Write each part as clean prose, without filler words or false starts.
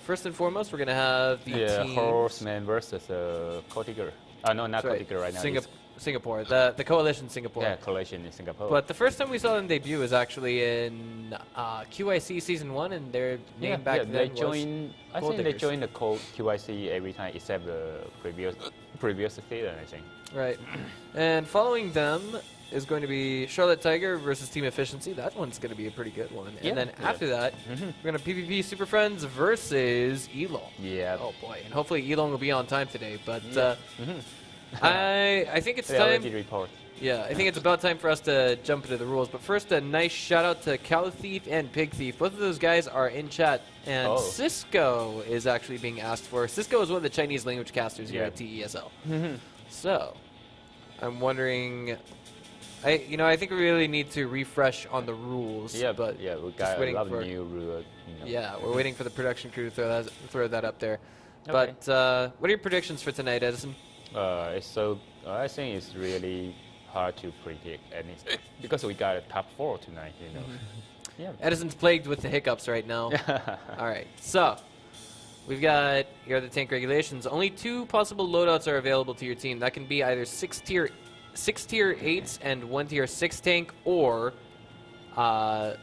first and foremost, we're going to have the teams. Horseman versus Cotiger. No, not Cotiger right now. Singapore, the Coalition Singapore. Yeah, Coalition in Singapore. But the first time we saw them debut was actually in QIC Season 1, and their name back then they joined, I think they joined the QIC every time except the previous season, I think. Right. And following them is going to be Charlotte Tiger versus Team Efficiency. That one's going to be a pretty good one. And then after that, we're going to PvP Super Friends versus Elong. Yeah. Oh boy. And hopefully Elong will be on time today. But I think it's time. Already report. Yeah, I think it's about time for us to jump into the rules. But first, a nice shout out to Cow Thief and Pig Thief. Both of those guys are in chat. And Cisco is actually being asked for. Cisco is one of the Chinese language casters here at TESL. So, I'm wondering. I think we really need to refresh on the rules. Yeah, but we got a lot of new rules. Yeah, we're waiting for the production crew to throw that up there. Okay. But what are your predictions for tonight, Edison? I think it's really hard to predict anything because we got a top 4 tonight. Yeah. Edison's plagued with the hiccups right now. All right, so we've got here are the tank regulations. Only 2 possible loadouts are available to your team. That can be either 6 tier 8s and 1 tier 6 tank, or 5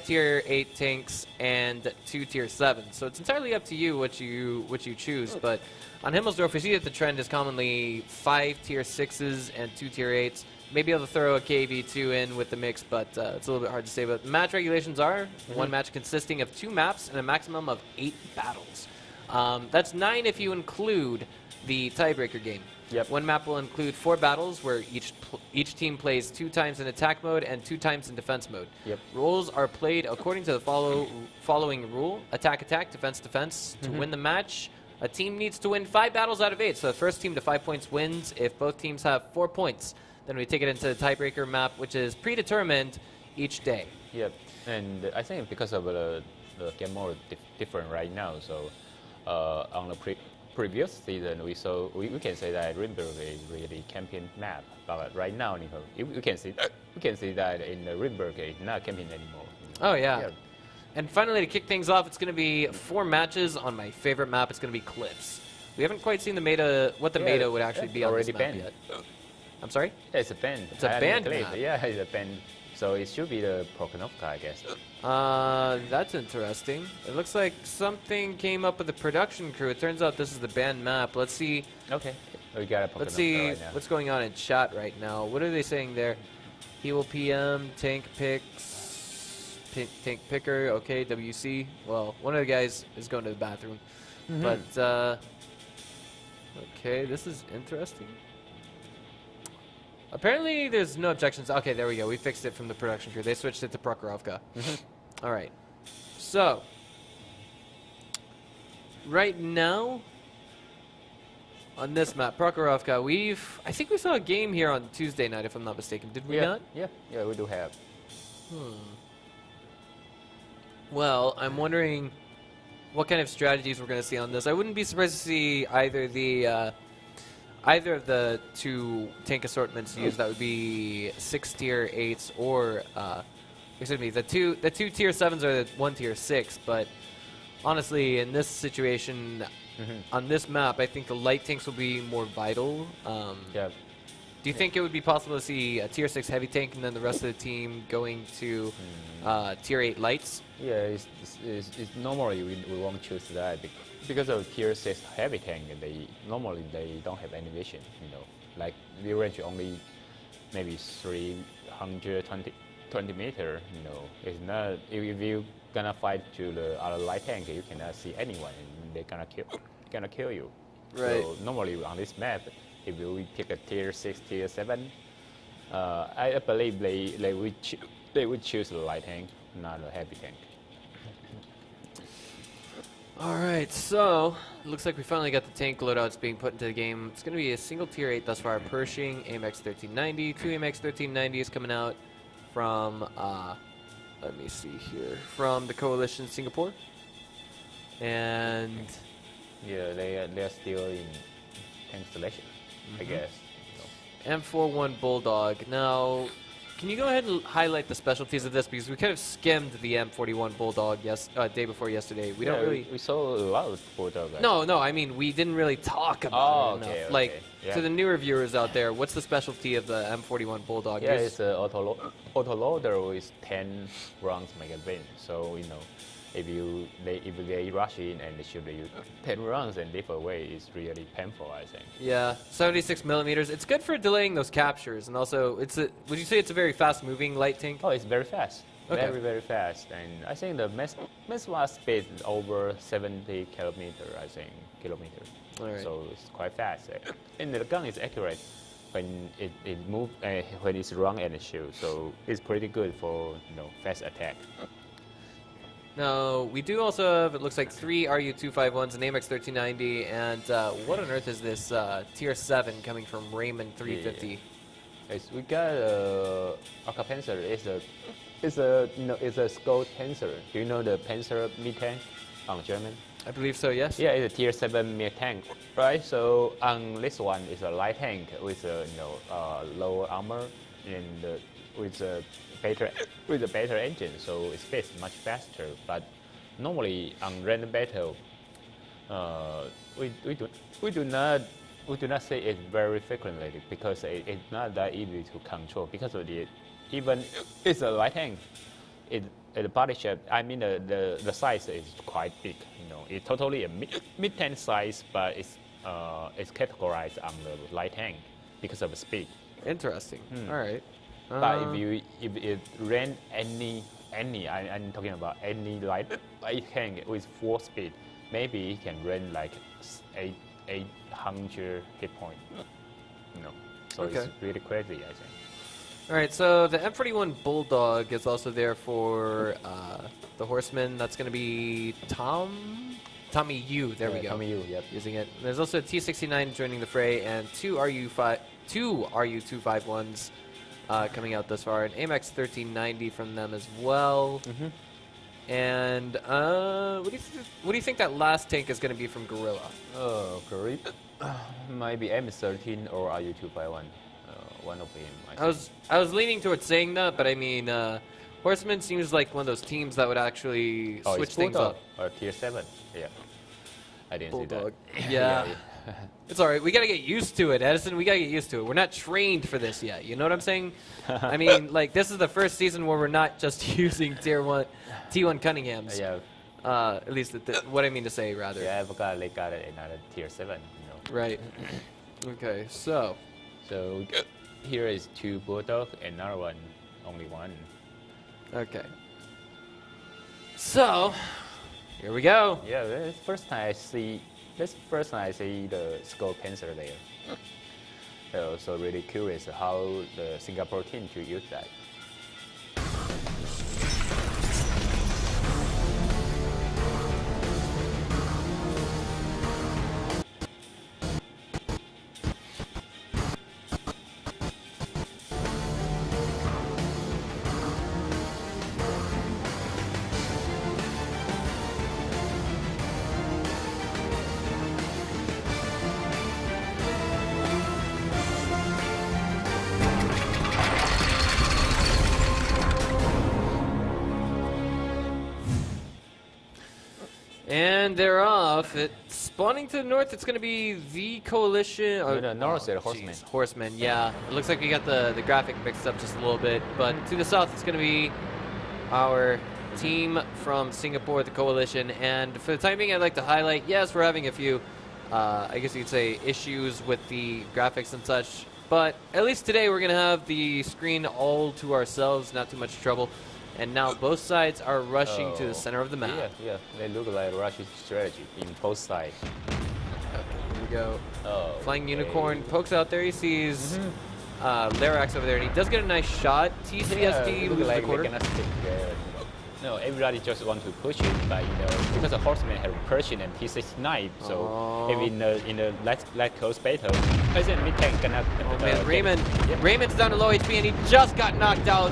tier 8 tanks and 2 tier 7s. So it's entirely up to you what you choose. But on Himmelsdorf, we see that the trend is commonly 5 tier 6s and 2 tier 8s. Maybe able to throw a KV2 in with the mix, but it's a little bit hard to say. But match regulations are 1 match consisting of 2 maps and a maximum of 8 battles. That's 9 if you include the tiebreaker game. Yep. 1 map will include 4 battles where each team plays 2 times in attack mode and 2 times in defense mode. Yep. Rules are played according to the following rule: attack, attack, defense, defense. To win the match, a team needs to win 5 battles out of 8. So the first team to 5 points wins. If both teams have 4 points, then we take it into the tiebreaker map, which is predetermined each day. Yep. And I think because of the game mode different right now, so on the previous season, we can say that Rimberg is really campaign map, but right now, we can see that in the Rimberg it's not campaign anymore. Oh yeah. And finally, to kick things off, it's going to be 4 matches on my favorite map. It's going to be Cliffs. We haven't quite seen the meta, what the meta would actually be on this map yet. I'm sorry? Yeah, it's a band. It's a band map. Yeah, it's a band. So it should be the Prokonovka, I guess. That's interesting. It looks like something came up with the production crew. It turns out this is the band map. Let's see. Okay. We got a Prokonovka. Let's see right now. what's going on in chat right now. What are they saying there? Heal PM, tank picks, tank picker. Okay, WC. Well, one of the guys is going to the bathroom. But okay, this is interesting. Apparently, there's no objections. Okay, there we go. We fixed it from the production crew. They switched it to Prokhorovka. All right. So, right now, on this map, Prokhorovka, I think we saw a game here on Tuesday night, if I'm not mistaken. Did we not? Yeah, we do have. Well, I'm wondering what kind of strategies we're going to see on this. I wouldn't be surprised to see either of the 2 tank assortments used. That would be 6 tier 8s or excuse me, the two tier 7s or the 1 tier 6. But honestly, in this situation, on this map, I think the light tanks will be more vital. Do you think it would be possible to see a tier 6 heavy tank and then the rest of the team going to tier 8 lights? Yeah, it's normally we won't choose that because of tier 6 heavy tank. Normally they don't have any vision. Like the range only maybe 320 meter. It's not if you gonna fight to the other light tank, you cannot see anyone, and they gonna kill you. Right. So normally on this map, if we pick a tier 6, tier 7, I believe they would choose the light tank, not the heavy tank. All right, so it looks like we finally got the tank loadouts being put into the game. It's going to be a single tier 8 thus far. Pershing, AMX 1390, 2 AMX 1390s coming out from, let me see here, from the Coalition Singapore. And yeah, they're still in tank selection, I guess. M41 Bulldog. Now, Can you go ahead and highlight the specialties of this, because we kind of skimmed the M41 Bulldog day before yesterday. We don't really. We saw a lot of Bulldog. No. I mean, we didn't really talk about it enough. Okay. Like Yeah. to the newer viewers out there, what's the specialty of the M41 Bulldog? Yeah, it's an auto loader with 10 rounds magazine. So if they rush in and they shoot you 10 rounds and leap away, it's really painful, I think. Yeah, 76 millimeters. It's good for delaying those captures, and also would you say it's a very fast-moving light tank? Oh, it's very fast. Okay. Very, very fast. And I think the maximum speed is over 70 kilometers, kilometers. All right. So it's quite fast. And the gun is accurate when it moves, when it's run and shoot. So it's pretty good for fast attack. Now, we do also have, it looks like, 3 RU-251s, an AMX 1390, and what on earth is this Tier 7 coming from Raymond 350? We got Aka Panzer. It's a Skull Panzer. Do you know the Panzer mid-tank on German? I believe so, yes? Yeah, it's a Tier 7 mid-tank, right? So on this one is a light tank with lower armor and with a better engine, so it speeds much faster. But normally on random battle, we do not say it very frequently because it's not that easy to control because of even it's a light tank. The body shape, I mean the size is quite big. It's totally a mid tank size, but it's categorized on the light tank because of the speed. Interesting. All right. But if it ran any I'm talking about any light tank with 4 speed, maybe it can run like 800 hit point. So Okay. it's really crazy, I think. All right, so the M41 Bulldog is also there for the Horseman. That's going to be Tommy Yu. There we go. Tommy Yu, yep. Using it. There's also a T69 joining the fray, and two RU-251s coming out thus far, an AMX 1390 from them as well. And what do you think that last tank is going to be from Gorilla? Oh, great. Maybe M13 or RU-251. One of them. I was leaning towards saying that, but I mean, Horseman seems like one of those teams that would actually switch things up. Or Tier 7. Yeah. I didn't Bulldog. see that. Yeah. It's all right. We got to get used to it, Edison. We got to get used to it. We're not trained for this yet. You know what I'm saying? I mean, like, this is the first season where we're not just using T1 Cunninghams. Yeah. At least what I mean to say, rather. Yeah, I forgot they got another Tier 7. Right. Okay, so here is 2 Bulldog, another one, only 1. Okay. So, here we go. Yeah, this first time I see the Skull Panzer there. So really curious how the Singapore team to use that. And they're off. It's spawning to the north. It's going to be the Coalition. The north is Horseman. Geez, Horseman, yeah. It looks like we got the graphic mixed up just a little bit. But to the south, it's going to be our team from Singapore, the Coalition. And for the time being, I'd like to highlight, yes, we're having a few, I guess you could say, issues with the graphics and such. But at least today, we're going to have the screen all to ourselves, not too much trouble. And now both sides are rushing to the center of the map. Yeah, they look like Russian strategy in both sides. Okay, here we go. Oh, Flying Unicorn pokes out there. He sees Larax over there, and he does get a nice shot. TCST loses the quarter. No, everybody just want to push it, but because the Horseman have Persian and T69, so if in the light close battle, I think mid tank cannot. Oh man, Raymond's down to low HP, and he just got knocked out.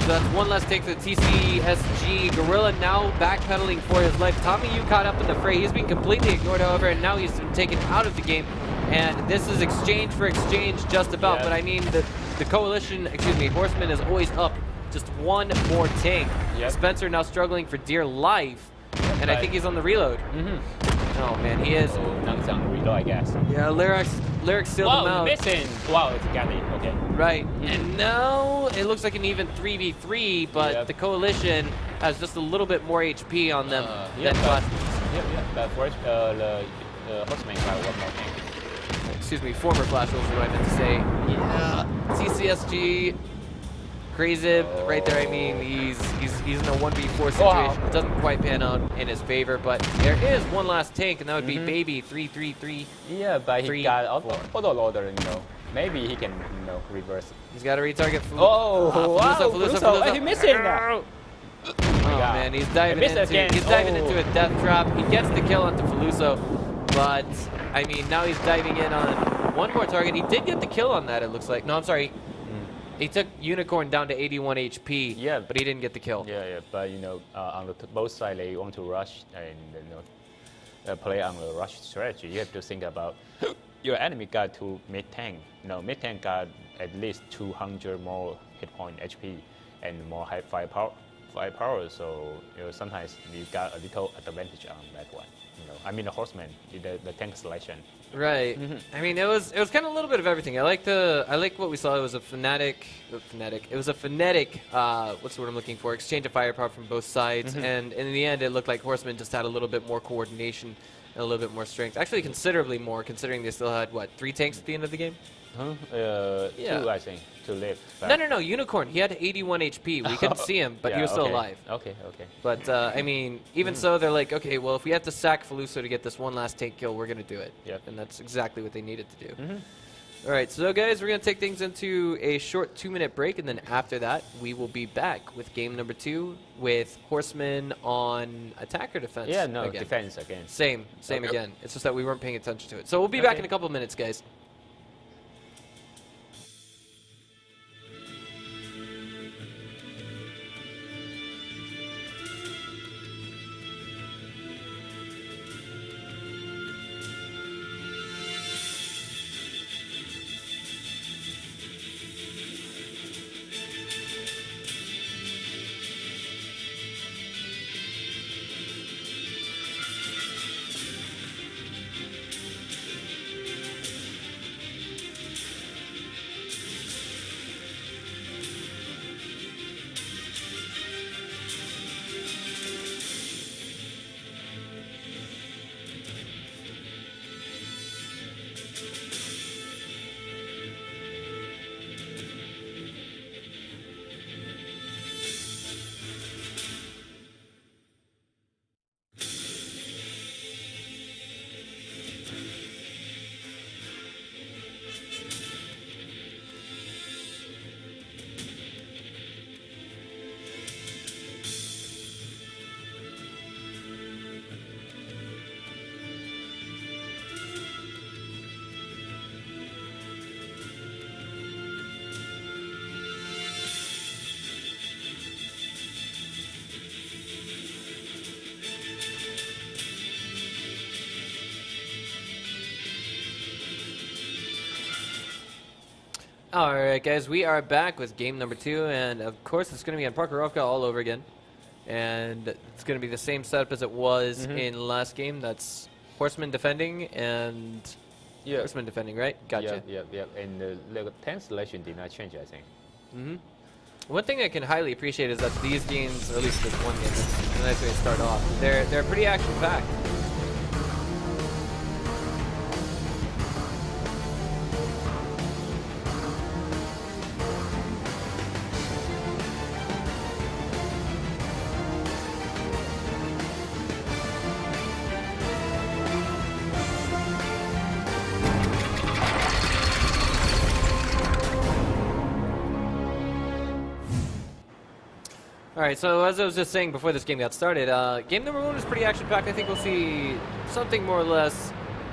So that's one less take for the TCSG. Gorilla now backpedaling for his life. Tommy Yu caught up in the fray. He's been completely ignored, however, and now he's been taken out of the game. And this is exchange for exchange just about. Yeah. But I mean, the coalition, excuse me, Horseman is always up just one more tank. Yep. Spencer now struggling for dear life, and I think he's on the reload. Oh man, he is. Oh, Nang's on the reload, I guess. Yeah, Lyric sealed him out. Missing. Wow, it's got it. Okay. Right, and now it looks like an even 3v3, but the coalition has just a little bit more HP on them than Flash. But first, the Horseman got one more tank. Excuse me, former Flash Wolves is what I meant to say. Yeah, CCSG, Crazy right there. I mean, he's in a 1v4 situation. It doesn't quite pan out in his favor, but there is one last tank, and that would be Baby 333. Yeah, but he got auto loader, Maybe he can, reverse. He's got to retarget. Faluso. He's missing now. Oh man, he's diving into a death trap. He gets the kill onto Faluso, but I mean now he's diving in on one more target. He did get the kill on that. It looks like. No, I'm sorry. He took Unicorn down to 81 HP. Yeah, but he didn't get the kill. Yeah, but on both sides they want to rush and play on the rush strategy. You have to think about your enemy got to mid tank. Mid tank got at least 200 more hit point HP and more high firepower. So sometimes you got a little advantage on that one. I mean the Horseman, the tank selection. Right. I mean it was kind of a little bit of everything. I like what we saw. It was a phonetic. It was a phonetic. What's the word I'm looking for? Exchange of firepower from both sides, and in the end, it looked like Horseman just had a little bit more coordination and a little bit more strength. Actually, considerably more, considering they still had what 3 tanks at the end of the game. 2, I think, to live. No, Unicorn. He had 81 HP. We couldn't see him, but he was still alive. Okay. But, I mean, even so, they're like, okay, well, if we have to sack Faluso to get this one last tank kill, we're going to do it. Yep. And that's exactly what they needed to do. All right, so, guys, we're going to take things into a short 2-minute break, and then after that, we will be back with game number 2 with Horseman on attack or defense? Yeah, no, again. Defense again. Same again. It's just that we weren't paying attention to it. So we'll be back in a couple of minutes, guys. All right, guys, we are back with game number 2, and of course it's going to be on Parkerovka all over again. And it's going to be the same setup as it was in the last game. That's Horseman defending and Horseman defending, right? Gotcha. Yeah. And the tank selection did not change, I think. One thing I can highly appreciate is that these games, or at least this one game, it's a nice way to start off. They're pretty action-packed. All right, so as I was just saying before this game got started, game number 1 was pretty action-packed. I think we'll see something more or less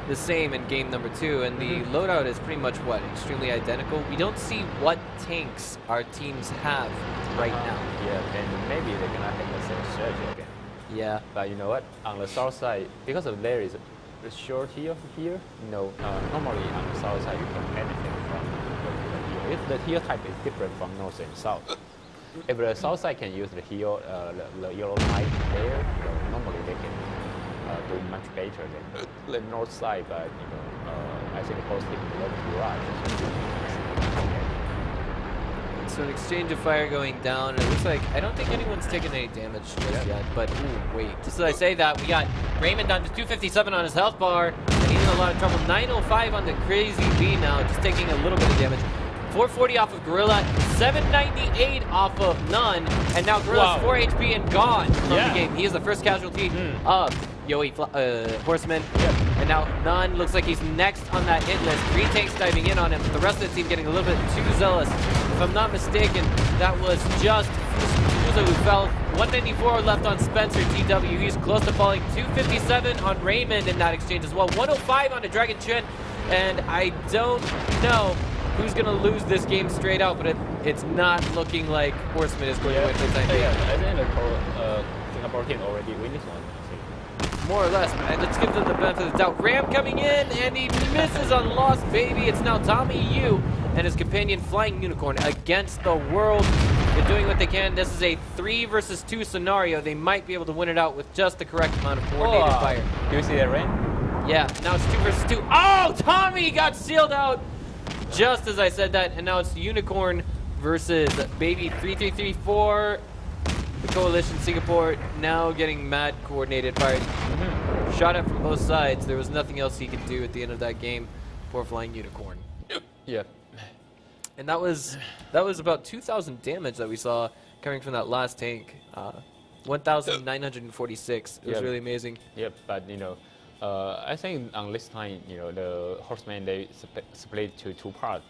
the same in game number 2, and the loadout is pretty much, extremely identical. We don't see what tanks our teams have right now. Yeah, and maybe they're going to have the same strategy again. Yeah. But you know what? On the south side, because of there is a short here, normally on the south side you can benefit from the if the heel type is different from north and south. If the south side can use the heel, the yellow light there, normally they can do much better than the north side. But I think both teams love to rush. So an exchange of fire going down, and it looks like I don't think anyone's taken any damage just yet. But ooh, wait, just as I say that, we got Raymond down to 257 on his health bar, and he's in a lot of trouble. 905 on the Crazy B now, just taking a little bit of damage. 440 off of Gorilla, 798 off of None, and now Gorilla's 4 HP and gone from the game. He is the first casualty of Yoi Horseman. And now None looks like he's next on that hit list. 3 tanks diving in on him, but the rest of the team getting a little bit too zealous. If I'm not mistaken, that was just Fuso who fell. 194 left on Spencer TW. He's close to falling. 257 on Raymond in that exchange as well. 105 on the Dragon Chin, and I don't know who's going to lose this game straight out, but it's not looking like Horseman is going to win for the time being. I think the Singapore team already win this one. More or less. Let's give them the benefit of the doubt. Ram coming in, and he misses on Lost Baby. It's now Tommy Yu and his companion Flying Unicorn against the world. They're doing what they can. This is a 3 versus 2 scenario. They might be able to win it out with just the correct amount of coordinated fire. Do you see that, Ram? Yeah, now it's 2 versus 2. Oh, Tommy got sealed out just as I said that, and now it's Unicorn versus Baby 3334. The Coalition Singapore now getting mad coordinated fire. Shot at from both sides. There was nothing else he could do at the end of that game for Flying Unicorn. Yeah. And that was about 2,000 damage that we saw coming from that last tank. 1,946. It was really amazing. Yep, but I think on this time, the Horsemen, they split to 2 parts.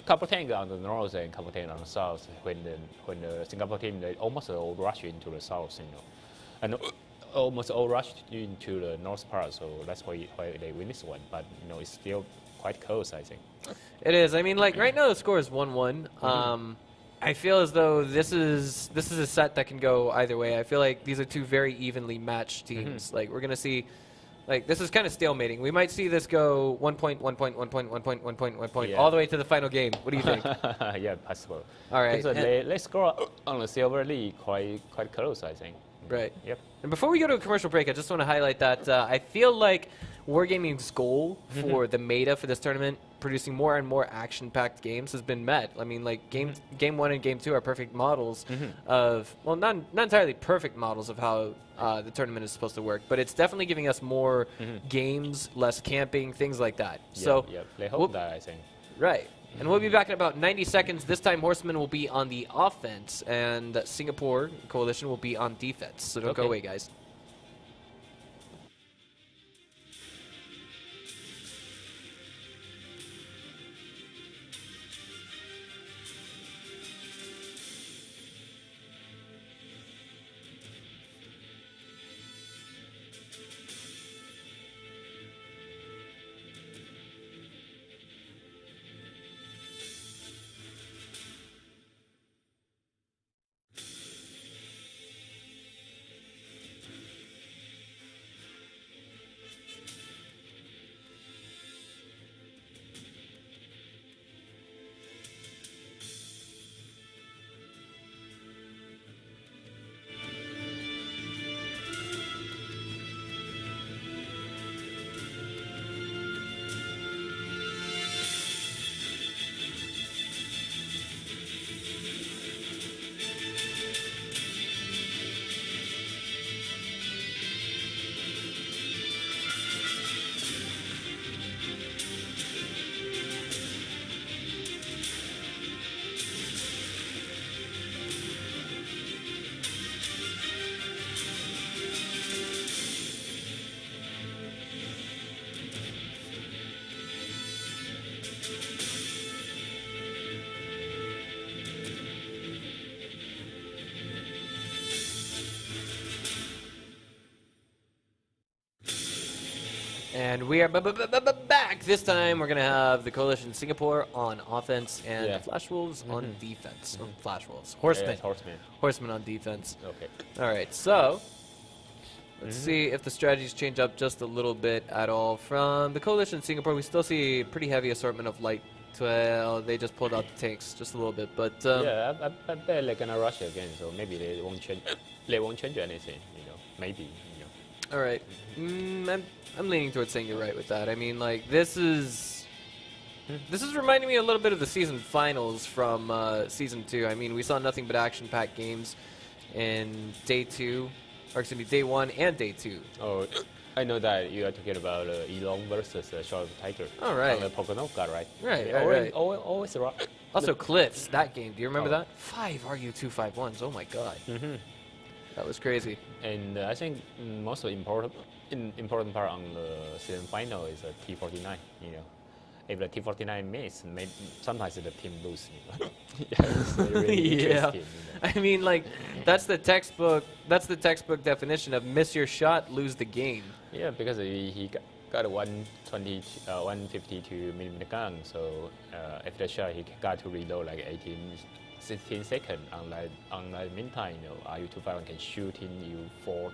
Couple tank on the north and couple tank on the south. When the Singapore team, they almost all rush into the south, and almost all rushed into the north part. So that's why they win this one. But it's still quite close, I think. It is. I mean, like right now the score is 1-1. I feel as though this is a set that can go either way. I feel like these are 2 very evenly matched teams. Like we're gonna see. Like, this is kind of stalemating. We might see this go 1 point, 1 point, 1 point, 1 point, 1 point, 1 point, all the way to the final game. What do you think? Yeah, possible. All right. They score on the Silver League quite close, I think. Right. Yep. And before we go to a commercial break, I just want to highlight that I feel like Wargaming's goal for the meta for this tournament, producing more and more action-packed games, has been met. I mean, like game 1 and game 2 are perfect models of, well, not entirely perfect models of how the tournament is supposed to work, but it's definitely giving us more games, less camping, things like that. So they hope that, I think. Right. And we'll be back in about 90 seconds. This time, Horsemen will be on the offense, and Singapore Coalition will be on defense. So don't go away, guys. And we are back. This time we're going to have the Coalition Singapore on offense and Flash Wolves on defense. Or Flash Wolves. Horsemen. Horsemen on defense. Okay. All right, so let's see if the strategies change up just a little bit at all. From the Coalition Singapore, we still see a pretty heavy assortment of light Well, they just pulled out the tanks just a little bit, but yeah, I bet they're gonna rush again, so maybe they won't change. They won't change anything, you know. Maybe, you know. all right. I'm leaning towards saying you're right with that. I mean, like this is reminding me a little bit of the season finals from season 2. I mean, we saw nothing but action-packed games in day 2, or excuse me, day 1 and day 2. Oh, I know that you are talking about Elon versus Short Tiger. Oh, right. On the Poconoka, right? Right. Always right. Also, Cliffs, that game. Do you remember that? 5 RU251s. Oh my god. That was crazy. And I think most important part on the season final is a T49. You know, if the T49 miss, sometimes the team lose. You know? Yeah, it's really interesting, you know? I mean, like that's the textbook definition of miss your shot, lose the game. Yeah, because he got a 152 millimeter gun, so after the shot he got to reload like 16 seconds. Unlike meantime, you know, RU-251 can shoot in you four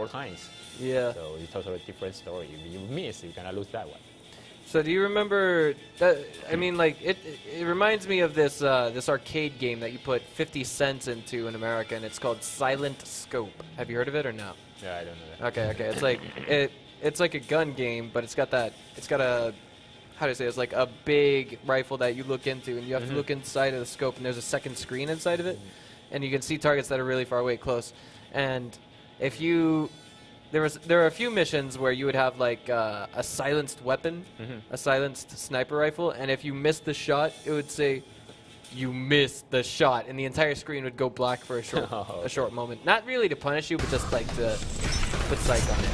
times. Yeah. So it's totally different story. If you miss, you're gonna lose that one. So do you remember that? I mean, like it reminds me of this this arcade game that you put 50 cents into in America, and it's called Silent Scope. Have you heard of it or no? Yeah, I don't know that. Okay. It's like it's like a gun game, but it's got a how do I say? It's like a big rifle that you look into, and you have to look inside of the scope, and there's a second screen inside of it, and you can see targets that are really far away, close. And if you there are a few missions where you would have like a silenced weapon, a silenced sniper rifle, and if you missed the shot, it would say you missed the shot, and the entire screen would go black for a short moment. Not really to punish you, but just like to put psych on it.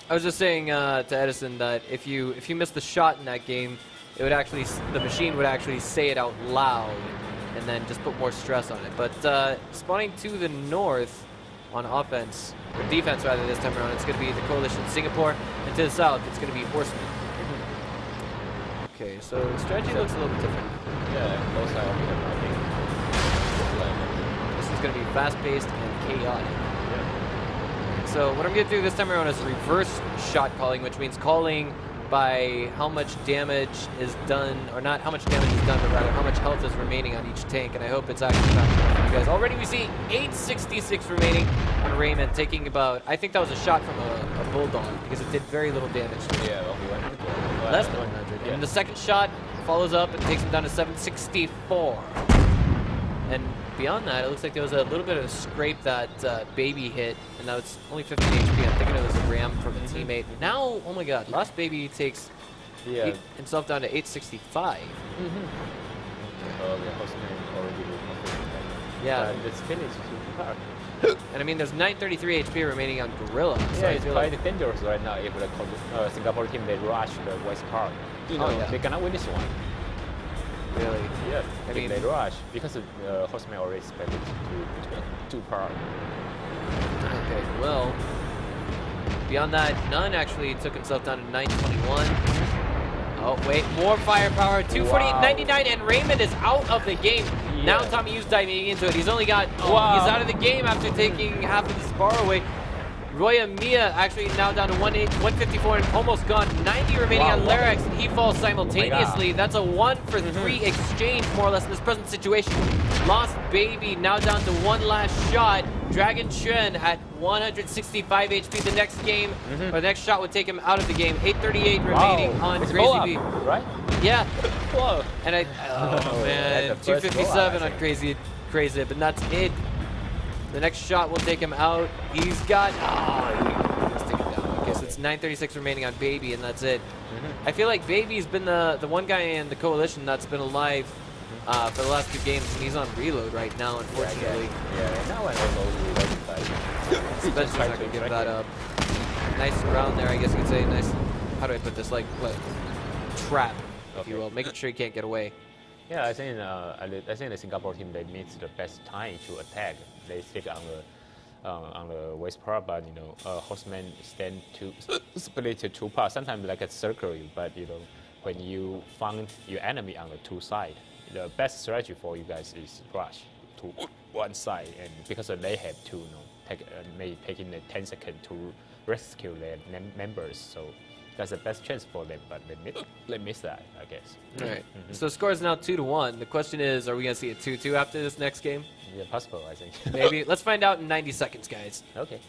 I was just saying to Edison that if you missed the shot in that game, it would actually the machine would actually say it out loud, and then just put more stress on it. But spawning to the north on offense or defense rather this time around, it's going to be the Coalition Singapore, and to the south, it's going to be Horsemen. Okay, so the strategy looks a little bit different. Yeah, both sides This is going to be fast-paced and chaotic. So what I'm going to do this time around is reverse shot calling, which means calling by how much damage is done, or not how much damage is done, but rather how much health is remaining on each tank, and I hope it's actually fast enough for you guys. Already we see 866 remaining on Raymond, taking about, I think that was a shot from a Bulldog, because it did very little damage. Yeah, only 100. Less than 100. Yeah. And the second shot follows up and takes him down to 764. And beyond that, it looks like there was a little bit of a scrape that Baby hit, and that was only 15 HP. I'm thinking it was a ram from a teammate. Now, oh my god, Lost Baby takes himself down to 865. Yeah. It's finished. And I mean, there's 933 HP remaining on Gorilla. So yeah, it's quite dangerous right now if the Singapore team, they rush the west part. You know, they cannot win this one. Really? Yeah, I mean, they rush because Horseman already spent two part. Okay, well, beyond that, Nunn actually took himself down to 921. Oh, wait, more firepower, 248.99, and Raymond is out of the game. Yeah. Now Tommy Yu's diving into it. He's only got, he's out of the game after taking half of his bar away. Roya Mia actually now down to 154 and almost gone. 90 remaining on Larix, and he falls simultaneously. That's a 1-for-3 exchange, more or less, in this present situation. Lost Baby now down to one last shot. Dragon Chen at 165 HP. The next game, or the next shot would take him out of the game. 838 remaining on Crazy B. Right? Yeah. Whoa. And oh man, 257 on Crazy, but that's it. The next shot will take him out. He's got, let's take him down. Okay, so it's 936 remaining on Baby, and that's it. I feel like Baby's been the one guy in the Coalition that's been alive for the last 2 games, and he's on reload right now, unfortunately. Yeah, now I know reload. Spencer's not going to give that up. Nice round there, I guess you could say. Nice, how do I put this? Like, trap, if you will. Making sure he can't get away. Yeah, I think the Singapore team, they missed the best time to attack. They stick on the waist part, but horsemen stand to split to two parts. Sometimes like a circle, but when you find your enemy on the two side, the best strategy for you guys is rush to one side, and because they have to maybe taking the 10 seconds to rescue their members. So that's the best chance for them, but they miss that, I guess. All right. So the score is now 2-1. The question is, are we going to see a 2-2 after this next game? Yeah, possible, I think. Maybe. Let's find out in 90 seconds, guys. Okay.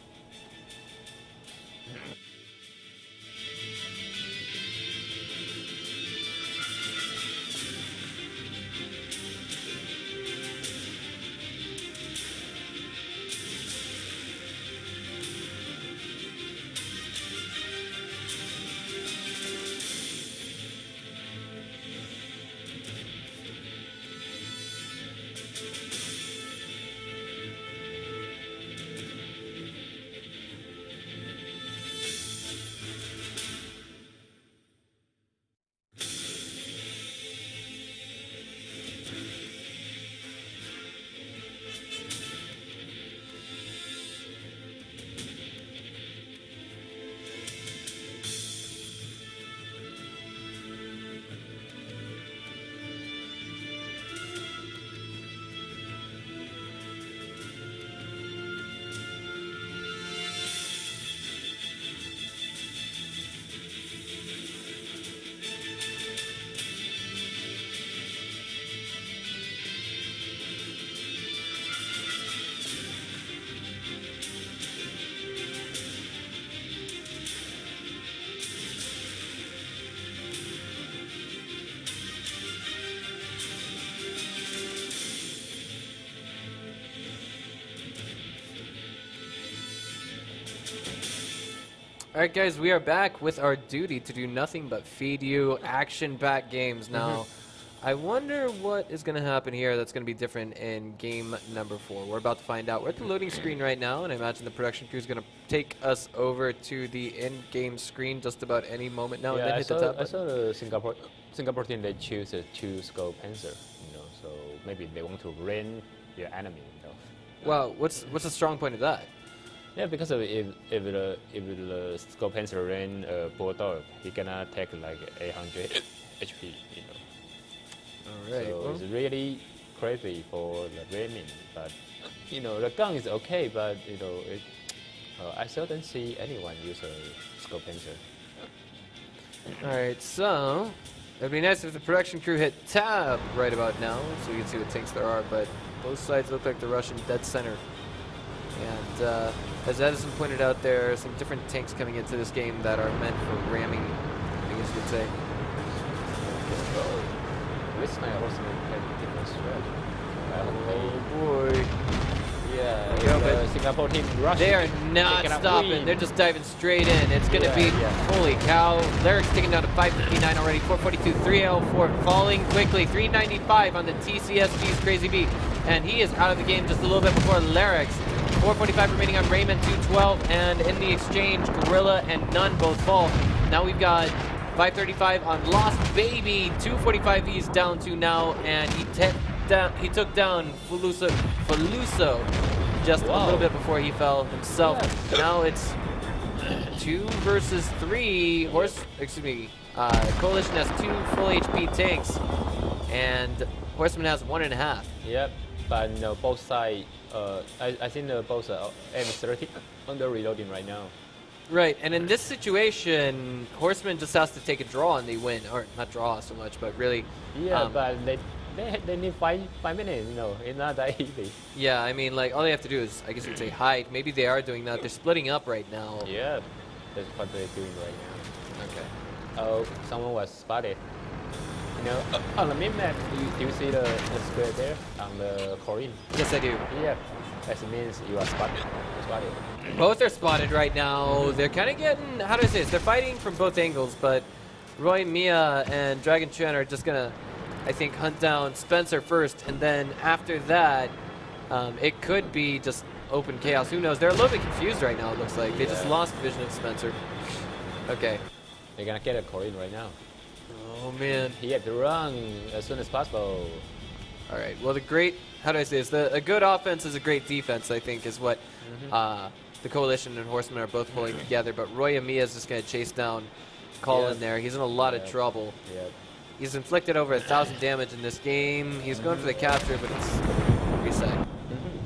All right, guys, we are back with our duty to do nothing but feed you action-packed games. Now, I wonder what is going to happen here that's going to be different in game number 4. We're about to find out. We're at the loading screen right now, and I imagine the production crew is going to take us over to the in-game screen just about any moment now. Yeah, and then hit the top I saw the Singapore team, they choose a 2-scope Panzer, so maybe they want to rain their enemy, Wow, what's the strong point of that? Yeah, because if the scope Panzer rain Bulldog, he gonna take like 800 HP, All right. So it's really crazy for the ramming, but the gun is okay, but I seldom see anyone use a scope Panzer. All right, so it'd be nice if the production crew hit tab right about now, so you can see what tanks there are. But both sides look like they're rushing dead center. And as Edison pointed out, there are some different tanks coming into this game that are meant for ramming, I guess you could say. This night also had different strategy. Oh boy. Yeah, the Singapore team rush. They are not stopping. win. They're just diving straight in. It's going to be, holy cow. Lyric's taking down to 559 already. 442, 304, falling quickly. 395 on the TCSG's Crazy Beat. And he is out of the game just a little bit before Lyric's. 445 remaining on Raymond, 212. And in the exchange, Gorilla and None both fall. Now we've got 535 on Lost Baby. 245 he's down to now. And he took down Faluso just a little bit before he fell himself. Yeah. Now it's 2 versus 3. Coalition has 2 full HP tanks, and Horseman has 1.5. Yep, but no, both sides. I think both are M30 under reloading right now. Right, and in this situation, Horseman just has to take a draw and they win, or not draw so much, but really. Yeah, but they need 5 minutes, it's not that easy. Yeah, I mean, like, all they have to do is, I guess you'd say, hide. Maybe they are doing that. They're splitting up right now. Yeah, that's what they're doing right now. Okay. Oh, someone was spotted. On the map, do you see the square there on the Korean? Yes, I do. Yeah, that means you are spotted. Both are spotted right now. They're kind of getting, how do I say this? They're fighting from both angles, but Roy, Mia, and Dragon Chen are just going to, I think, hunt down Spencer first, and then after that, it could be just open chaos. Who knows? They're a little bit confused right now, it looks like. They just lost vision of Spencer. Okay. They're going to get a Korean right now. Oh, man. He had to run as soon as possible. All right. Well, how do I say this? A good offense is a great defense, I think, is what the Coalition and Horsemen are both pulling together. But Roy Amia is just going to chase down Colin there. He's in a lot of trouble. Yep. He's inflicted over 1,000 damage in this game. He's going for the capture, but it's reset.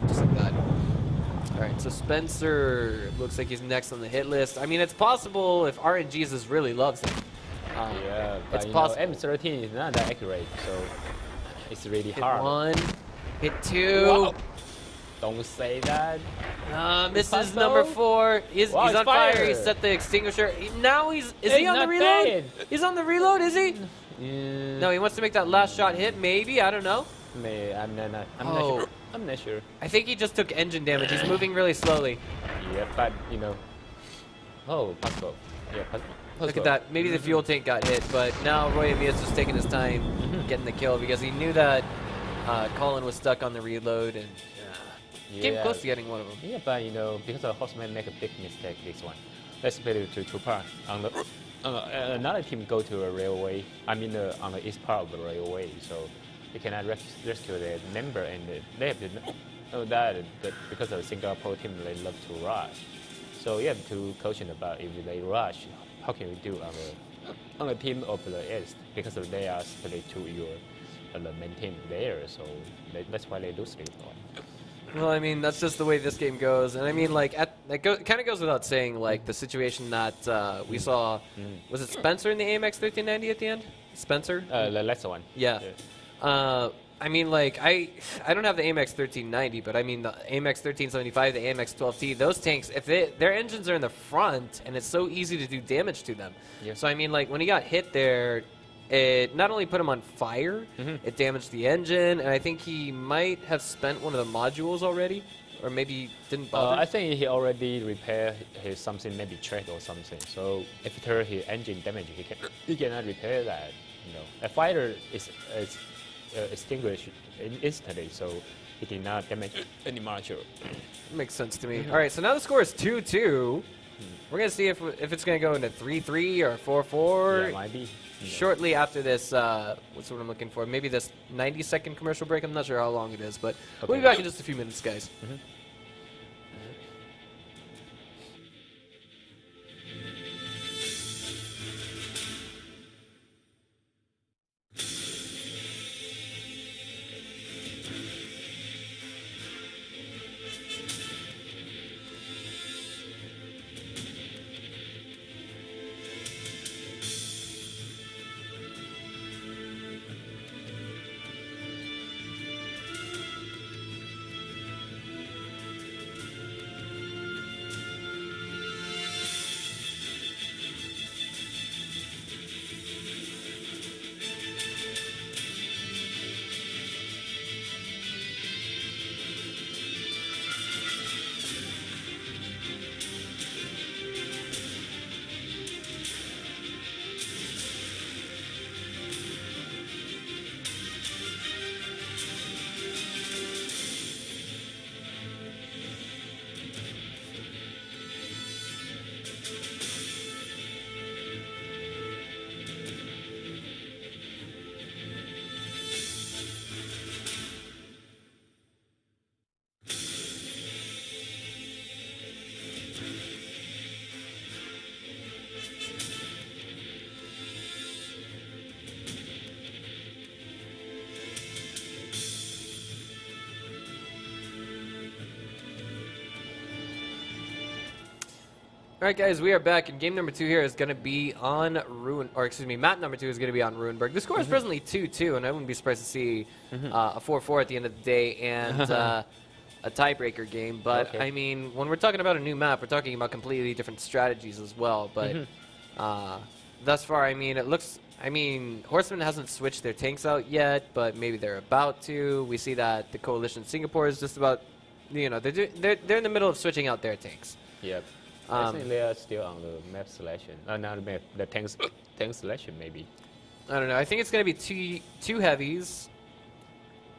Just like that. All right, so Spencer looks like he's next on the hit list. I mean, it's possible if RNGesus really loves him. Yeah, but it's possible. M13 is not that accurate, so it's really Hit hard. 1, hit 2. Whoa. Don't say that. Misses number 4. He's on fire. He set the extinguisher. Now is he on the reload? Dead. He's on the reload, is he? Yeah. No, he wants to make that last shot hit. Maybe, I don't know. I'm not sure. I'm not sure. I think he just took engine damage. He's moving really slowly. Yeah, but oh, possible. Yeah, possible. Look at that. Maybe the fuel tank got hit, but now Roy Amia's just taking his time getting the kill because he knew that Colin was stuck on the reload and came close to getting one of them. Yeah, but because the Horsemen make a big mistake this one. Let's split it to two parts. Another team go to a railway. I mean, on the east part of the railway, so they cannot rescue their member, and they have to know that because of the Singapore team, they love to rush. So you have to caution about if they rush, how can we do on the team of the east because they are split to the main team there. So that's why they lose this one. Well, I mean, that's just the way this game goes. And I mean, like, it kind of goes without saying, like, the situation that we saw. Was it Spencer in the AMX 1390 at the end? Spencer? The last one. Yeah. I mean, like, I don't have the AMX 1390, but I mean, the AMX 1375, the AMX 12T, those tanks, if their engines are in the front, and it's so easy to do damage to them. Yeah. So, I mean, like, when he got hit there, it not only put him on fire, it damaged the engine, and I think he might have spent one of the modules already, or maybe didn't bother. I think he already repaired his something, maybe tread or something. So after his engine damage, he cannot repair that. A fighter is extinguished instantly, so he did not damage any module. Makes sense to me. All right, so now the score is 2-2. We're gonna see if it's gonna go into 3-3 or 4-4. Yeah, might be. Shortly after this, what's what I'm looking for? Maybe this 90-second commercial break. I'm not sure how long it is, but we'll be back in just a few minutes, guys. All right, guys, we are back, and game number 2 here is going to be on map number 2 is going to be on Ruinberg. The score is presently 2-2, and I wouldn't be surprised to see a 4-4 at the end of the day and a tiebreaker game. But, I mean, when we're talking about a new map, we're talking about completely different strategies as well. But thus far, I mean, Horsemen hasn't switched their tanks out yet, but maybe they're about to. We see that the Coalition Singapore is just about, they're in the middle of switching out their tanks. Yep. I think they are still on the map selection. Not the map, the tank selection maybe. I don't know. I think it's going to be two heavies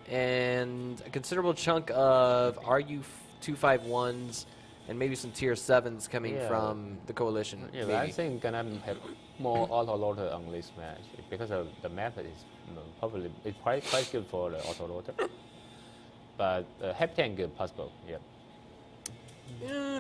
and a considerable chunk of RU-251s and maybe some tier 7s coming from the coalition. Yeah, but I think gonna have more auto-loader on this match because of the map is probably it's quite good for the auto-loader. But heavy tank is possible. Yeah.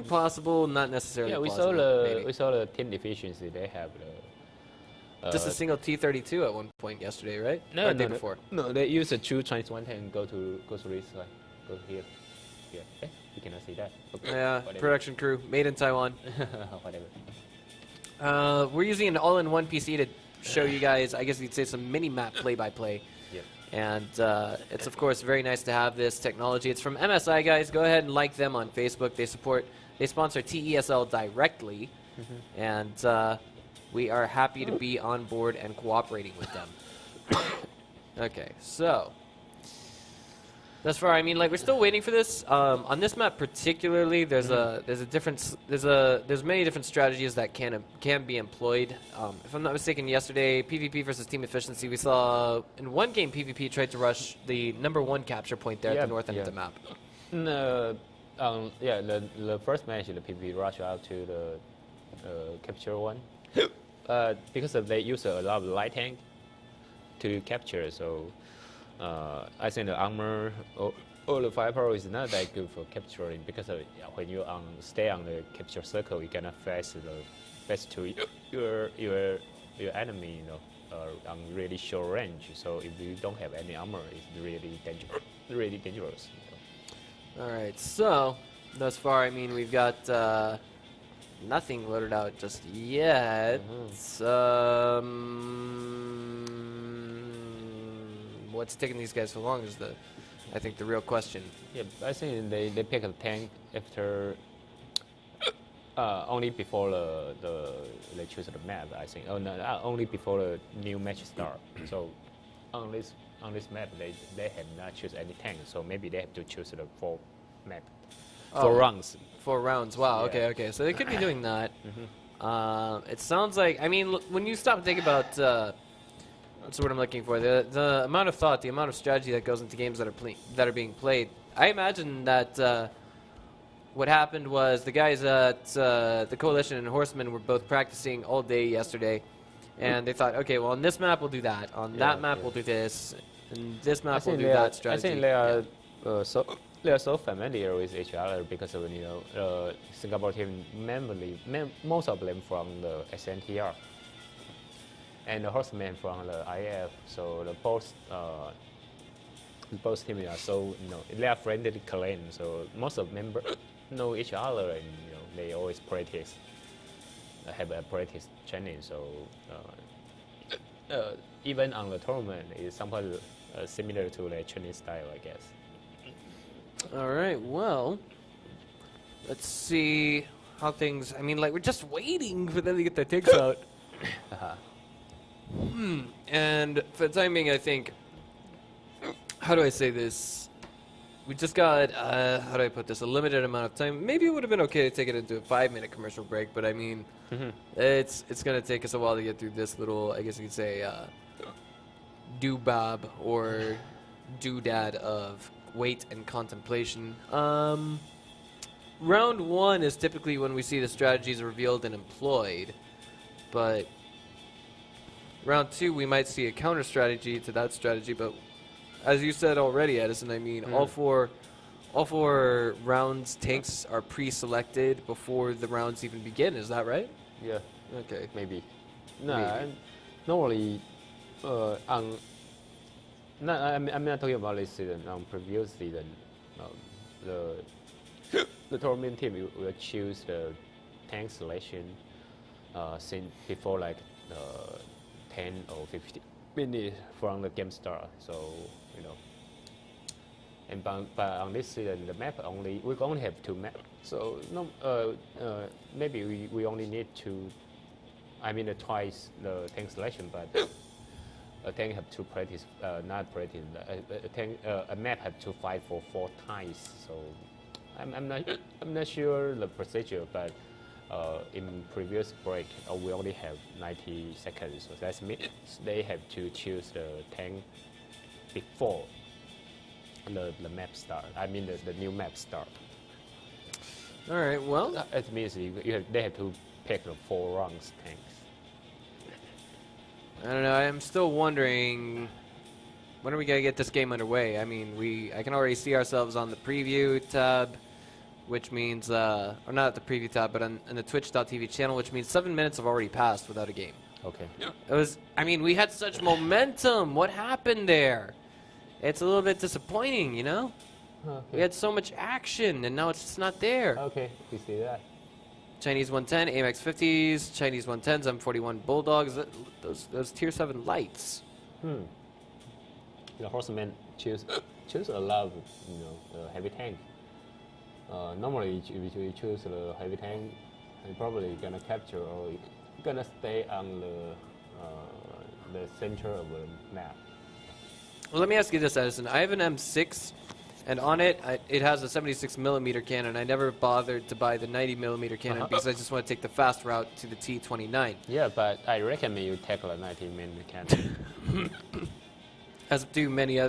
Possible, not necessarily. Yeah, plausible, we saw the team efficiency. They have the just a single T-32 at one point yesterday, right? No, or the day before. No, they use a 221 tank go to this side, go here. Yeah, you cannot see that. Okay. Yeah, whatever. production crew made in Taiwan. Whatever. We're using an all-in-one PC to show you guys, I guess you'd say, some mini-map play-by-play. Yep. And it's, of course, very nice to have this technology. It's from MSI, guys. Go ahead and like them on Facebook. They sponsor TESL directly. And we are happy to be on board and cooperating with them. Okay, so thus far, I mean, like, we're still waiting for this. On this map particularly, there's many different strategies that can be employed. If I'm not mistaken, yesterday PvP versus team efficiency, we saw in one game PvP tried to rush the #1 capture point there at the north end of the map. The first match the PvP rush out to the capture one. Because they use a lot of light tank to capture, so I think the armor or the firepower is not that good for capturing because when you stay on the capture circle, you cannot face to your enemy, on really short range. So if you don't have any armor, it's really dangerous. All right, so thus far, I mean, we've got nothing loaded out just yet. What's taking these guys so long is I think the real question. Yeah, I think they pick a tank after only before they choose the map. I think only before the new match start. So on this map they have not choose any tank. So maybe they have to choose the 4 map. 4 rounds. 4 rounds. Wow. Yeah. Okay. So they could be doing that. It sounds like. I mean, when you stop and think about that's what I'm looking for. The amount of thought, the amount of strategy that goes into games that are being played. I imagine that what happened was the guys at the Coalition and Horsemen were both practicing all day yesterday, and they thought, okay, well, on this map we'll do that. On that map we'll do this. And this map we'll do that strategy. I think they are they are so familiar with each other because of Singapore team most of them from the SNTR. And the Horsemen from the IF, so both teams are so they are friendly clan, so most of members know each other, and they always practice, have a practice training. So even on the tournament, it's somewhat similar to the training style, I guess. All right, well, let's see how things. I mean, like, we're just waiting for them to get their ticks out. And for the time being, I think, how do I say this? We just got, how do I put this, a limited amount of time. Maybe it would have been okay to take it into a 5-minute commercial break, but I mean, it's going to take us a while to get through this little, I guess you could say, doobab or doodad of wait and contemplation. Round 1 is typically when we see the strategies revealed and employed, but round 2, we might see a counter strategy to that strategy, but as you said already, Edison, I mean, all four rounds tanks are pre-selected before the rounds even begin. Is that right? Yeah. Okay. Maybe. No, normally, I'm not talking about this season. On previous season, the tournament team will choose the tank selection since before like 10 or 15 minutes from the game start. So and but on this season the map we only have 2 maps. So maybe we only need to. I mean twice the tank selection, but a tank have to practice, not practice. A map have to fight for 4 times. So I'm not sure the procedure, but in previous break we only have 90 seconds. So that means they have to choose the tank before the map start. I mean the new map start. All right, well. It means they have to pick the 4 rounds tanks. I don't know. I'm still wondering, when are we going to get this game underway? I mean, I can already see ourselves on the preview tab, which means, or not at the preview tab, but on the twitch.tv channel, which means 7 minutes have already passed without a game. Okay. We had such momentum. What happened there? It's a little bit disappointing, you know? Okay. We had so much action, and now it's just not there. Okay, we see that. Chinese 110, AMX 50s, Chinese 110s, M41 Bulldogs, those tier 7 lights. The horseman choose a lot of, the heavy tank. Normally, if you choose the heavy tank, you're probably gonna capture or gonna stay on the center of the map. Well, let me ask you this, Edison. I have an M6, and on it, it has a 76mm cannon. I never bothered to buy the 90mm cannon because I just want to take the fast route to the T29. Yeah, but I recommend you take the 90mm cannon. As do many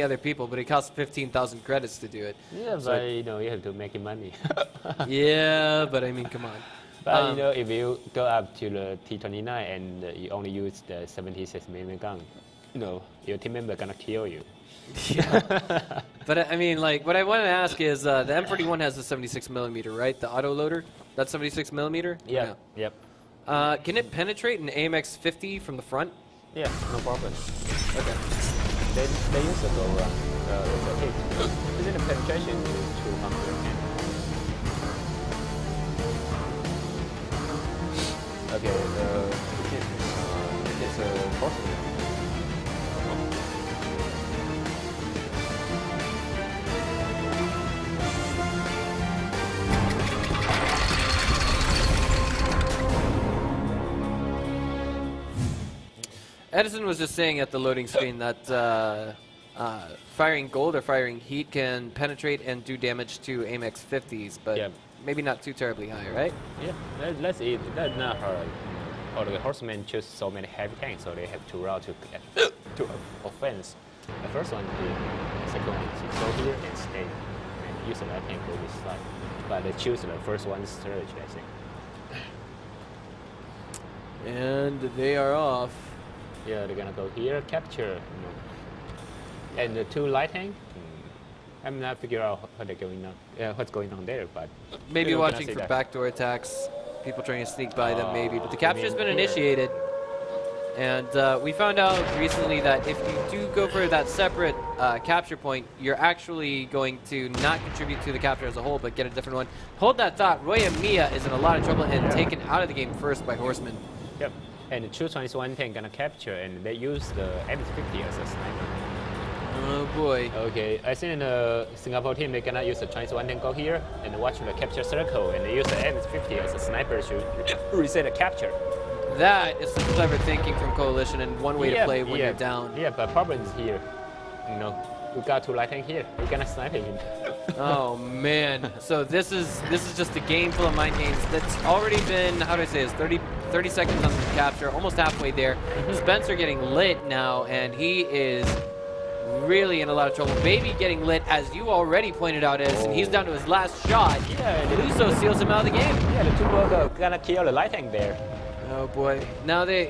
other people, but it costs 15,000 credits to do it. Yeah, so but you have to make it money. Yeah, but I mean, come on. But if you go up to the T29 and you only use the 76mm gun, your team member gonna kill you. Yeah. But I mean, like, what I want to ask is, the M41 has a 76mm, right? The auto loader, that's 76mm. Yeah. Yep. Can it penetrate an AMX 50 from the front? Yeah, no problem. Okay. They use the go run. It's a hit. Isn't the penetration to 200? Okay, it's a horseman. Edison was just saying at the loading screen that firing gold or firing heat can penetrate and do damage to AMX 50s, but maybe not too terribly high, right? Yeah, that's it. That's not hard. Or the horsemen choose so many heavy tanks, so they have 2 routes to offense. The first one, the second one is go here and stay, and use the light tank go this side. But they choose the first one's surge, I think. And they are off. Yeah, they're gonna go here, capture, and the 2 light tank. I'm not figuring out what's going on there, but maybe watching for backdoor attacks, people trying to sneak by them, maybe. But the capture's been initiated, and we found out recently that if you do go for that separate capture point, you're actually going to not contribute to the capture as a whole, but get a different one. Hold that thought. Roya Mia is in a lot of trouble and taken out of the game first by Horseman. Yep. And the true Chinese 1 tank gonna capture, and they use the M50 as a sniper. Oh boy. Okay, I think the Singapore team, they gonna use the Chinese 1 tank go here and watch the capture circle, and they use the M50 as a sniper to reset the capture. That is some clever thinking from Coalition, and one way to play when you're down. Yeah, but problem is here. We got 2 light tank here. We're gonna snipe him. Oh man. So this is just a game full of mind games that's already been, how do I say this, 30 seconds on the capture, almost halfway there. Spencer getting lit now, and he is really in a lot of trouble. Baby getting lit, as you already pointed out, Edison. He's down to his last shot. Yeah, Luso seals him out of the game. Yeah, the 2 are gonna kill the light tank there. Oh boy. Now they're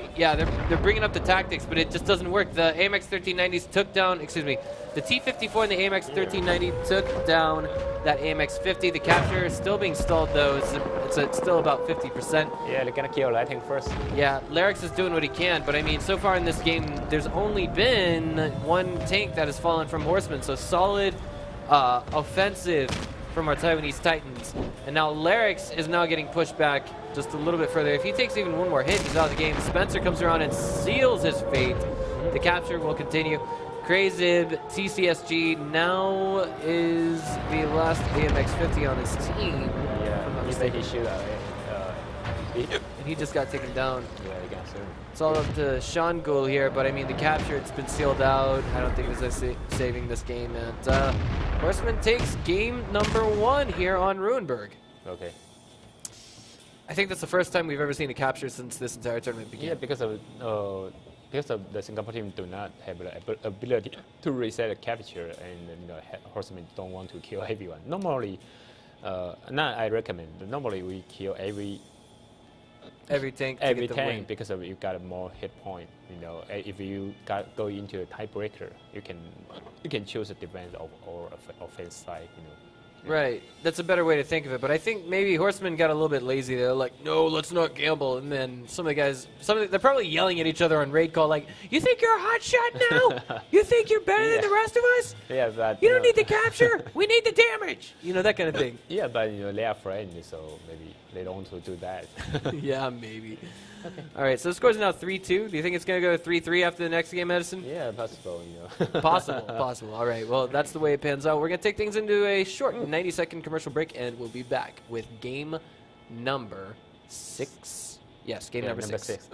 bringing up the tactics, but it just doesn't work. The AMX 1390s took down, the T54 and the AMX 1390 took down that AMX 50. The capture is still being stalled though. It's still about 50%. Yeah, they're gonna kill light tank first. Yeah, Larix is doing what he can, but I mean, so far in this game, there's only been 1 tank that has fallen from Horsemen, so solid offensive from our Taiwanese Titans. And now Larix is now getting pushed back just a little bit further. If he takes even 1 more hit, he's out of the game. Spencer comes around and seals his fate. The capture will continue. Crazib, TCSG now is the last AMX 50 on his team. Yeah, he said he should. And he just got taken down. Yeah, he got served. It's all up to Sean Ghoul here, but I mean, the capture, it's been sealed out. I don't think there's a saving this game. And Horseman takes game number 1 here on Ruinberg. Okay. I think that's the first time we've ever seen a capture since this entire tournament began. Yeah, because of the Singapore team do not have the ability to reset a capture, and Horsemen don't want to kill everyone. Normally, Not I recommend. Normally we kill every tank. because of you got more hit point. You know, if you go into a tiebreaker, you can choose a defense or offense side. You know. Right, that's a better way to think of it. But I think maybe Horsemen got a little bit lazy. They're like, no, let's not gamble. And then some of the guys, they're probably yelling at each other on raid call, like, you think you're a hot shot now? You think you're better than the rest of us? Yeah, but you don't need the capture. We need the damage. You know, that kind of thing. Yeah, but you know they are friends, so maybe they don't want to do that. Yeah, maybe. Okay. All right, so the score's now 3-2. Do you think it's going to go 3-3 after the next game, Edison? Yeah, possible, you know. Possible. All right, well, that's the way it pans out. We're going to take things into a short 90-second commercial break, and we'll be back with game number 6. Yes, game number 6.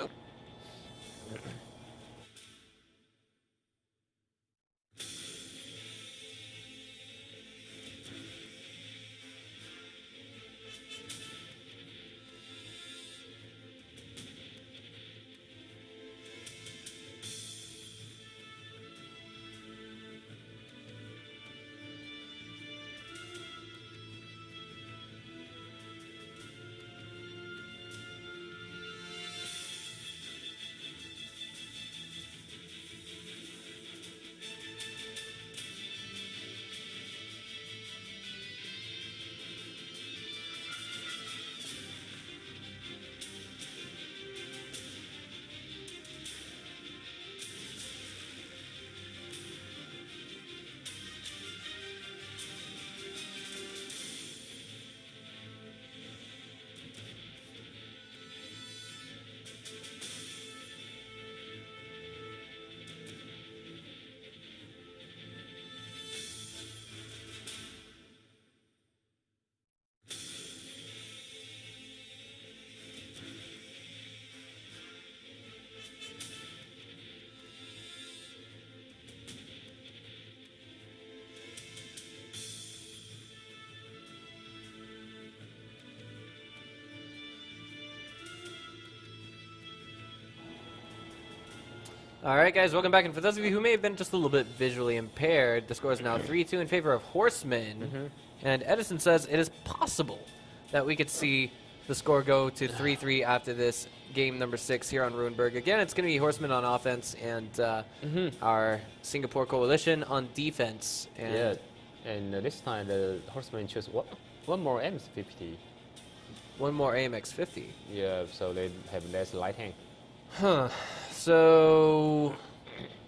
All right, guys, welcome back. And for those of you who may have been just a little bit visually impaired, the score is now 3-2 in favor of Horsemen. And Edison says it is possible that we could see the score go to 3-3 after this game number 6 here on Ruinberg. Again, it's going to be Horsemen on offense and our Singapore Coalition on defense. And yeah, and this time the Horsemen choose one more AMX-50. One more AMX-50. Yeah, so they have less light tank. Huh. So,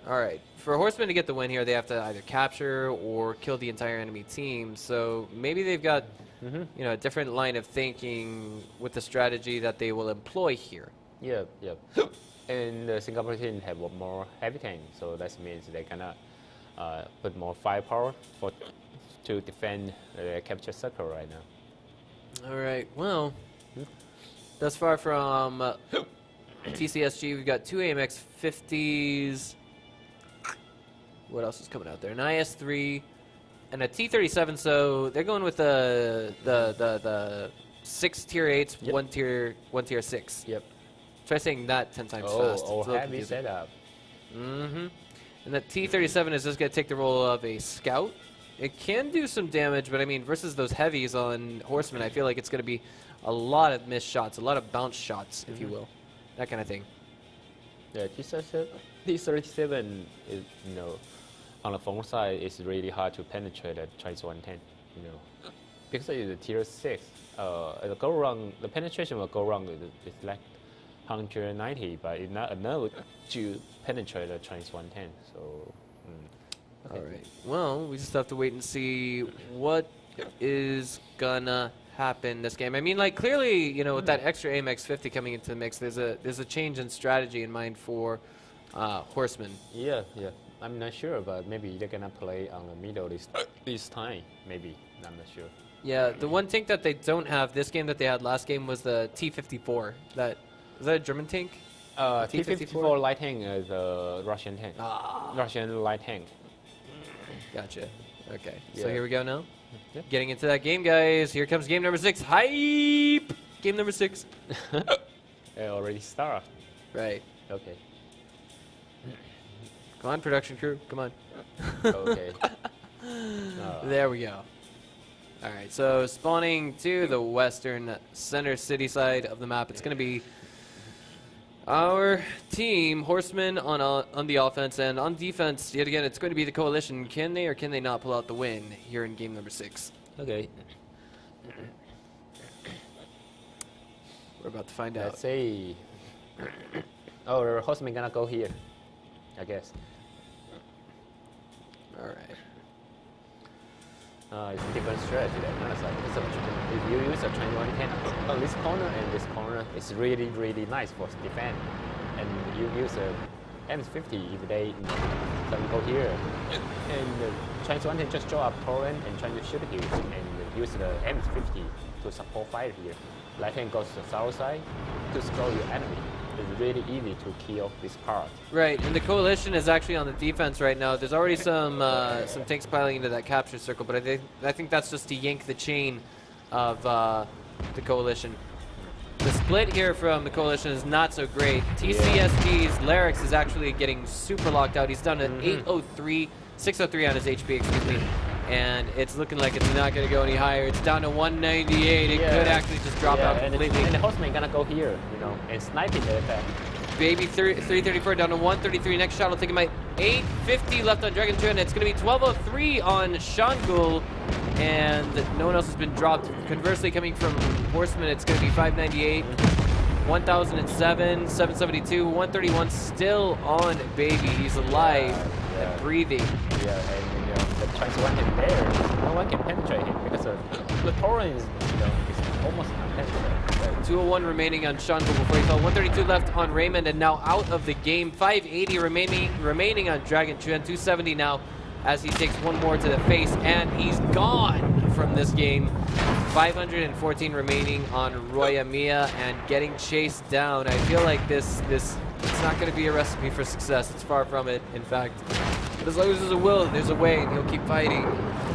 all right. For Horsemen to get the win here, they have to either capture or kill the entire enemy team. So maybe they've got, you know, a different line of thinking with the strategy that they will employ here. Yeah. And the Singapore team have one more heavy tank, so that means they're gonna put more firepower to defend the capture circle right now. All right. Well, thus far from TCSG, we've got 2 AMX-50s. What else is coming out there? An IS-3 and a T-37. So they're going with the 6 tier 8s, Yep. one tier 6. Yep. Try saying that 10 times fast. Oh, It's a little heavy confusing. setup. And the T-37 is just going to take the role of a scout. It can do some damage, but I mean, versus those heavies on Horsemen, I feel like it's going to be a lot of missed shots, a lot of bounce shots, if you will. That kind of thing. Yeah, T-37 is, you know, on the phone side, it's really hard to penetrate at Chinese 110, you know. Because it's a tier 6, it'll go wrong, the penetration will go wrong, it's like 190, but it's not enough to penetrate the Chinese 110, so... All right. Well, we just have to wait and see what is gonna happen this game. I mean, like, clearly, you know, with that extra AMX-50 coming into the mix, there's a change in strategy in mind for Horsemen. Yeah. I'm not sure, but maybe they're gonna play on the middle this time. Maybe. I'm not sure. Yeah, the one tank that they don't have this game that they had last game was the T-54. Was that a German tank? T-54 light tank is a Russian tank. Russian light tank. Gotcha. Okay. Yeah. So here we go now. Yeah. Getting into that game, guys. Here comes game number 6. Hype! Game number 6. It already started. Right. Okay. Come on, production crew. Come on. Okay. There we go. All right, so spawning to the western center city side of the map, it's going to be our team, Horsemen on the offense, and on defense, yet again, it's going to be the Coalition. Can they or can they not pull out the win here in game number 6? Okay. We're about to find out. Let's see. Oh, the Horsemen gonna go here, I guess. All right. It's a different strategy than another side. If you use a 2110 on this corner and this corner, it's really, really nice for defense. And you use a M50 if they don't go here. And Chinese 110 just draw up torrent and try to shoot here and use the M50 to support fire here. Right hand goes to the south side to scroll your enemy. It's really easy to kill this part. Right, and the Coalition is actually on the defense right now. There's already some tanks piling into that capture circle, but I think that's just to yank the chain of the Coalition. The split here from the Coalition is not so great. TCSG's Larix is actually getting super locked out. He's down to 803, 603 on his HP, excuse me. And it's looking like it's not going to go any higher. It's down to 198. It could actually just drop out completely. And the Horseman gonna go here, you know, and sniping the attack. Baby 334 down to 133. Next shot will take him at 850 left on Dragon Chuan. It's going to be 1203 on Shangul. And no one else has been dropped. Conversely, coming from Horseman, it's going to be 598. 1007, 772, 131 still on Baby. He's alive and breathing. Yeah, and the Chinese 110 there, no one can penetrate him because the torrent is, is almost unpenetrable. 201 remaining on Shangul before he fell. 132 left on Raymond, and now out of the game. 580 remaining on Dragon Chuan. 270 now as he takes one more to the face, and he's gone from this game. 514 remaining on Roya Mia and getting chased down. I feel like this it's not going to be a recipe for success. It's far from it, in fact. But as long as there's a will, there's a way, and he'll keep fighting.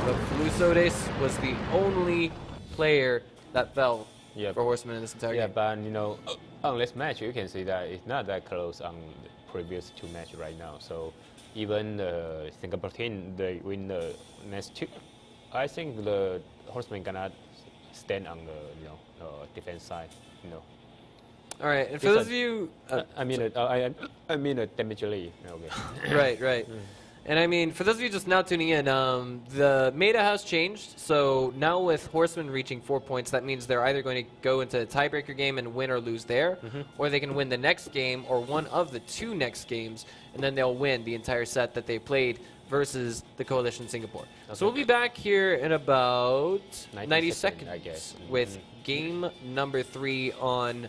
But Flusodes was the only player that fell for Horseman in this entire game. Yeah, but on this match, you can see that it's not that close on the previous 2 matches right now. So even Singapore team, they win the next 2. I think the Horseman cannot stand on the defense side. All right, and for those of you, I mean a damage lead. Okay. Right. And I mean, for those of you just now tuning in, the meta has changed. So now with Horseman reaching 4 points, that means they're either going to go into a tiebreaker game and win or lose there, or they can win the next game or one of the 2 next games, and then they'll win the entire set that they played versus the Coalition Singapore. Okay. So we'll be back here in about 90 seconds, I guess, with game number 3 on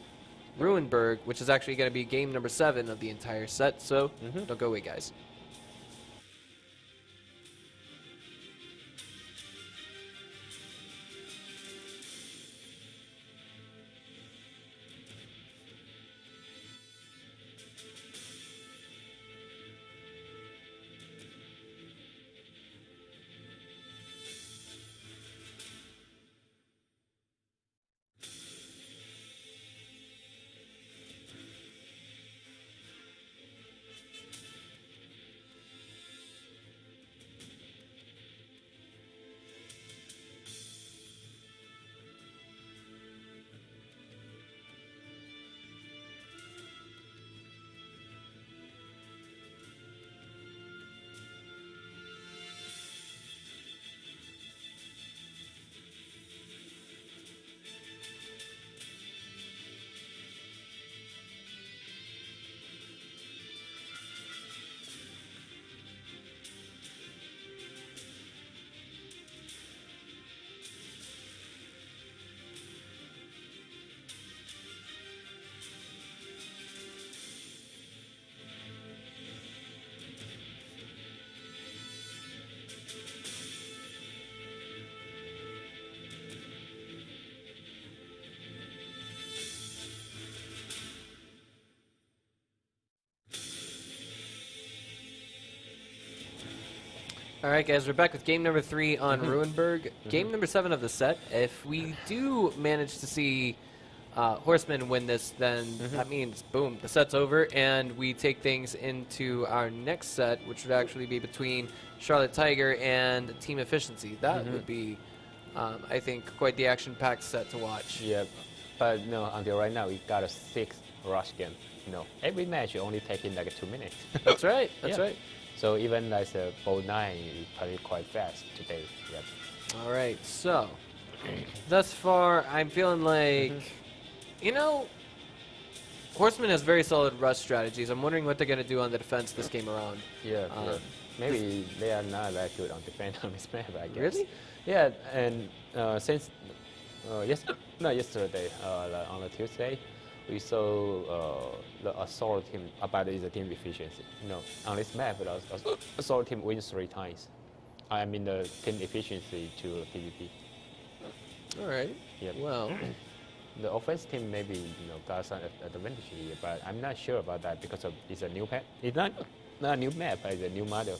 Ruinberg, which is actually going to be game number 7 of the entire set. So don't go away, guys. All right, guys, we're back with game number 3 on Ruinberg. Game number 7 of the set. If we do manage to see Horsemen win this, then that means, boom, the set's over, and we take things into our next set, which would actually be between Charlotte Tiger and Team Efficiency. That would be I think quite the action-packed set to watch. Yeah, but no, until right now, we got a 6 rush game. Every match only taking like 2 minutes. That's right. That's Yeah. right. So even like the bowl 9, we played quite fast today. Yep. All right. So, thus far, I'm feeling like, Horseman has very solid rush strategies. I'm wondering what they're going to do on the defense this game around. Yeah. Maybe they are not that good on defense on this map, I guess. Really? Yeah, and since not yesterday, on the Tuesday, we saw the assault team about the team efficiency. On this map, the assault team wins 3 times. I mean the team efficiency to PvP. All right. Yep. Well, the offense team maybe got some advantage here, but I'm not sure about that because it's a new map. It's not a new map, but it's a new model.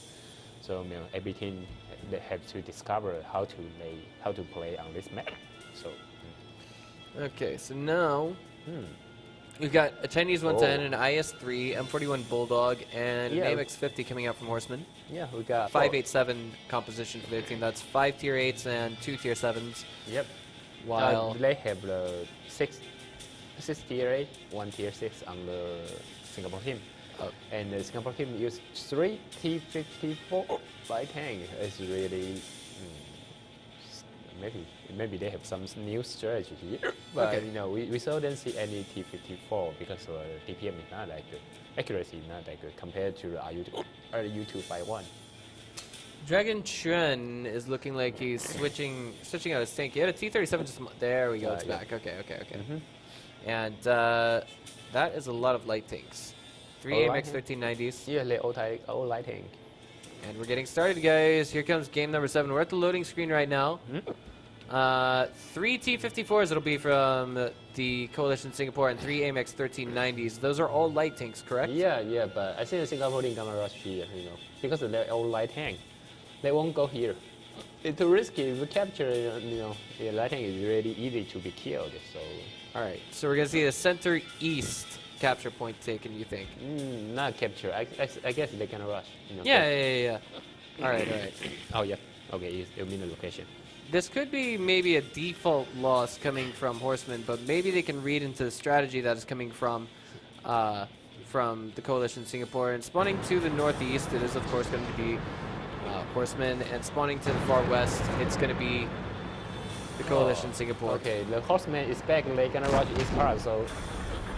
So every team they have to discover how to play on this map. So. okay. So now we've got a Chinese 110, an IS-3, M41 Bulldog, and an AMX-50 coming out from Horseman. Yeah, we got 5-8-7 composition for their team. That's 5 tier 8s and 2 tier 7s. Yep. While they have the 6 tier 8, 1 tier 6 on the Singapore team. And the Singapore team use 3 T54 light tank. It's really maybe they have some new strategy here. But we seldom see any T54 because the DPM is not that good. Accuracy is not that good compared to the RU251. Dragon Chuan is looking like he's switching out his tank. He had a T-37 just there we go, it's back. Okay. And that is a lot of light tanks. 3 AMX 1390s. Yeah, they all light tank. And we're getting started, guys. Here comes game number 7. We're at the loading screen right now. 3 T-54s it'll be from the Coalition Singapore and 3 AMX 1390s. Those are all light tanks, correct? Yeah, but I think the Singapore team gonna rush here, because they're all light tank. They won't go here. It's too risky. If you capture, the light tank is really easy to be killed. So. All right. So we're gonna see the center east capture point taken. You think? Not capture. I guess they're gonna rush. Yeah. All right. Oh yeah. Okay, you mean the location. This could be maybe a default loss coming from Horsemen, but maybe they can read into the strategy that is coming from the Coalition Singapore. And spawning to the northeast, it is of course going to be Horsemen, and spawning to the far west, it's going to be the Coalition Singapore. Okay, the Horsemen is back. They're gonna rush east part, so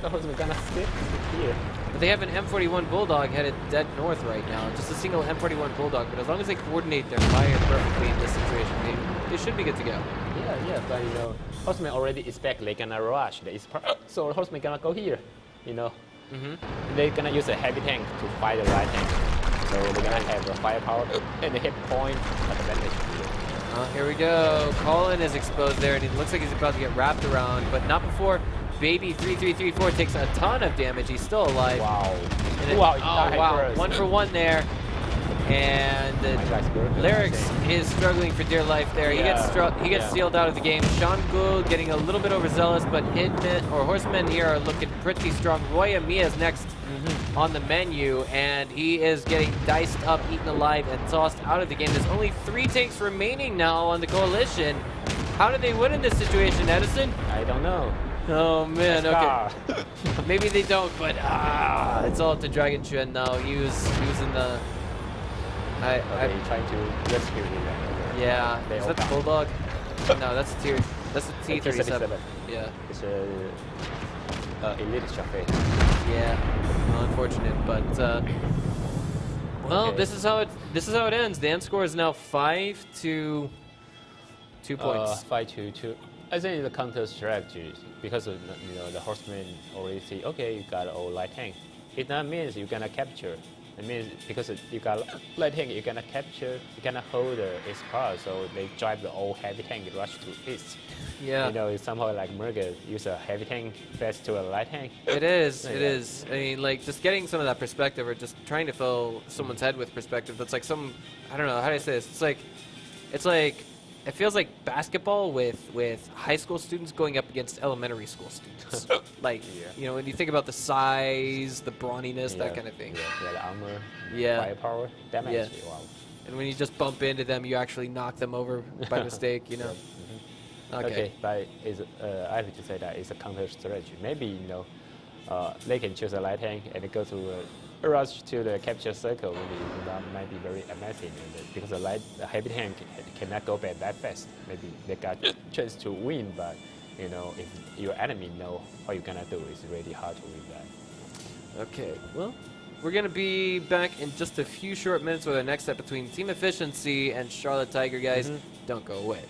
the Horsemen gonna stick here. But they have an M41 Bulldog headed dead north right now. Just a single M41 Bulldog, but as long as they coordinate their fire perfectly in this situation, they should be good to go. Yeah, but Horsemen already is back. They're gonna rush the east part, so Horsemen gonna go here. They're gonna use a heavy tank to fight the light tank. So they're gonna have a firepower and a hit point advantage here. Here we go. Colin is exposed there, and it looks like he's about to get wrapped around, but not before Baby 3334 takes a ton of damage. He's still alive. Wow. Wow. 1 for 1 there. And Lyrics is struggling for dear life there. Yeah. He gets sealed out of the game. Sean Gould getting a little bit overzealous, but Horsemen here are looking pretty strong. Roy Amia is next on the menu, and he is getting diced up, eaten alive, and tossed out of the game. There's only 3 tanks remaining now on the Coalition. How did they win in this situation, Edison? I don't know. Oh man, okay. Maybe they don't, but it's all up to Dragon Chuan now. He was in the. I'm trying to rescue him. Yeah, is that the Bulldog? No, that's a T-37. Yeah. It's a elite chafe. Yeah, unfortunate, but well, this is how it ends. The end score is now 5-2 points. 5-2. I think it's a counter strategy because the Horsemen already see, okay, you got all light tank. It not means you're gonna capture. It means because you got light tank, you're gonna capture, you're gonna hold its part. So they drive the old heavy tank rush to east. Yeah. It's somehow like Murga use a heavy tank fast to a light tank. It is. It is. I mean, like just getting some of that perspective, or just trying to fill someone's head with perspective. That's like I don't know how do I say this. It's like. It feels like basketball with high school students going up against elementary school students. When you think about the size, the brawniness, that kind of thing. Yeah, the armor, firepower, damage. Yeah. Wow. And when you just bump into them, you actually knock them over by mistake, Yeah. Okay. But I have to say that it's a counter strategy. Maybe they can choose a light tank and go to a rush to the capture circle. Maybe that might be very amazing, because the heavy tank cannot go back that fast. Maybe they got chance to win, but if your enemy know what you're gonna do, it's really hard to win that. Okay, well, we're going to be back in just a few short minutes with our next step between Team Efficiency and Charlotte Tiger, guys. Don't go away.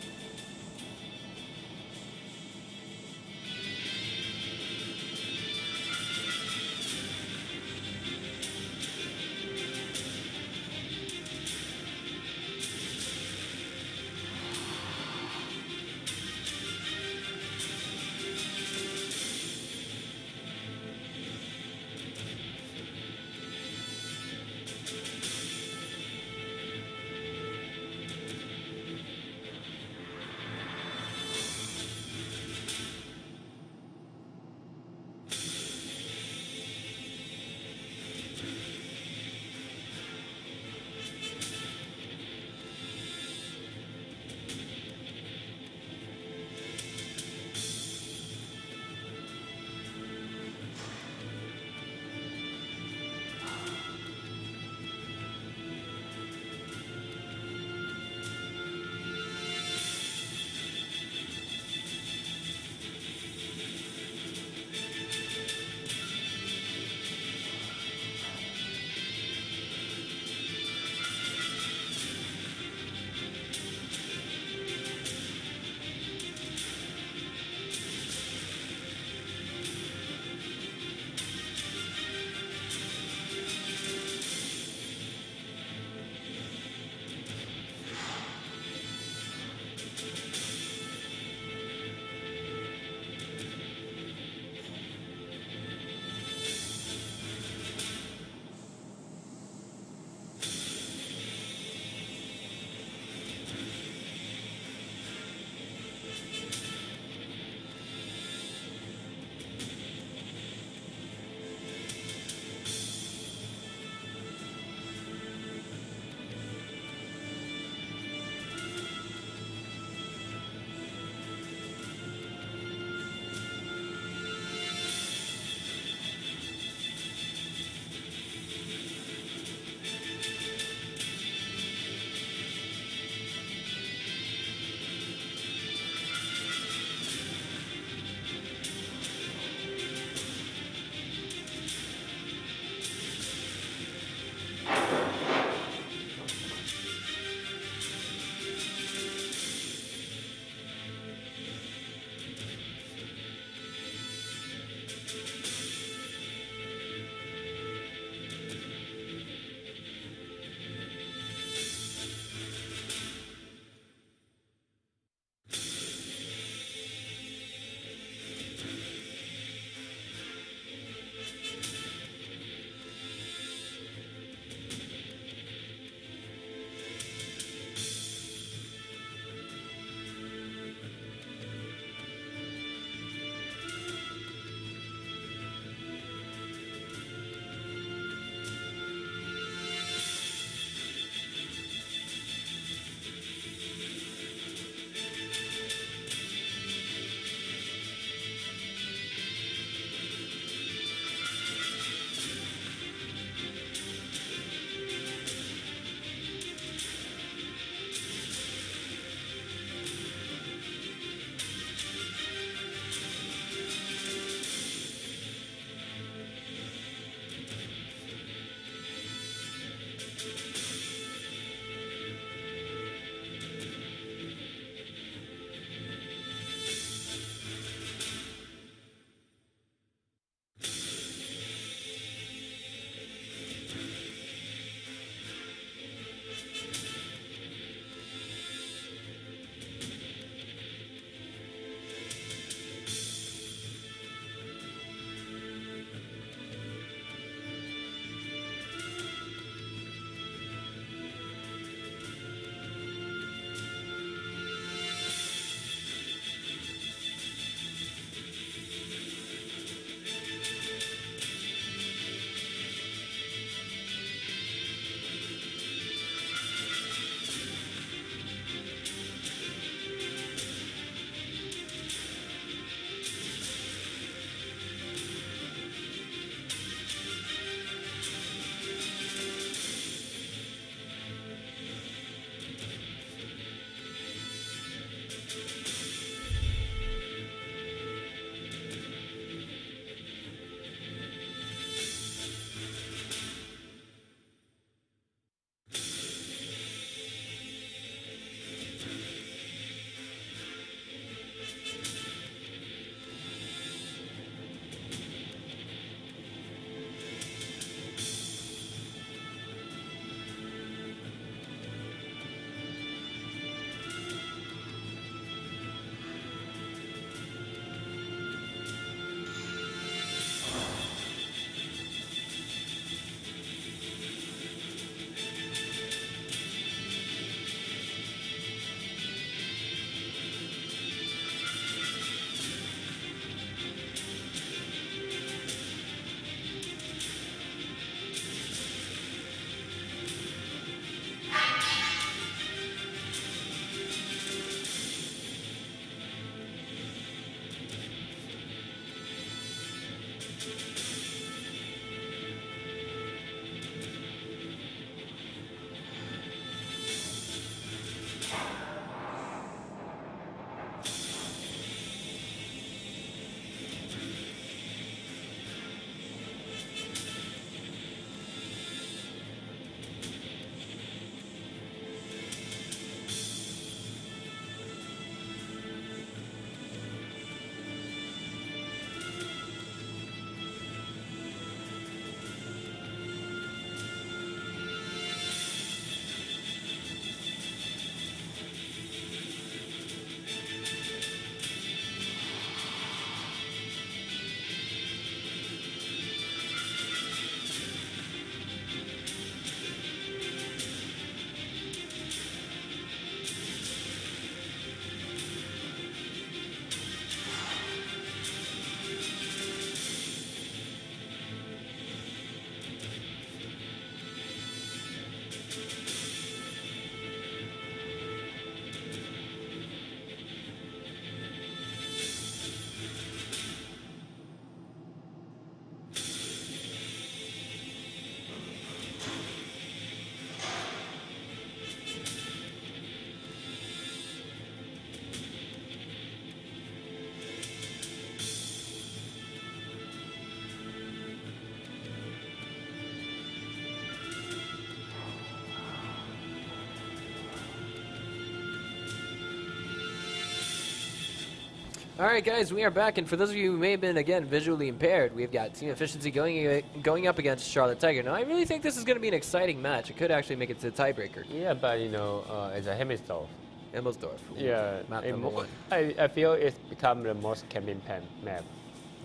All right, guys, we are back, and for those of you who may have been, again, visually impaired, we've got Team Efficiency going up against Charlotte Tiger. Now, I really think this is going to be an exciting match. It could actually make it to the tiebreaker. Yeah, but you know, as a Hemmelsdorf. Hemmelsdorf. Yeah, map number 1. I feel it's become the most campaign map,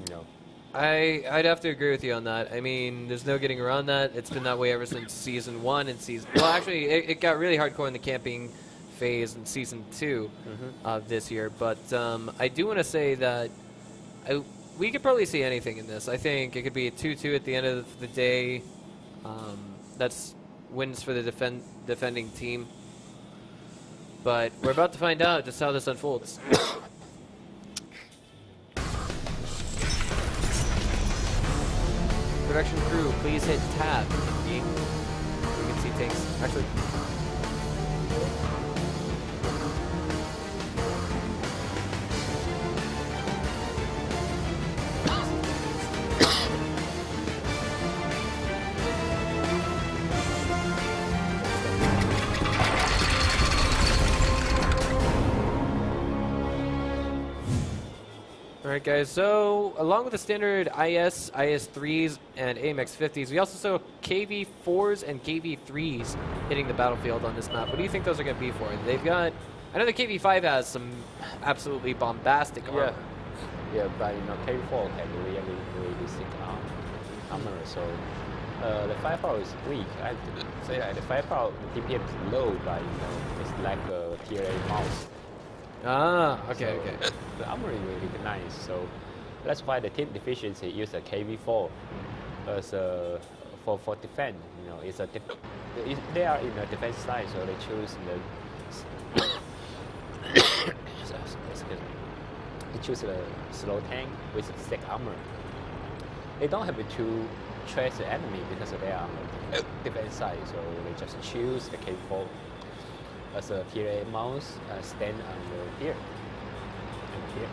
you know. I'd have to agree with you on that. I mean, there's no getting around that. It's been that way ever since Season 1 and Season... Well, actually, it got really hardcore in the camping phase in Season 2 of this year. But I do want to say that we could probably see anything in this. I think it could be a 2-2 at the end of the day. That's wins for the defending team. But we're about to find out just how this unfolds. Production crew, please hit tab. You can see tanks. Actually. Alright guys, so along with the standard IS-3s, and AMX-50s, we also saw KV-4s and KV-3s hitting the battlefield on this map. What do you think those are going to be for? They've got... I know the KV-5 has some absolutely bombastic armor. Yeah, but you know, KV-4 has really sick armor, so the firepower is weak. I have to say that the firepower, the DPM is low, but you know, it's like a tier 8 mouse. Ah, okay, so okay. The armor is really nice, so that's why the team deficiency use a KV-4 as for defense. You know, it's a they are in the defense side, so they choose the excuse me. They choose the slow tank with thick armor. They don't have to trace the enemy because they are on the defense side, so they just choose the KV-4. As a tier 8 mouse, stand on the here and here.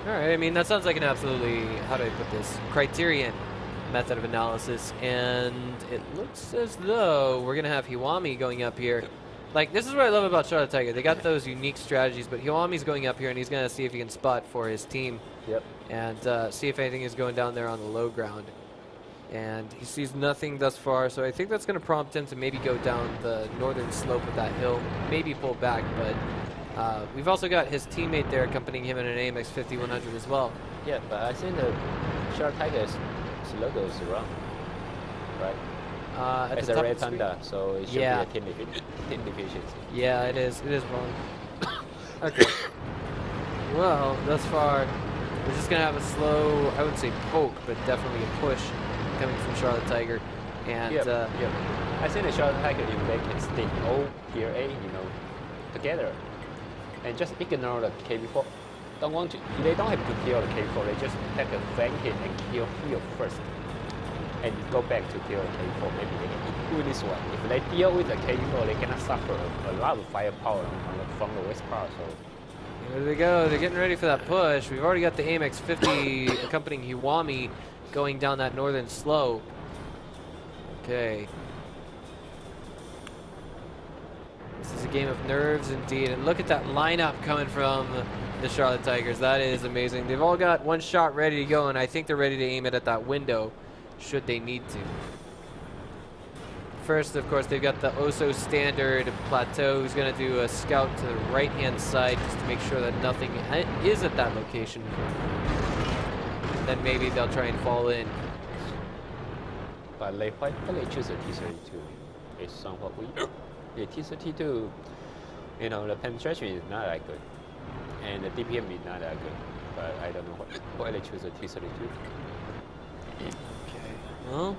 All right, I mean, that sounds like an absolutely, how do I put this, criterion method of analysis. And it looks as though we're going to have Hiwami going up here. Like, this is what I love about Charlotte Tiger. They got those unique strategies, but Hiwami's going up here, and he's going to see if he can spot for his team. Yep. And see if anything is going down there on the low ground. And he sees nothing thus far, so I think that's going to prompt him to maybe go down the northern slope of that hill, maybe pull back, but we've also got his teammate there accompanying him in an AMX 5100 as well. Yeah, but I think the Charlotte Tiger's logo is wrong, right? It's a red panda, so it should be a team deficiency. Yeah, it is wrong. Okay. Well, thus far, we're just going to have a slow, I wouldn't say poke, but definitely a push coming from Charlotte Tiger. And I think the Charlotte Tiger, if they can stick all tier A, you know, together, and just ignore the KV-4. They don't have to kill the KV-4. They just take a flank hit and kill here first, and go back to kill the KV-4. Maybe they can do this one. If they deal with the KV-4, they cannot suffer a lot of firepower from the west part. So. Here they go. They're getting ready for that push. We've already got the AMX 50 accompanying Hiwami going down that northern slope. Okay. This is a game of nerves indeed. And look at that lineup coming from the Charlotte Tigers. That is amazing. They've all got one shot ready to go, and I think they're ready to aim it at that window should they need to. First, of course, they've got the Oso standard plateau, who's going to do a scout to the right-hand side just to make sure that nothing is at that location. Then maybe they'll try and fall in. But why they choose a T-32? It's somewhat weak. The T-32, you know, the penetration is not that good, and the DPM is not that good. But I don't know why they choose a T-32. Okay, well,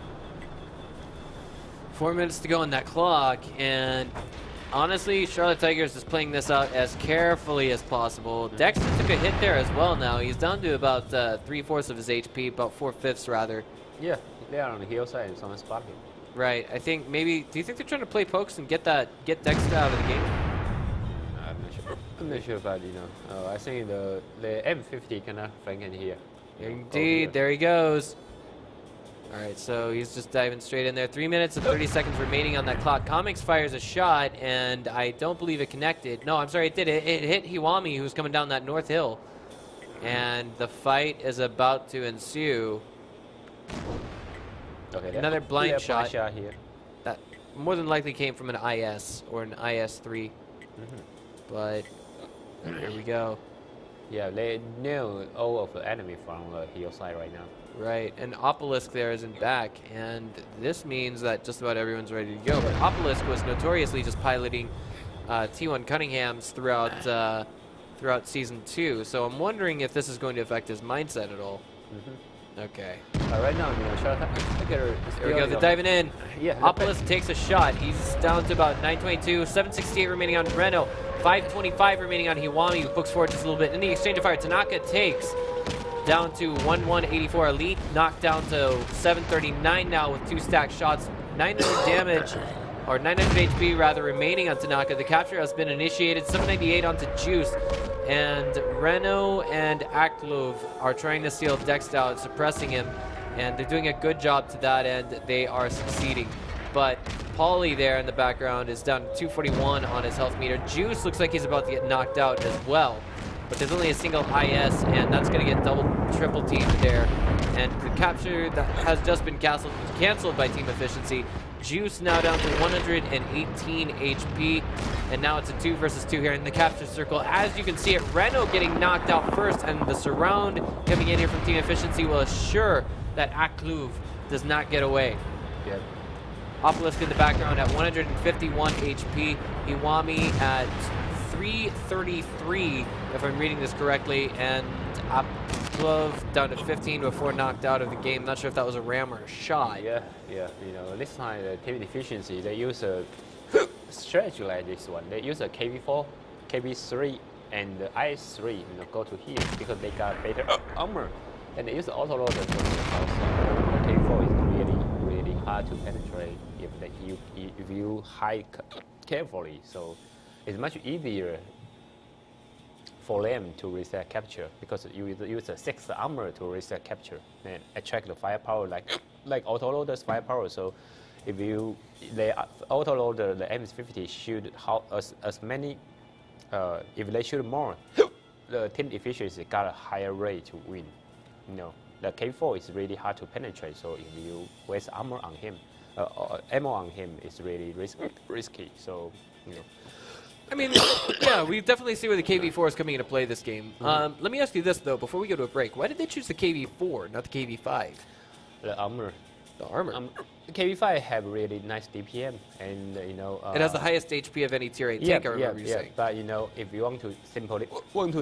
4 minutes to go on that clock, and honestly, Charlotte Tigers is playing this out as carefully as possible. Dexter took a hit there as well now. He's down to about 3/4 of his HP, about 4/5 rather. Yeah, they are on the hillside and someone spotted him. Right, I think maybe, do you think they're trying to play pokes and get Dexter out of the game? I'm not sure. I'm not sure, but I think the M50 cannot flank in here. Indeed, there he goes. All right, so he's just diving straight in there. 3 minutes and 30 seconds remaining on that clock. Comics fires a shot, and I don't believe it connected. No, I'm sorry, it did. It hit Hiwami, who's coming down that north hill. And the fight is about to ensue. Okay, another blind shot. Here. That more than likely came from an IS or an IS-3. But here we go. Yeah, they nail all of the enemy from the hillside right now. Right, and Opalisk there isn't back, and this means that just about everyone's ready to go. But Opalisk was notoriously just piloting T1 Cunninghams throughout Season 2, so I'm wondering if this is going to affect his mindset at all. Okay. Right now, there we go, they're diving in. Yeah. Opalisk takes a shot. He's down to about 922, 768 remaining on Reno, 525 remaining on Hiwami, who books forward just a little bit. In the exchange of fire, Tanaka takes down to 1184 Elite, knocked down to 739 now with 2 stacked shots, 900 damage, or 900 HP rather, remaining on Tanaka. The capture has been initiated, 798 onto Juice, and Reno and Aklov are trying to steal Dex out, suppressing him, and they're doing a good job to that end. They are succeeding. But Paulie there in the background is down to 241 on his health meter. Juice looks like he's about to get knocked out as well. But there's only a single IS, and that's going to get triple teamed there. And the capture that has just been canceled by Team Efficiency. Juice now down to 118 HP, and now it's a 2 versus 2 here in the capture circle. As you can see it, Reno getting knocked out first, and the surround coming in here from Team Efficiency will assure that Akluv does not get away. Yep. Opalisk in the background at 151 HP. Hiwami at 333, if I'm reading this correctly, and Aklov down to 15 before knocked out of the game. Not sure if that was a ram or a shot. Yeah. This time the Team Efficiency, they use a strategy like this one. They use a KV4, KV3, and the IS3, go to here because they got better armor. And they use the auto loader. The KV4 is really hard to penetrate if you hide carefully. So it's much easier for them to reset capture because you use a 6 armor to reset capture and attract the firepower like autoloader's firepower. So if the autoloader, the M50 shoot as many, if they shoot more, the team efficiency got a higher rate to win. The K4 is really hard to penetrate. So if you waste armor on him, ammo on him is really risky. So I mean, yeah, we definitely see where the KV4 is coming into play this game. Let me ask you this, though, before we go to a break. Why did they choose the KV4, not the KV5? The armor. The armor. The KV5 have really nice DPM, and it has the highest HP of any tier 8 tank, I remember you saying. But if you want to simply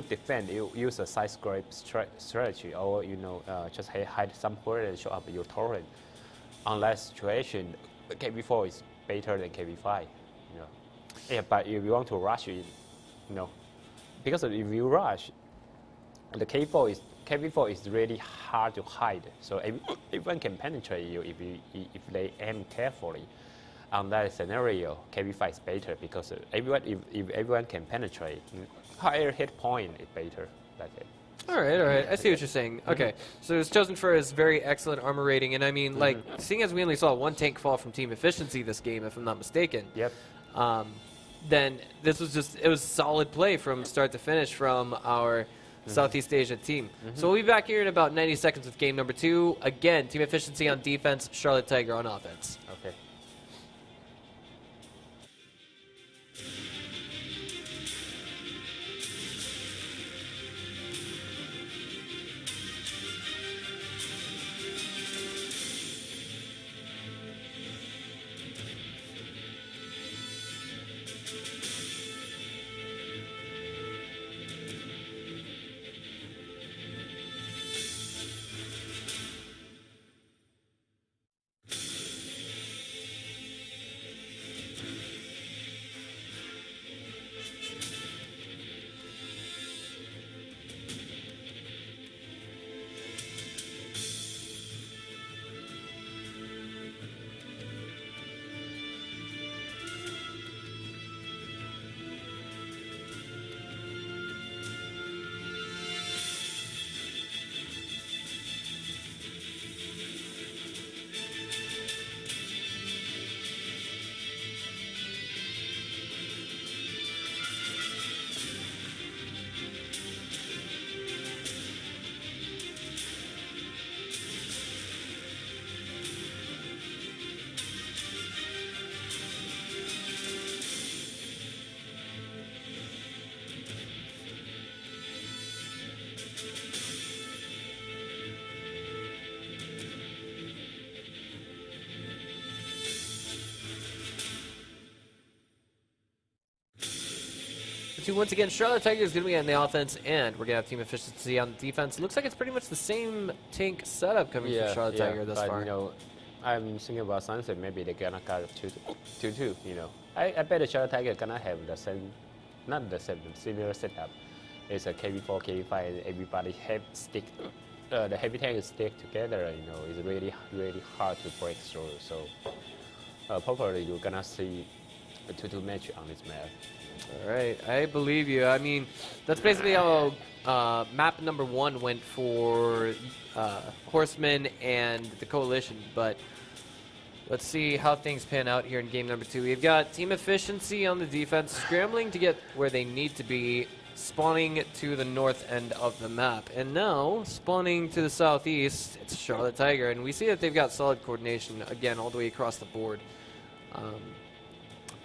defend, you use a side scrape strategy, or just hide somewhere and show up your torrent. On that situation, KV4 is better than KV5. Yeah, but if you want to rush it, because if you rush, the KV4 is really hard to hide. So everyone can penetrate you if they aim carefully. On that scenario, KV5 is better because if everyone can penetrate, higher hit point is better. That's it. All right. I see what you're saying. Okay, so it's chosen for his very excellent armor rating, and I mean, seeing as we only saw 1 tank fall from Team Efficiency this game, if I'm not mistaken. Yep. Then this was it was solid play from start to finish from our Southeast Asia team. So we'll be back here in about 90 seconds with game number 2. Again, Team Efficiency on defense, Charlotte Tiger on offense. Okay. Day2. Once again, Charlotte Tiger is going to be on the offense, and we're going to have team efficiency on the defense. Looks like it's pretty much the same tank setup coming from Charlotte Tiger thus far. You know, I'm thinking about Sunset. Maybe they're gonna cut 2-2. You know, I bet the Charlotte Tiger gonna have the same, not the same, similar setup. It's a KV4, KV5, and everybody the heavy tank stick together. You know, it's really hard to break through. So probably you're gonna see a 2-2 match on this map. All right, I believe you. I mean, that's basically how map number 1 went for Horsemen and the Coalition, but let's see how things pan out here in game number 2. We've got team efficiency on the defense, scrambling to get where they need to be, spawning to the north end of the map. And now, spawning to the southeast, it's Charlotte Tiger, and we see that they've got solid coordination, again, all the way across the board.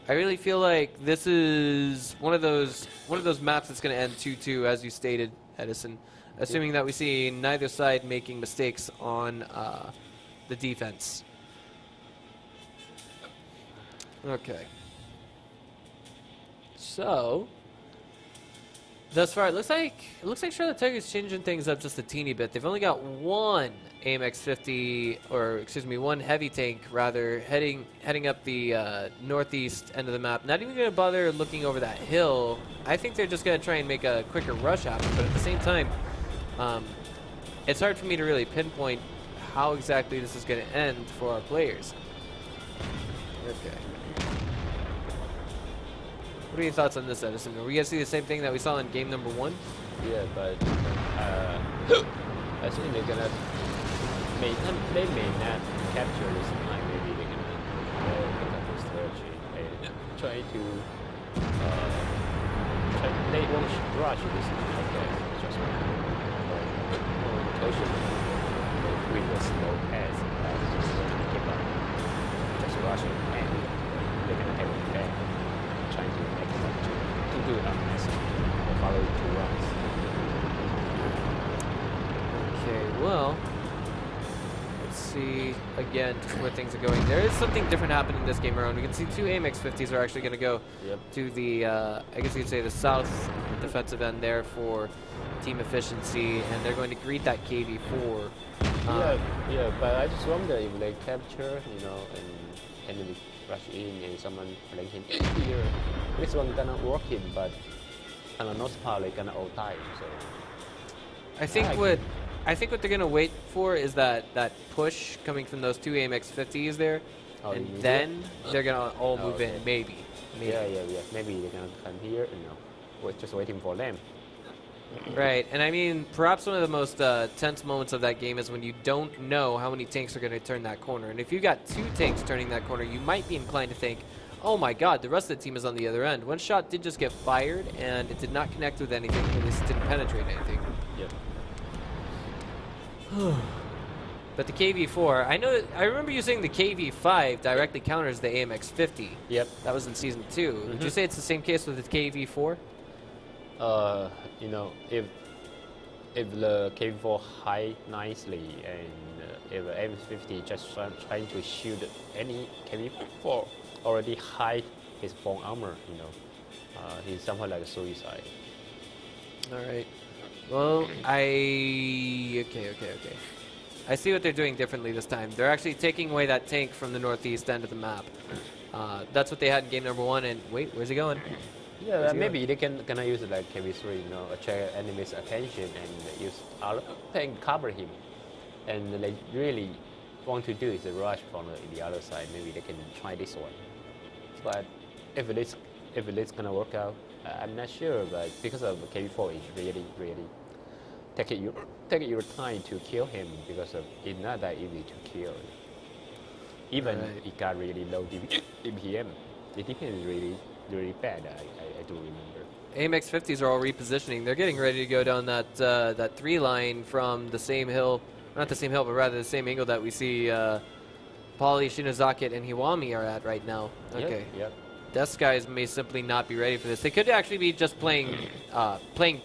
I really feel like this is one of those maps that's going to end 2-2, as you stated, Edison, assuming that we see neither side making mistakes on the defense. Okay. So, thus far, it looks like Charlotte Tiger's changing things up just a teeny bit. They've only got one AMX-50, or excuse me, one heavy tank rather, heading up the northeast end of the map. Not even going to bother looking over that hill. I think they're just going to try and make a quicker rush happen. But at the same time, it's hard for me to really pinpoint how exactly this is going to end for our players. Okay. What are your thoughts on this, Edison? Are we going to see the same thing that we saw in game number 1? Yeah, but I think they're gonna they may not capture this time. Maybe they're gonna pick up the strategy and try to they won't rush this time. I guess just with a slow pass, just keep on just rushing, and they're gonna have an effect trying to make it up to do it on message or follow 2 runs. Okay, well, let's see again just where things are going. There is something different happening this game around. We can see 2 AMX-50s are actually going to go to the, I guess you could say the south defensive end there for team efficiency, and they're going to greet that KV4. Yeah, but I just wonder if they capture, you know, and enemy rush in and someone flanking here. This one gonna work in, but on the north part they gonna all die. So I think what they're gonna wait for is that push coming from those 2 AMX-50s there, and then they're gonna all move in. Maybe. Yeah. Maybe they're gonna come here. You know, we're just waiting for them. Right, and I mean, perhaps one of the most tense moments of that game is when you don't know how many tanks are going to turn that corner. And if you've got 2 tanks turning that corner, you might be inclined to think, oh my god, the rest of the team is on the other end. One shot did just get fired, and it did not connect with anything, or at least it didn't penetrate anything. Yep. But the KV4, I remember you saying the KV5 directly counters the AMX-50. Yep. That was in Season 2. Would you say it's the same case with the KV4? You know, if the KV4 hide nicely and if the M50 just trying to shoot any KV4 already hide his phone armor, you know, he's somewhat like a suicide. All right. Well, okay. I see what they're doing differently this time. They're actually taking away that tank from the northeast end of the map. That's what they had in game number 1. And wait, where's he going? Yeah, maybe they gonna use it like KV3, you know, attract enemy's attention and use other tank cover him. And they really want to do is a rush from the other side. Maybe they can try this one. But if it is gonna work out, I'm not sure. But because of KV4, it's really take your time to kill him because it's not that easy to kill. Even it got really low DPM. The DPM is really bad. I do remember. AMX-50s are all repositioning. They're getting ready to go down that 3 line from the same hill, not the same hill, but rather the same angle that we see Polly, Shinozaki, and Hiwami are at right now. Okay. Yep. Death Skies may simply not be ready for this. They could actually be just playing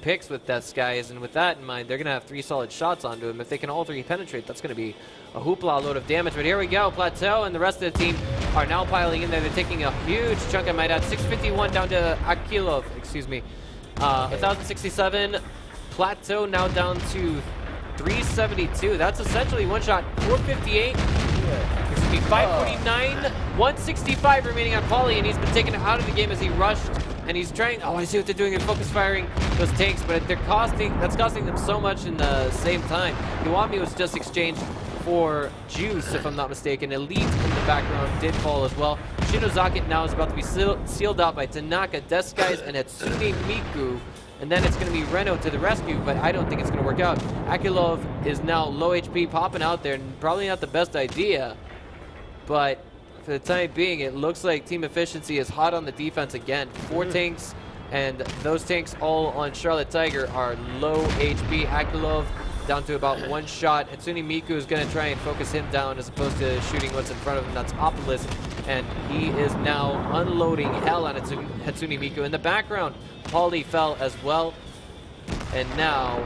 picks with Death Skies, and with that in mind, they're going to have 3 solid shots onto him. If they can all 3 penetrate, that's going to be a hoopla load of damage. But here we go, Plateau and the rest of the team are now piling in there. They're taking a huge chunk, I might add. 651 down to Akilov, excuse me. 1,067. Plateau now down to 372. That's essentially one shot. 458. Excuse me, 549. 165 remaining on Pauly, and he's been taken out of the game as he rushed. And he's trying. Oh, I see what they're doing. They're focus firing those tanks, but that's costing them so much in the same time. Iwami was just exchanged for Juice, if I'm not mistaken. Elite in the background did fall as well. Shinozaki now is about to be sealed out by Tanaka, Death Skies, and Hatsune Miku. And then it's going to be Reno to the rescue, but I don't think it's going to work out. Akilov is now low HP, popping out there, and probably not the best idea. But for the time being, it looks like Team Efficiency is hot on the defense again. 4 tanks, and those tanks all on Charlotte Tiger are low HP. Akilov down to about 1 shot. Hatsune Miku is going to try and focus him down as opposed to shooting what's in front of him. That's Opolis, and he is now unloading hell on Hatsune Miku. In the background, Pauly fell as well. And now,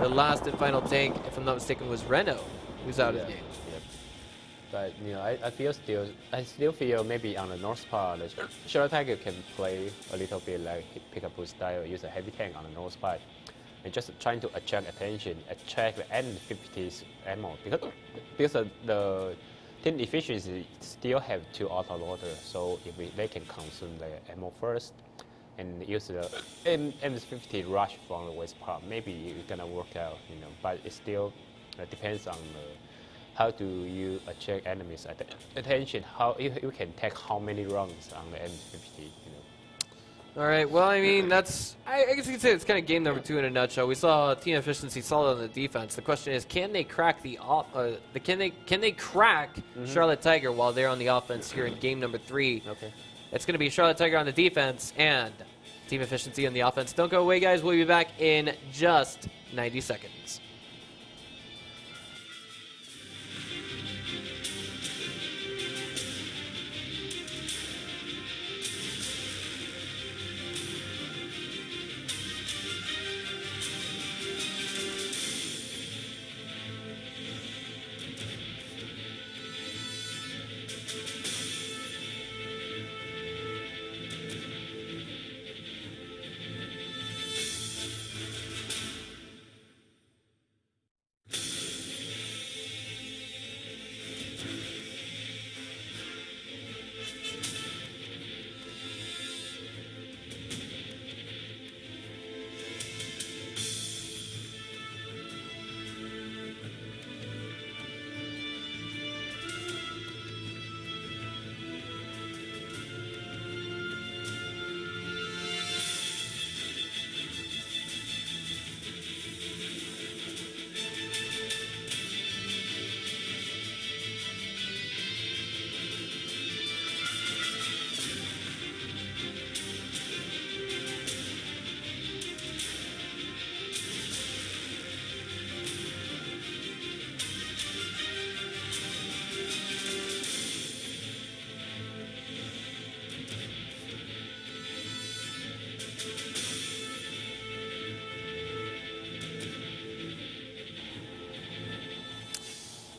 the last and final tank, if I'm not mistaken, was Reno, who's out of the game. But you know, I still feel maybe on the north part, Charlotte Tiger can play a little bit like pick-up style, use a heavy tank on the north part. And just trying to attract attention, attract the N50's ammo, because the team efficiency still have 2 auto loaders, so if they can consume the ammo first and use the M50 rush from the west part, maybe it's gonna work out, you know. But it still depends on how do you attract enemies' attention, how you can take how many rounds on the M50, you know. All right. Well, I mean, that's I guess you could say it's kind of game number 2 in a nutshell. We saw Team Efficiency solid on the defense. The question is, can they crack can they crack Charlotte Tiger while they're on the offense here in game number 3? Okay. It's going to be Charlotte Tiger on the defense and Team Efficiency on the offense. Don't go away, guys. We'll be back in just 90 seconds.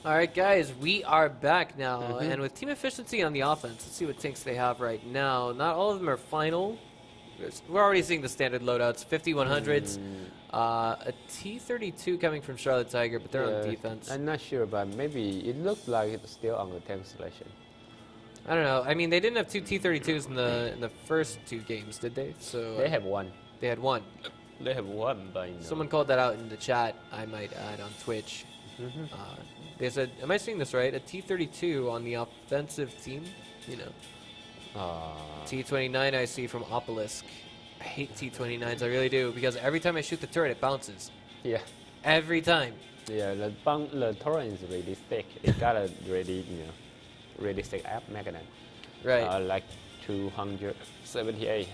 All right, guys, we are back now, and with Team Efficiency on the offense, let's see what tanks they have right now. Not all of them are final. We're already seeing the standard loadouts, 5100s, a T-32 coming from Charlotte Tiger, but they're on defense. I'm not sure, but maybe it looks like it's still on the tank selection. I don't know. I mean, they didn't have 2 T-32s in the first 2 games, did they? So they have 1. They had 1. They have 1, but you know. Someone called that out in the chat. I might add on Twitch. They said, am I seeing this right? A T-32 on the offensive team? You know. T-29 I see from Opolis. I hate T-29s, I really do, because every time I shoot the turret, it bounces. Yeah. Every time. Yeah, the torrent is really thick. It got a really, you know, really thick app mechanism. Right. Like 278.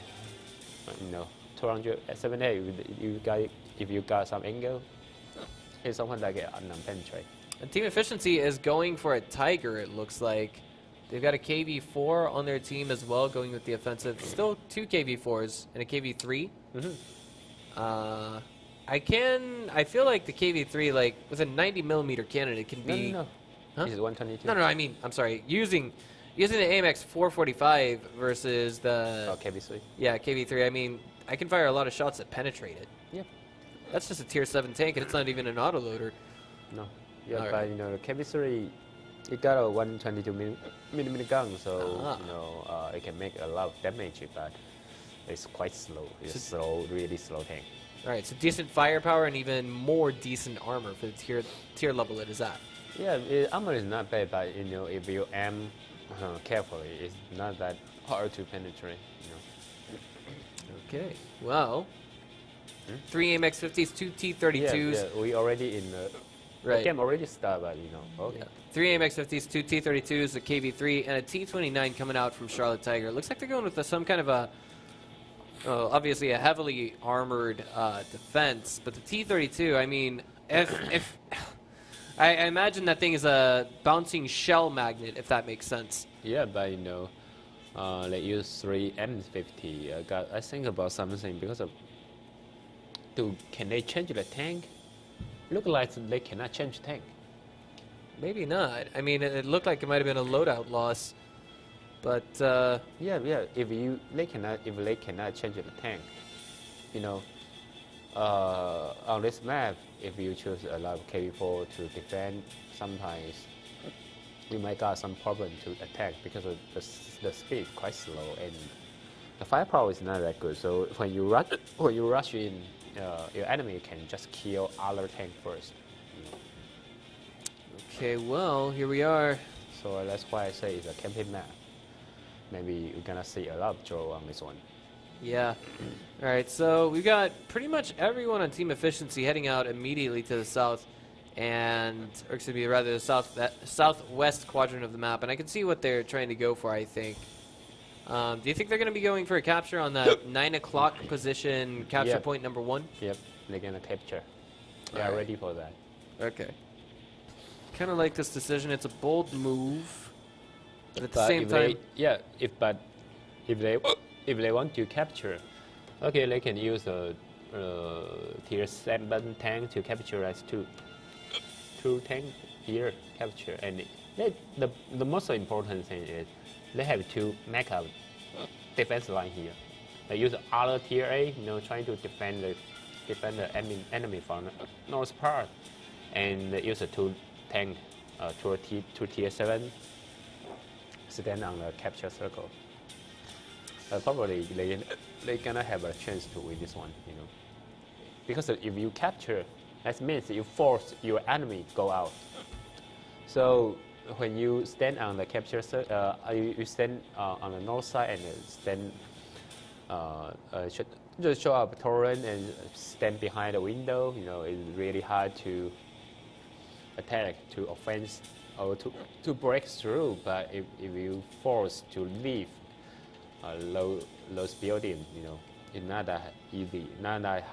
You know, 278. If you got some angle, it's something like it non-penetrate. And Team Efficiency is going for a Tiger, it looks like. They've got a KV4 on their team as well, going with the offensive. Still 2 KV4s and a KV3. I feel like the KV3, like with a 90mm cannon, it can be. No. Huh? This is 122. No. I mean, I'm sorry. Using the AMX 445 versus the KV3. Yeah, KV3. I mean, I can fire a lot of shots that penetrate it. Yeah. That's just a tier 7 tank, and it's not even an autoloader. No. Yeah, All but right. you know, the KV3, it got a 122mm gun, so you know, it can make a lot of damage, but it's quite slow. It's slow, really slow tank. All right, so decent firepower and even more decent armor for the tier level it is at. Yeah, armor is not bad, but you know, if you aim carefully, it's not that hard to penetrate. You know. Okay, well, 3 AMX-50s, 2 T-32s. Yeah, we already in the game already started, but you know, okay. Yeah. 3 AMX-50s, 2 T-32s, a KV3, and a T-29 coming out from Charlotte Tiger. It looks like they're going with some kind of a, obviously a heavily armored defense, but the T-32, I mean, if I imagine that thing is a bouncing shell magnet, if that makes sense. Yeah, but you know, they use 3 M50. I think about something because of. Can they change the tank? Look like they cannot change tank. Maybe not. I mean, it looked like it might have been a loadout loss, but yeah. If they cannot change the tank, you know, on this map, if you choose a lot of KV4 to defend, sometimes you might got some problem to attack because of the speed is quite slow and the firepower is not that good. So when you rush in, your enemy can just kill other tank first. You know. Okay, well, here we are. So that's why I say it's a campaign map. Maybe we're gonna see a lot of draw on this one. Yeah. All right, so we've got pretty much everyone on Team Efficiency heading out immediately to the south, or excuse me, rather the southwest quadrant of the map, and I can see what they're trying to go for, I think. Do you think they're going to be going for a capture on that 9 o'clock position, capture point number 1? Yep, they're going to capture. They are ready for that. Okay. Kind of like this decision. It's a bold move, but at the same time... if they want to capture, okay, they can use a tier 7 tank to capture as 2 tank here capture. And the most important thing is they have 2 backup defense line here. They use other tier A, you know, trying to defend the enemy from the north part, and they use a 2 tank, 2 tier 7 stand on the capture circle. Probably they're gonna have a chance to win this one, you know, because if you capture, that means you force your enemy go out. So when you stand on the capture, you stand on the north side and stand, just show up torrent and stand behind the window. You know, it's really hard to attack, to offense, or to break through. But if you force to leave those buildings, you know, it's not that easy, not that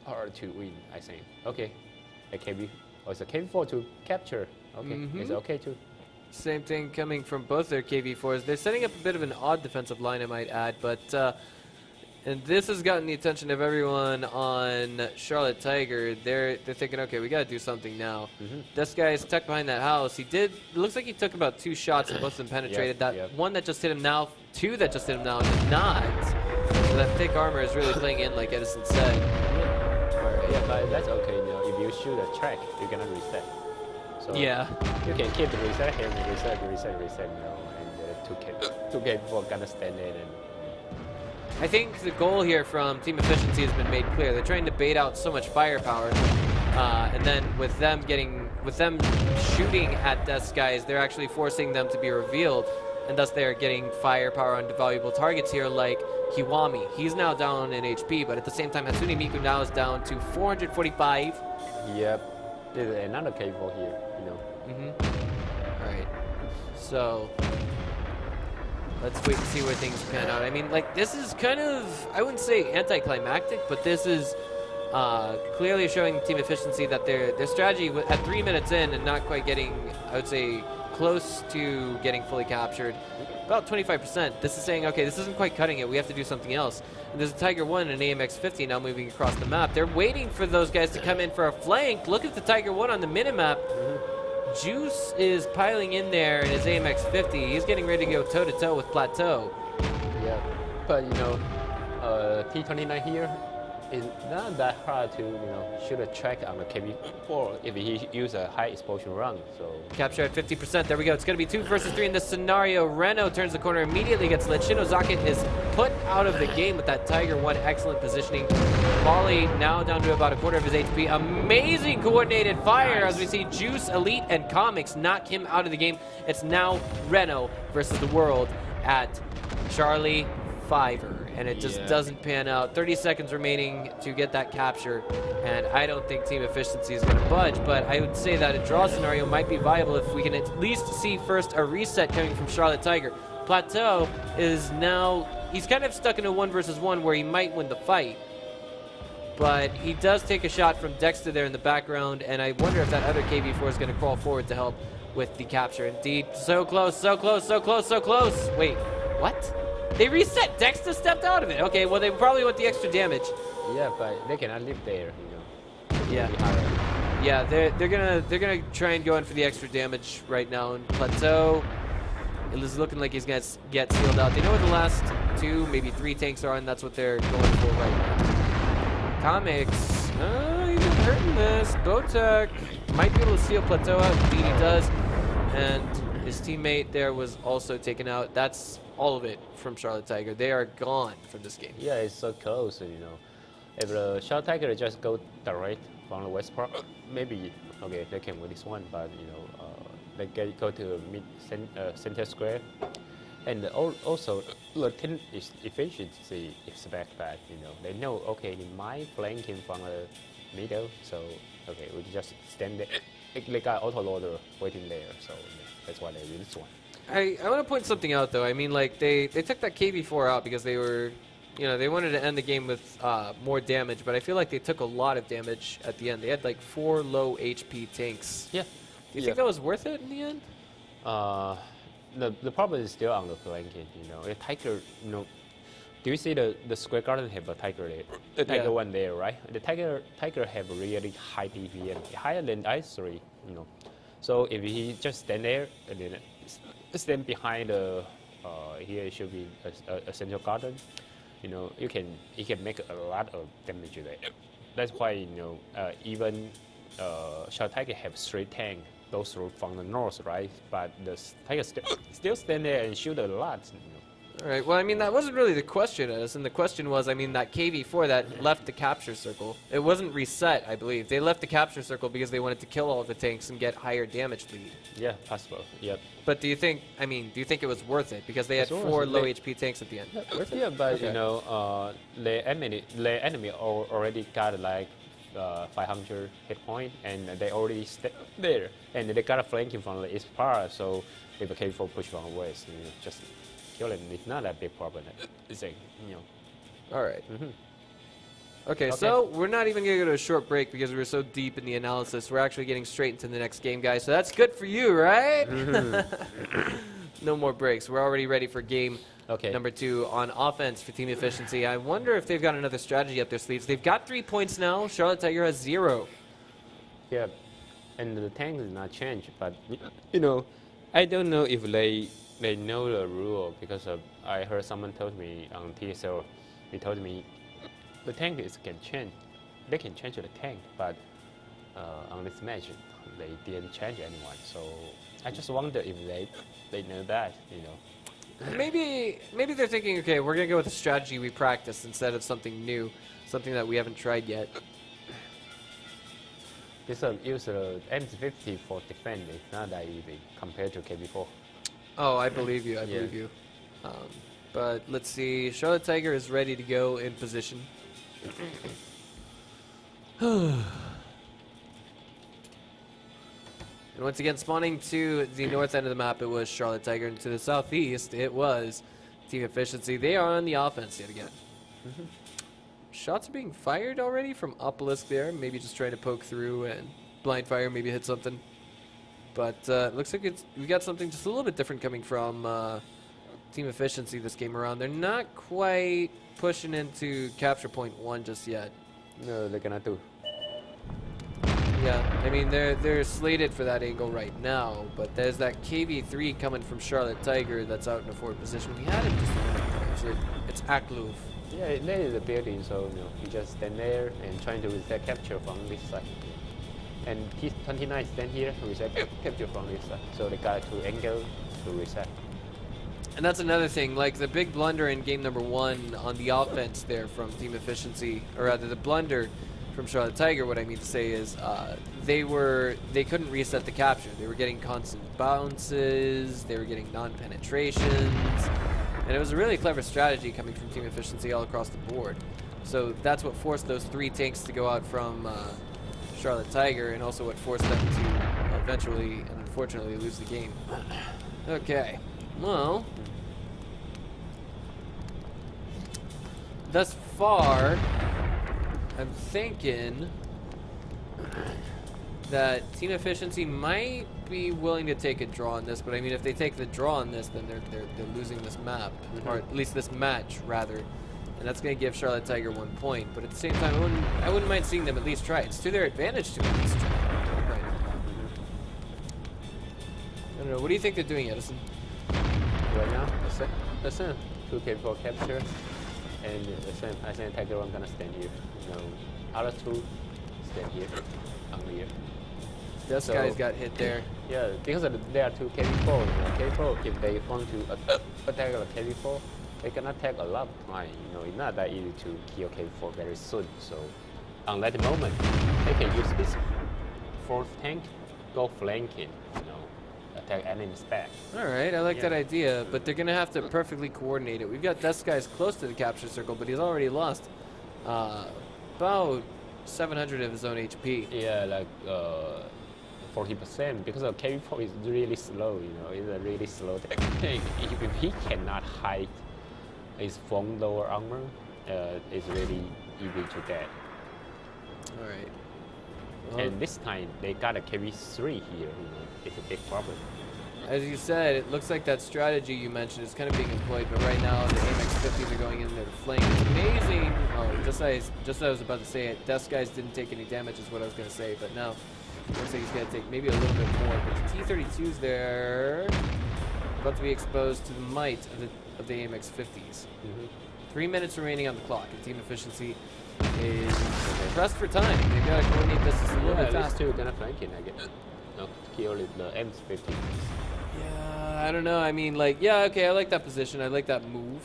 hard to win, I think. Okay, a KV4 to capture. Okay, it's okay too. Same thing coming from both their KV4s. They're setting up a bit of an odd defensive line, I might add, but and this has gotten the attention of everyone on Charlotte Tiger. They're thinking, okay, we got to do something now. This guy is tucked behind that house. It looks like he took about 2 shots and both of them penetrated. One that just hit him now, 2 that just hit him now did not. So that thick armor is really playing in, like Edison said. Right. Yeah, but that's okay. You know, if you shoot a track, you're gonna reset. So yeah. You can keep the reset here, reset, you know, and 2K4 gonna stand in. And I think the goal here from Team Efficiency has been made clear. They're trying to bait out so much firepower, and then with them shooting at Death's guys, they're actually forcing them to be revealed, and thus they're getting firepower on valuable targets here like Kiwami. He's now down in HP, but at the same time, Hatsune Miku now is down to 445. Yep. There's another cable here, you know. Alright. So let's wait and see where things pan out. I mean, like, this is kind of, I wouldn't say anticlimactic, but this is clearly showing Team Efficiency that their strategy at 3 minutes in and not quite getting, I would say, close to getting fully captured. About 25%. This is saying, okay, this isn't quite cutting it. We have to do something else. And there's a Tiger 1 and an AMX-50 now moving across the map. They're waiting for those guys to come in for a flank. Look at the Tiger 1 on the minimap. Juice is piling in there in his AMX-50. He's getting ready to go toe-to-toe with Plateau. Yeah, but you know, T29 here is not that hard to shoot a track on the KB4 if he use a high exposure run. So Capture at 50%. There we go. It's going to be 2 versus 3 in this scenario. Renault turns the corner, immediately gets lit. Shinozaki is put out of the game with that Tiger 1 excellent positioning. Volley now down to about a quarter of his HP. Amazing coordinated fire as we see Juice, Elite, and Comics knock him out of the game. It's now Renault versus the world at Charlie Fiver. And it just doesn't pan out. 30 seconds remaining to get that capture, and I don't think team efficiency is going to budge, but I would say that a draw scenario might be viable if we can at least see first a reset coming from Charlotte Tiger. Plateau is now, he's kind of stuck in a 1 versus 1 where he might win the fight, but he does take a shot from Dexter there in the background, and I wonder if that other KV4 is going to crawl forward to help with the capture. Indeed, so close, so close, so close, so close. Wait, what? They reset. Dexter stepped out of it. Okay, well they probably want the extra damage. yeah, but they cannot live there. Yeah. Yeah, they're gonna try and go in for the extra damage right now. And Plateau, it is looking like he's gonna get sealed out. They know what the last 2, maybe 3 tanks are, and that's what they're going for right now. Comics, he's been hurting this. Botek might be able to seal Plateau out. Indeed, he does. And his teammate there was also taken out. That's all of it from Charlotte Tiger. They are gone from this game. Yeah, it's so close. If the Charlotte Tiger just go direct from the west part, maybe okay they can win this one. But they go to mid center square, and also the team efficiency is back. They know okay they might flank him from the middle, so okay we just stand there. They got auto loader waiting there, so that's why they win this one. I want to point something out though. I mean, like they took that KV4 out because they were, they wanted to end the game with more damage, but I feel like they took a lot of damage at the end. They had like 4 low HP tanks. Yeah. Do you think that was worth it in the end? The problem is still on the flanking. The Tiger. Do you see the square garden have a Tiger there? The Tiger 1 there, right? The Tiger have really high DPM, higher than I3. So if he just stand there and then stand behind the here it should be a central garden, you can make a lot of damage there. That's why even Charlotte Tiger have 3 tanks, those from the north, right? But the Tiger still stand there and shoot a lot. All right. Well, I mean, that wasn't really the question, and the question was, I mean, that KV4 that left the capture circle, it wasn't reset, I believe. They left the capture circle because they wanted to kill all of the tanks and get higher damage lead. Yeah, possible. Yep. But do you think it was worth it because they had 4 low HP tanks at the end? Yeah, but the enemy already got like 500 hit point, and they already stay there, and they got a flanking from the east part. So if the KV4 push from the west, just kill him. It's not a big problem. It's like, All right. Okay, so we're not even going to go to a short break because we were so deep in the analysis. We're actually getting straight into the next game, guys. So that's good for you, right? No more breaks. We're already ready for game number 2 on offense for team efficiency. I wonder if they've got another strategy up their sleeves. They've got 3 points now. Charlotte Tiger has 0. Yeah, and the tank did not change. But, I don't know if they know the rule because I heard someone told me on TSL, he told me the tank can change. They can change the tank, but on this match, they didn't change anyone. So I just wonder if they know that, Maybe they're thinking, okay, we're going to go with a strategy we practiced instead of something new, something that we haven't tried yet. This use the M50 for defending. It's not that easy compared to KB4. Oh, I believe you. I believe you. But let's see. Charlotte Tiger is ready to go in position. And once again, spawning to the north end of the map, it was Charlotte Tiger. And to the southeast, it was Team Efficiency. They are on the offense yet again. Shots are being fired already from Obelisk there. Maybe just trying to poke through and blind fire, maybe hit something. But looks like we got something just a little bit different coming from Team Efficiency this game around. They're not quite pushing into capture point 1 just yet. No, they're gonna do. Yeah, I mean they're slated for that angle right now, but there's that KV3 coming from Charlotte Tiger that's out in a forward position. We had him just a minute ago. It's Aklov. Yeah, there is a building, so you just stand there and trying to reset capture from this side. And T29 stand here to reset capture from this side. So they got to angle to reset. And that's another thing, like the big blunder in game number 1 on the offense there from Team Efficiency, or rather the blunder from Charlotte Tiger, what I mean to say is they couldn't reset the capture. They were getting constant bounces, they were getting non-penetrations, and it was a really clever strategy coming from Team Efficiency all across the board. So that's what forced those 3 tanks to go out from Charlotte Tiger, and also what forced them to eventually and unfortunately lose the game. Okay, well, thus far, I'm thinking that Team Efficiency might be willing to take a draw on this, but I mean, if they take the draw on this, then they're losing this map, or at least this match, rather, and that's going to give Charlotte Tiger 1 point. But at the same time, I wouldn't mind seeing them at least try. It's to their advantage to at least try. Right. I don't know. What do you think they're doing, Edison? Right now, the same 2K4 capture, and the same. I think Tiger 1 gonna stand here. Other 2 stand here, on here. This guy's got hit there. Yeah, because there are 2 KV4. KV4, if they want to attack a KV4, they gonna take a lot of time. It's not that easy to kill KV4 very soon. So, on that moment, they can use this 4th tank, go flanking. Attack enemies back. All right, I like that idea, but they're gonna have to perfectly coordinate it. We've got Dust Guy's close to the capture circle, but he's already lost about 700 of his own HP. Yeah, like 40%, because the KV4 is really slow. It's a really slow tank. If he cannot hide his phone lower armor, it's really easy to dead. All right. Well, and this time they got a KV3 here. It's a big problem. As you said, it looks like that strategy you mentioned is kind of being employed, but right now the AMX-50s are going in there to flank. It's amazing. Oh, just as I was about to say it, Dust Guys didn't take any damage is what I was going to say, but now it looks like he's going to take maybe a little bit more. But the T-32's there, about to be exposed to the might of the AMX-50s. 3 minutes remaining on the clock, and Team Efficiency is pressed for time. They've got to coordinate this just a little bit faster. These 2 gonna flank it, I guess. No, kill the AMX-50. Yeah, I don't know. I mean, like, yeah, okay, I like that position. I like that move.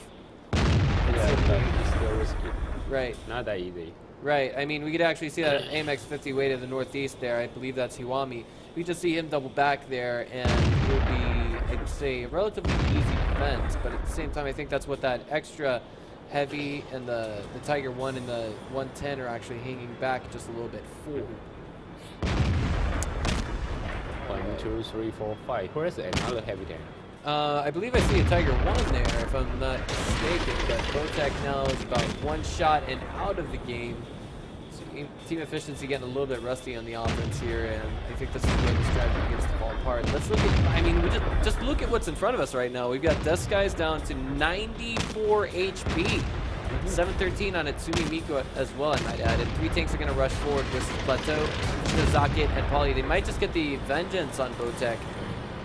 Yeah, but it's still risky. Right. Not that easy. Right. I mean, we could actually see that AMX-50 way to the northeast there. I believe that's Hiwami. We just see him double back there, and it will be, I'd say, a relatively easy defense. But at the same time, I think that's what that extra heavy and the Tiger 1 and the 110 are actually hanging back just a little bit for. 1, 2, 3, 4, 5. Where's another heavy tank? I believe I see a Tiger 1 there, if I'm not mistaken, but Botech now is about 1 shot and out of the game. So Team Efficiency getting a little bit rusty on the offense here, and I think this is where the strategy begins to fall apart. Let's look at, I mean, we just look at what's in front of us right now. We've got Dust Guys down to 94 HP. 713 on Itsumi Miko as well, I might add. And 3 tanks are going to rush forward with Plateau, Zakit, and Polly. They might just get the vengeance on Botech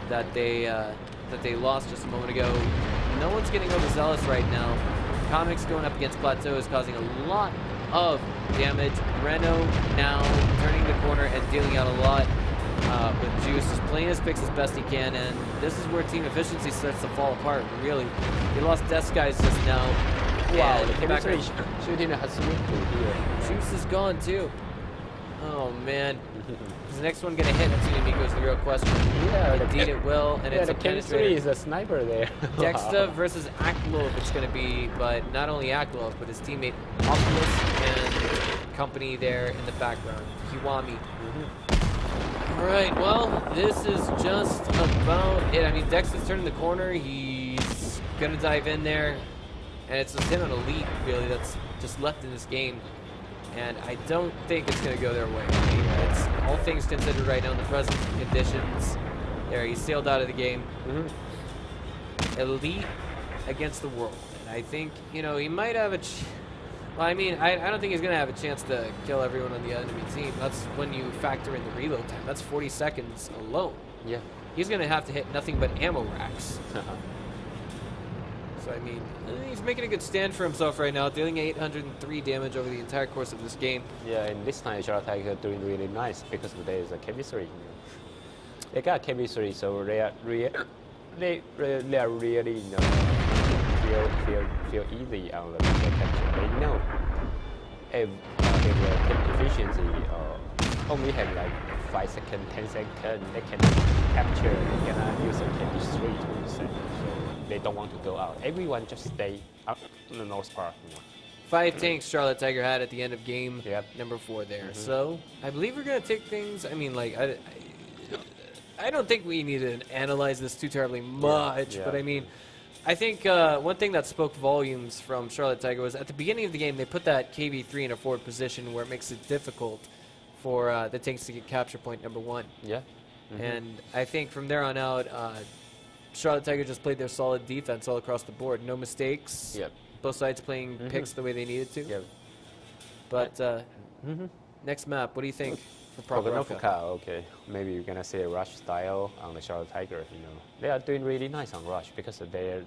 that they lost just a moment ago. No one's getting overzealous right now. Comics going up against Plateau is causing a lot of damage. Reno now turning the corner and dealing out a lot with Juice. Just playing his picks as best he can, and this is where Team Efficiency starts to fall apart, really. They lost Death Guys just now. Wow, the chemistry shooting a Hatsumi here. Juice is gone too. Oh man. Is the next one gonna hit Hatsune Miku is the real question. Yeah, indeed it will, and it's the a chemistry is a sniper there. Dexta versus Aklov it's gonna be, but not only Aklov, but his teammate Oculus and company there in the background. Hiwami. Alright, well, this is just about it. I mean, Dexta's turning the corner, he's gonna dive in there. And it's just him and Elite, really, that's just left in this game. And I don't think it's going to go their way. I mean, it's all things considered right now in the present conditions. There, he sailed out of the game. Mm-hmm. Elite against the world. And I think, you know, he might have a... Well, I mean, I don't think he's going to have a chance to kill everyone on the enemy team. That's when you factor in the reload time. That's 40 seconds alone. Yeah. He's going to have to hit nothing but ammo racks. So, I mean, he's making a good stand for himself right now, dealing 803 damage over the entire course of this game. Yeah, and this time Charlotte Tiger doing really nice because there is a chemistry. They got chemistry, so they are really, you know, feel easy on the capture. They know if the efficiency only have like 5 seconds, 10 seconds, they can capture. They cannot use a chemistry to reset. They don't want to go out. Everyone just stay up in the north part. You know. 5 tanks Charlotte Tiger had at the end of game number 4 there. Mm-hmm. So I believe we're going to take things. I mean, like, I don't think we need to analyze this too terribly much. Yeah. But I mean, I think one thing that spoke volumes from Charlotte Tiger was at the beginning of the game, they put that KV3 in a forward position where it makes it difficult for the tanks to get capture point number 1. Yeah. Mm-hmm. And I think from there on out, Charlotte Tiger just played their solid defense all across the board. No mistakes. Yep. Both sides playing picks the way they needed to. Yep. But next map, what do you think for Prokhorovka? Okay. Maybe you're gonna see a rush style on the Charlotte Tiger. You know, they are doing really nice on rush because their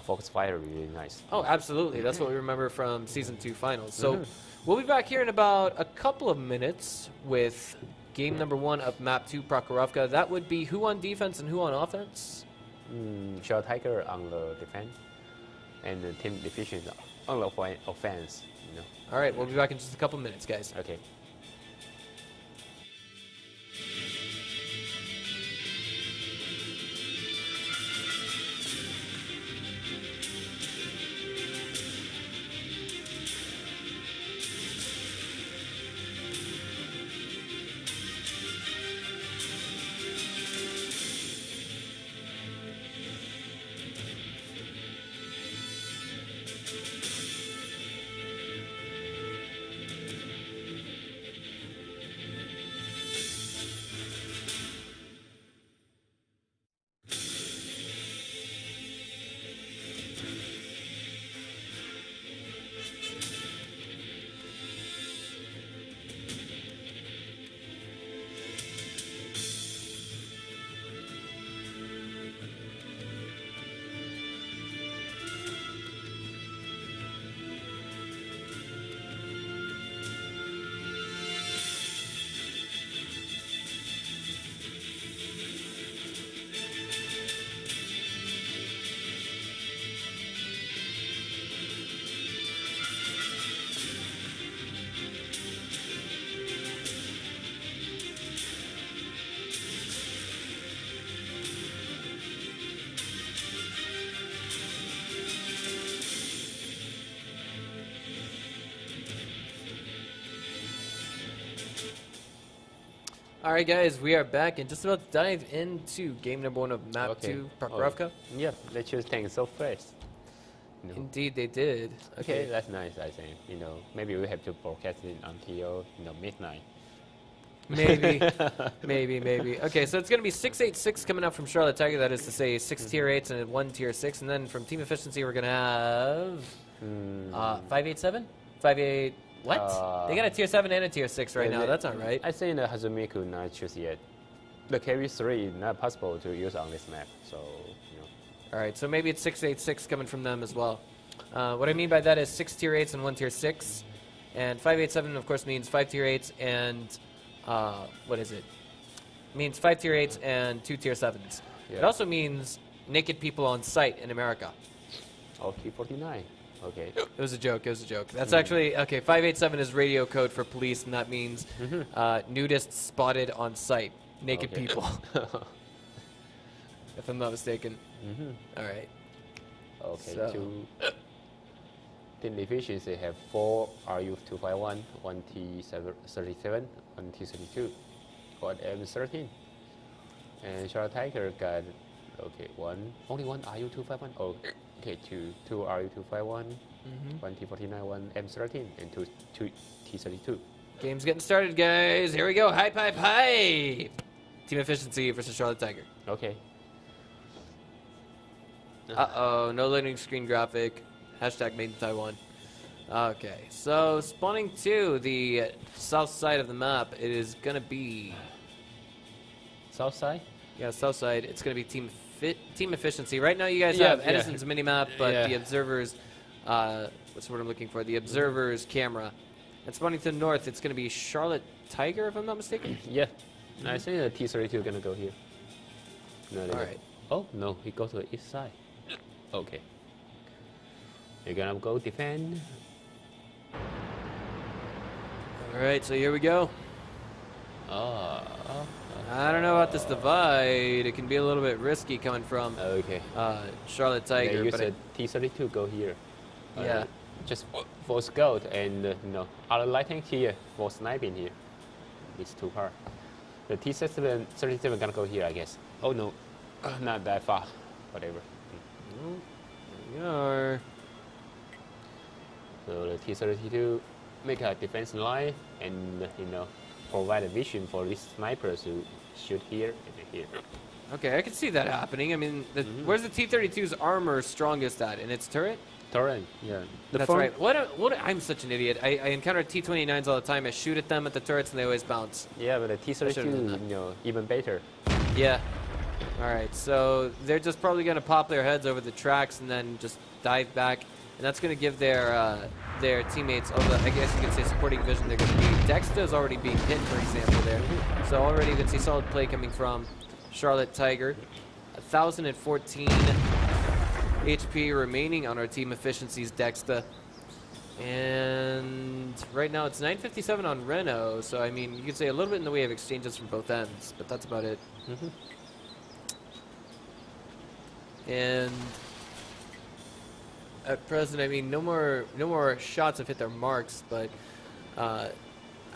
focus fire really nice. Oh, absolutely. That's what we remember from Season 2 finals. So we'll be back here in about a couple of minutes with game number 1 of map 2 Prokhorovka. That would be who on defense and who on offense? Charlotte Tiger on the defense and the team efficiency on the offense. You know. All right, we'll be back in just a couple minutes, guys. Okay. All right, guys, we are back and just about to dive into game number 1 of map 2 Prokhorovka. Yeah, they choose tanks so fast. You know. Indeed, they did. Okay, that's nice. I think maybe we have to broadcast it until midnight. Maybe, maybe. Okay, so it's going to be 686 coming out from Charlotte Tiger. That is to say 6 tier 8s and 1 tier 6. And then from team efficiency, we're going to have 587? 58. What? They got a tier 7 and a tier 6 right now. That's not right. I think the Hazumiku not choose yet. The KV3 is not possible to use on this map. So, All right, so maybe it's 686 coming from them as well. What I mean by that is 6 tier 8s and 1 tier 6. And 587, of course, means 5 tier 8s and... what is it? It means 5 tier 8s and 2 tier 7s. Yeah. It also means naked people on site in America. Oh, T49. Okay. It was a joke. It was a joke. That's actually... Okay, 587 is radio code for police, and that means nudists spotted on site. Naked people. If I'm not mistaken. All right. Okay, So- team efficiency have 4 RU-251, 1 T-37, 1 T-32, 1 M-13. And Charlotte Tiger got, only 1 RU-251. Okay, 2 RU-251, 1 T-49, 1 M-13, and 2 T-32. Game's getting started, guys. Here we go. Hype, hype, hype. Team Efficiency versus Charlotte Tiger. Okay. Uh-oh, no loading screen graphic. Hashtag made in Taiwan. Okay, so spawning to the south side of the map, it is going to be... South side? Yeah, south side. It's going to be Team Efficiency. Right now you guys have Edison's minimap, but the Observer's... what's the word I'm looking for? The Observer's camera. And spawning to the north, it's going to be Charlotte Tiger, if I'm not mistaken? Yeah. I think the T-32 is going to go here. No, All right. Oh, no, he goes to the east side. Okay. You're going to go defend. All right, so here we go. I don't know about this divide. It can be a little bit risky coming from Okay. Charlotte Tiger. They use but a T-32 go here. Yeah. Just for scout and other lighting here for sniping here. These two parts. The T-37 gonna go here, I guess. Oh no, not that far. Whatever. There we are. So the T-32 make a defense line and provide a vision for these snipers to shoot here and here. Okay, I can see that happening. I mean, where's the T-32's armor strongest at? In its turret? Turret, yeah. That's right. I'm such an idiot. I encounter T-29s all the time. I shoot at them at the turrets and they always bounce. Yeah, but the T-32, even better. Yeah. All right, so they're just probably going to pop their heads over the tracks and then just dive back. And that's going to give their teammates, I guess you could say supporting vision they're going to need. Dexter's already being hit, for example, there. So already you can see solid play coming from Charlotte Tiger. 1,014 HP remaining on our Team Efficiency's Dexter. And right now it's 957 on Renault, so I mean, you could say a little bit in the way of exchanges from both ends, but that's about it. And at present, I mean, no more shots have hit their marks, but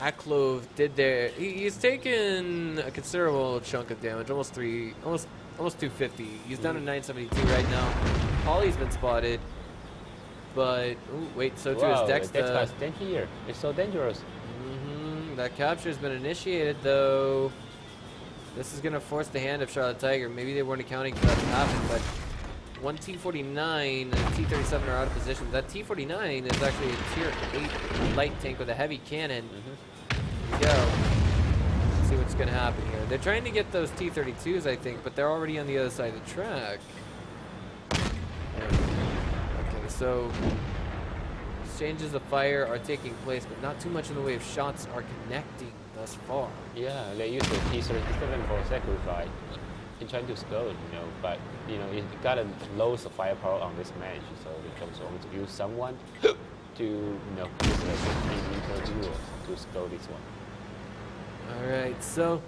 Aklov did he's taken a considerable chunk of damage, almost 250. He's down to 972 right now. Polly's been spotted, but wait, so too is Dexter. Dexter's dead here. It's so dangerous. That capture's been initiated though. This is gonna force the hand of Charlotte Tiger. Maybe they weren't accounting for that to happen, but one T-49 and a T-37 are out of position. That T-49 is actually a tier 8 light tank with a heavy cannon. Here we go. Let's see what's gonna happen here. They're trying to get those T-32s, I think, but they're already on the other side of the track. Okay, so exchanges of fire are taking place, but not too much in the way of shots are connecting thus far. Yeah, they use the T-37 for sacrifice. In trying to scout, but it got a loads of firepower on this match, so they just want to use someone to use a 15-meter duel to scout this one. All right, so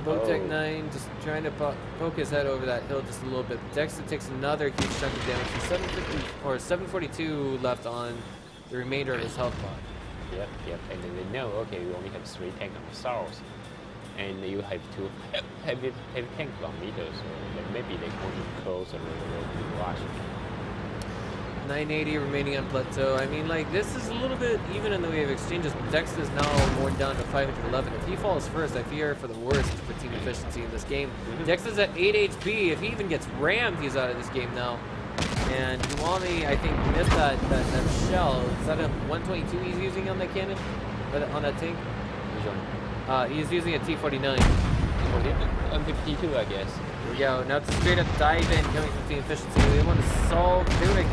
Botech 9 just trying to poke his head over that hill just a little bit. Dexter takes another huge chunk of damage. 742 left on the remainder of his health bar. Yep, and then they know, okay, we only have 3 tanks on the south, and you have 2 heavy tank kilometers, so maybe they want to close the road to rush. 980 remaining on plateau. I mean, like, this is a little bit even in the way of exchanges. Dex is now worn down to 511. If he falls first, I fear for the worst for Team Efficiency in this game. Dex is at 8 HP. If he even gets rammed, he's out of this game now. And Iwami, I think, missed that shell. Is that a 122 he's using on that cannon? On that tank? Which one? He's using a T-49. M52, I guess. Here we go. Now it's a straight up dive in coming from Team Efficiency. They want to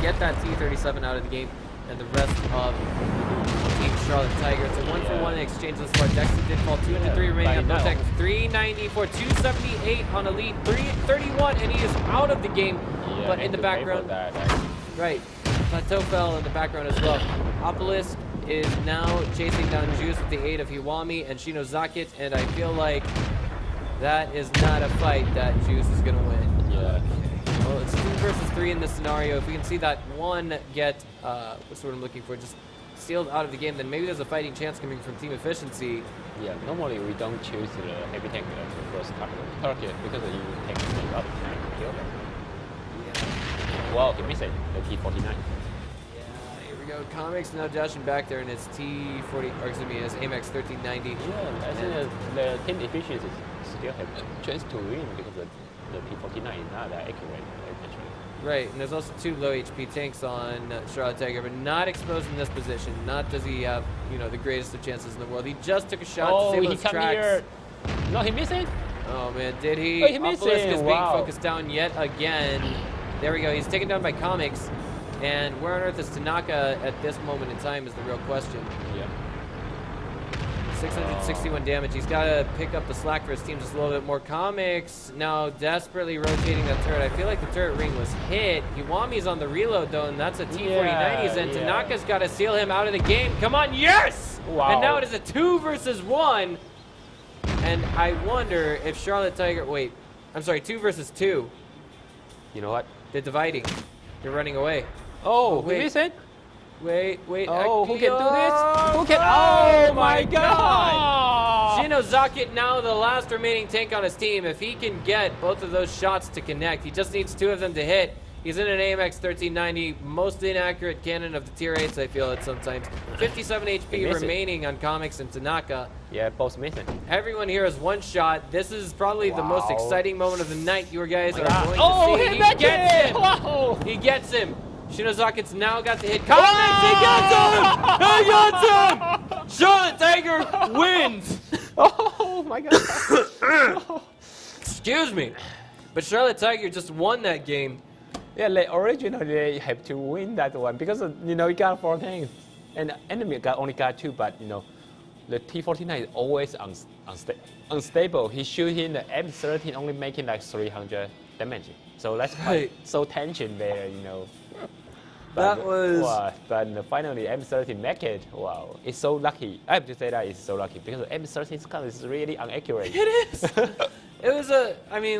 get that T-37 out of the game, and the rest of Team Charlotte Tiger. It's a 1-for-1 exchange this far. Dexter did fall 203 remaining on Botech. 394, 278 on Elite, 331, and he is out of the game. Yeah, but in the background, right, Plateau fell in the background as well. Opolis is now chasing down Juice with the aid of Hiwami and Shino Zakit, and I feel like that is not a fight that Juice is going to win. Yeah. Okay. Well, it's 2 versus 3 in this scenario. If we can see that one get, what's the word I'm looking for, just sealed out of the game, then maybe there's a fighting chance coming from Team Efficiency. Yeah, normally we don't choose the heavy tank as the first target because you take a lot of time to kill them. Yeah. Well, he missed it, the T-49. Yeah, here we go. Comics now dashing back there in his T-40, or excuse me, his Amex 1390. Yeah, I think the team efficiency is still have a chance to win because the P49 is not that accurate, actually. Right, and there's also 2 low HP tanks on Charlotte Tiger, but not exposed in this position. Not does he have, the greatest of chances in the world. He just took a shot to save he those come tracks. here. No, he missed it. Oh man, did he? Oh, he missed Obelisk it. is being Wow. focused down yet again. There we go. He's taken down by Comics. And where on earth is Tanaka at this moment in time is the real question. Yeah. 661 damage. He's got to pick up the slack for his team just a little bit more. Comics now desperately rotating that turret. I feel like the turret ring was hit. Iwami's on the reload though, and that's a T-4090s, and Tanaka's got to seal him out of the game. Come on, yes! Wow. And now it is a 2 versus 1. And I wonder if Charlotte Tiger, wait, I'm sorry, 2 versus 2. You know what? They're dividing. They're running away. Oh, wait. he missed it. Wait. Oh, who can do this? Oh, Who can? Oh my God! Shinozaki now the last remaining tank on his team. If he can get both of those shots to connect, he just needs 2 of them to hit. He's in an AMX 1390, most inaccurate cannon of the tier 8s, I feel it sometimes. 57 HP remaining on Comics and Tanaka. Yeah, both missing. Everyone here has 1 shot. This is probably the most exciting moment of the night you guys are going Oh, to see. he gets him! Wow! He gets him! Shinozaki's now got the hit. Comics, he gets him! He gets him! Charlotte Tiger wins! Oh my God! Excuse me. But Charlotte Tiger just won that game. Yeah, like originally they have to win that one because you got 4 tanks, and the enemy only got 2. But the T-49 is always unstable. He's shooting the M13 only making like 300 damage. So that's quite so tension there, That was... Wow, but finally M13 make it. Wow, it's so lucky. I have to say that it's so lucky because the M13 gun is really inaccurate. It is. It was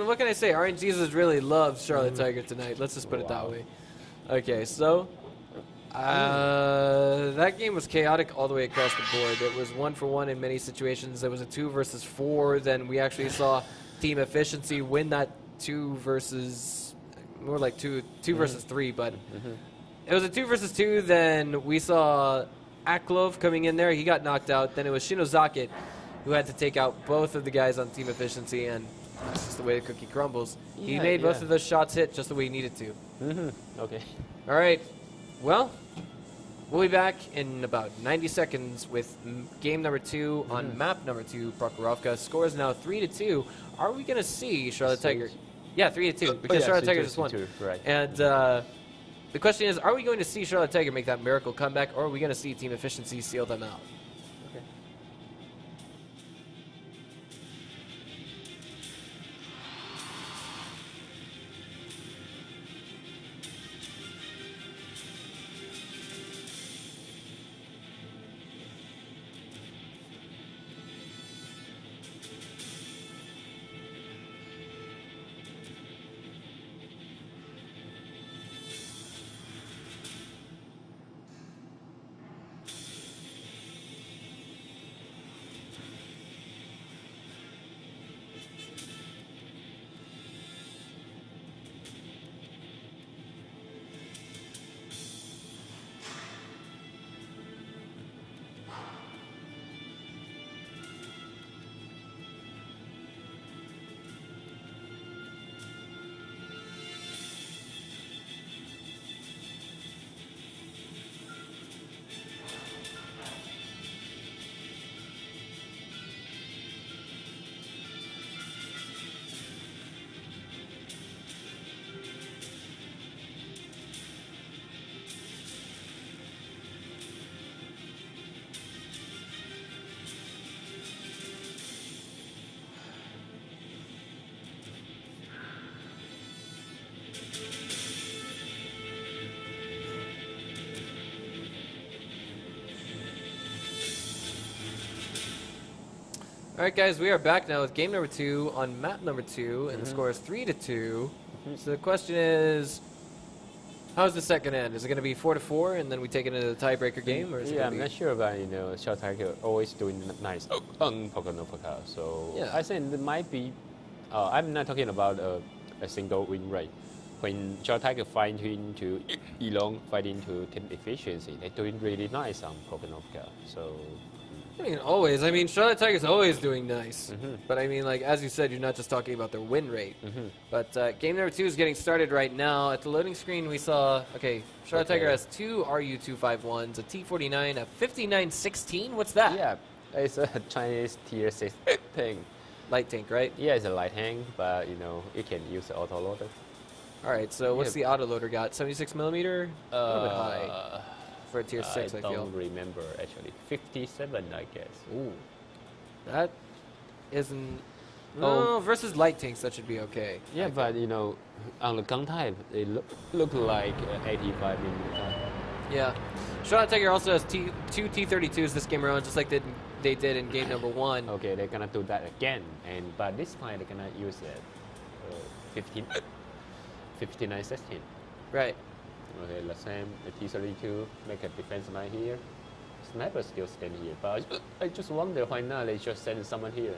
what can I say? RNGesus really loves Charlotte Tiger tonight. Let's just put it that way. Okay, so that game was chaotic all the way across the board. It was 1 for 1 in many situations. There was a 2 versus 4. Then we actually saw Team Efficiency win that 2 versus, more like 2 versus 3, but it was a 2 versus 2. Then we saw Aklov coming in there. He got knocked out. Then it was Shinozaki who had to take out both of the guys on Team Efficiency, and that's just the way the cookie crumbles. He made both of those shots hit just the way he needed to. Okay. All right. Well, we'll be back in about 90 seconds with game number 2 on map number 2, Prokhorovka. Score is now 3-2. Are we going to see Charlotte Tiger? Yeah, 3-2, because Charlotte Tiger just won. Right. And the question is, are we going to see Charlotte Tiger make that miracle comeback, or are we going to see Team Efficiency seal them out? All right, guys, we are back now with game number 2 on map number 2, and the score is 3-2. So the question is, how's the set gonna end? Is it gonna be 4-4, and then we take it into the tiebreaker game, or is it gonna I'm be... not sure, but Charlotte Tiger always doing nice on Prokhorovka. So I think it might be. I'm not talking about a single win rate. When Charlotte Tiger fighting to Elon, fighting to Team Efficiency, they're doing really nice on Prokhorovka. So I mean, always. I mean, Charlotte Tiger's always doing nice. But I mean, like, as you said, you're not just talking about their win rate. But game number 2 is getting started right now. At the loading screen, we saw, okay, Charlotte Tiger has 2 RU-251s, a T-49, a 5916. What's that? Yeah, it's a Chinese tier 6 tank. Light tank, right? Yeah, it's a light tank, but you can use the auto loader. All right, so what's the autoloader got? 76 millimeter? A little bit high for a tier 6, I feel. don't remember, actually. 57, I guess. Ooh. That isn't... No, versus light tanks, that should be okay. Yeah, but, on the gun type, it look like 85 millimeter. Yeah. Charlotte Tiger also has 2 T-32s this game around, just like they did in game number 1. Okay, they're gonna do that again, but this time they're gonna use 5916. Right. Okay, the same. The T-32 make a defense line here. Sniper still stand here, but I just wonder why not they just send someone here.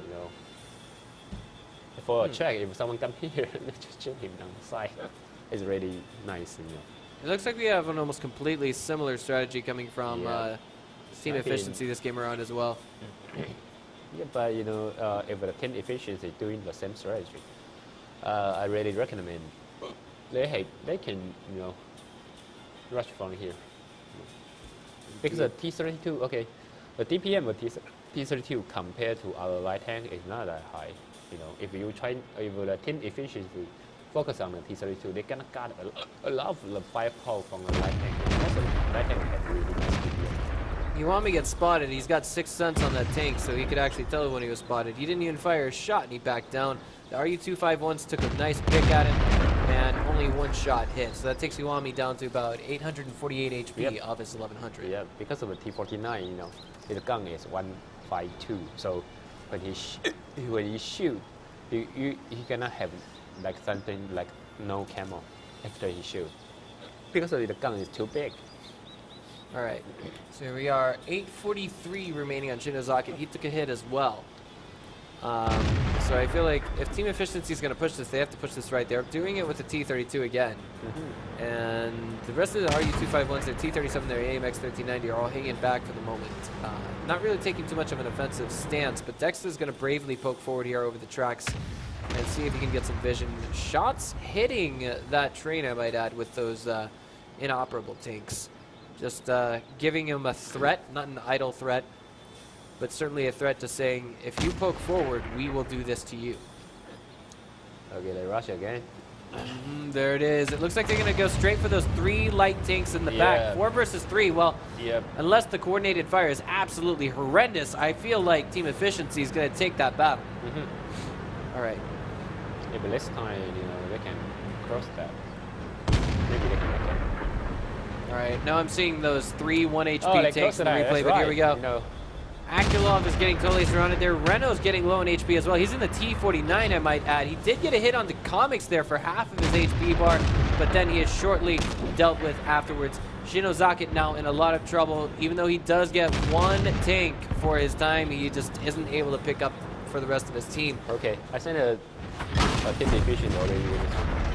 For a check, if someone come here, they just shoot him down the side. It's really nice. It looks like we have an almost completely similar strategy coming from team efficiency this game around as well. Yeah, but if the team efficiency doing the same strategy, I really recommend they can rush from here. Because the T-32, okay, the DPM of T-32 compared to our light tank is not that high. If the team efficiency focus on the T-32, they gonna got a lot of the firepower from the light tank. Also, the light tank has really nice DPM. Iwami gets spotted. He's got 6 cents on that tank, so he could actually tell when he was spotted. He didn't even fire a shot, and he backed down. The RU-251s took a nice pick at him, and only 1 shot hit. So that takes Iwami down to about 848 HP of his 1100. Yeah, because of the T-49, his gun is 152. So when he shoot, he cannot have like something like no camo after he shoot because of the gun is too big. All right, so here we are, 843 remaining on Shinozaki. He took a hit as well. So I feel like if team efficiency is going to push this, they have to push this right. They're doing it with the T-32 again. And the rest of the RU-251s, their T-37, their AMX 1390 are all hanging back for the moment. Not really taking too much of an offensive stance, but Dexter's going to bravely poke forward here over the tracks and see if he can get some vision. Shots hitting that train, I might add, with those inoperable tanks. Just giving him a threat, not an idle threat, but certainly a threat to saying, if you poke forward, we will do this to you. Okay, they rush again. There it is. It looks like they're going to go straight for those 3 light tanks in the back. 4 versus 3. Well, unless the coordinated fire is absolutely horrendous, I feel like team efficiency is going to take that battle. All right. If this time, they can cross that. Maybe they can make it. All right. Now I'm seeing those 3 1 HP tanks in the replay, but here we go. Akulov is getting totally surrounded there. Renault's getting low in HP as well. He's in the T-49, I might add. He did get a hit on the comics there for half of his HP bar, but then he is shortly dealt with afterwards. Shinozaki now in a lot of trouble. Even though he does get 1 tank for his time, he just isn't able to pick up for the rest of his team. Okay, I sent a team efficient already.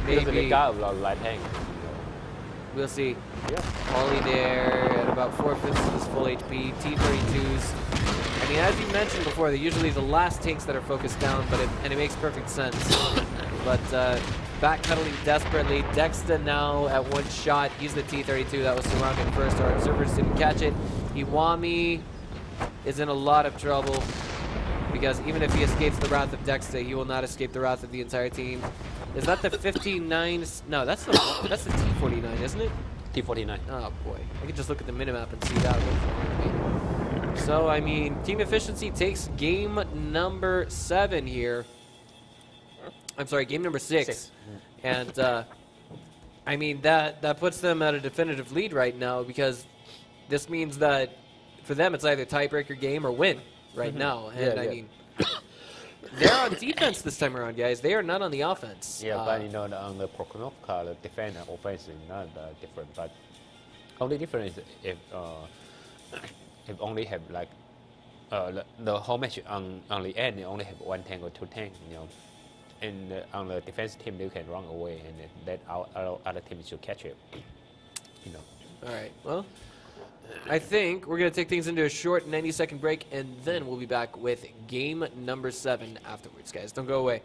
Because they got a lot of light tank. We'll see. Ollie there at about 4/5 of his full HP. T-32s. I mean, as you mentioned before, they're usually the last tanks that are focused down, and it makes perfect sense. But backpedaling desperately. Dexter now at 1 shot. He's the T-32 that was surrounded first. Our observers didn't catch it. Iwami is in a lot of trouble because even if he escapes the wrath of Dexter, he will not escape the wrath of the entire team. Is that the 59? No, that's the T-49, isn't it? T-49. Oh boy, I could just look at the minimap and see that. So I mean, team efficiency takes game number 7 here. I'm sorry, game number 6. And I mean that puts them at a definitive lead right now because this means that for them it's either tiebreaker game or win right now. And I mean. They're on defense this time around, guys. They are not on the offense. Yeah, but on the Prokhonovka, the defense and offense is not different. But only difference is if only have like the whole match on the end, they only have 1 tank or 2 tanks, And on the defense team, they can run away, and that our other team should catch it. All right. Well, I think we're going to take things into a short 90-second break, and then we'll be back with game number 7 afterwards, guys. Don't go away.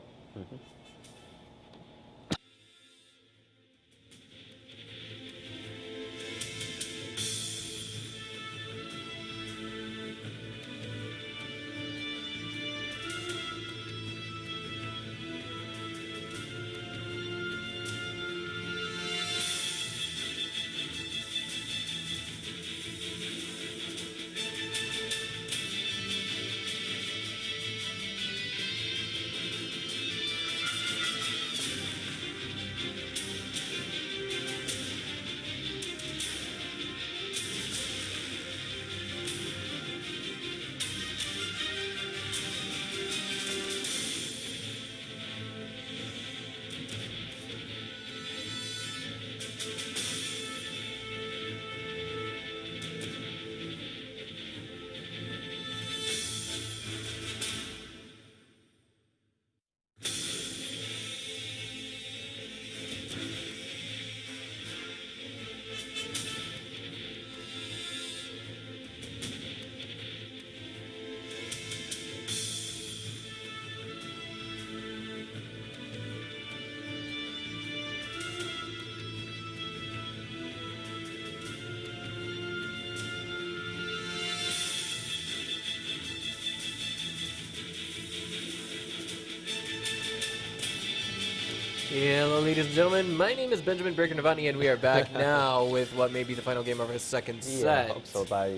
Hello, ladies and gentlemen. My name is Benjamin Breaker Novotny, and we are back now with what may be the final game of our second Yeah, set. I hope so, but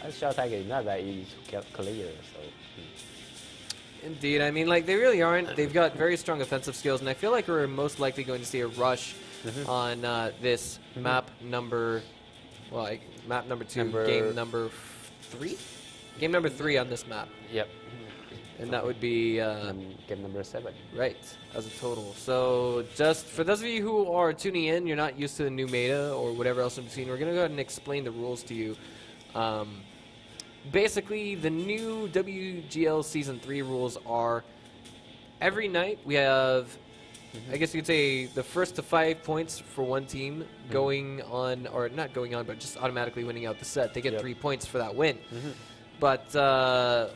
as Shell Tiger is not that easy to get clear, so. Indeed. I mean, like, they really aren't. They've got very strong offensive skills, and I feel like we're most likely going to see a rush on this map number, well, map number 2, game number 3? Game number 3 on this map. Yep. And that would be game number 7. right, as a total. So just for those of you who are tuning in, you're not used to the new meta or whatever else in between, we're going to go ahead and explain the rules to you. Basically, the new WGL Season 3 rules are every night we have, I guess you could say, the first to 5 points for one team going on, or not going on, but just automatically winning out the set. They get 3 points for that win. But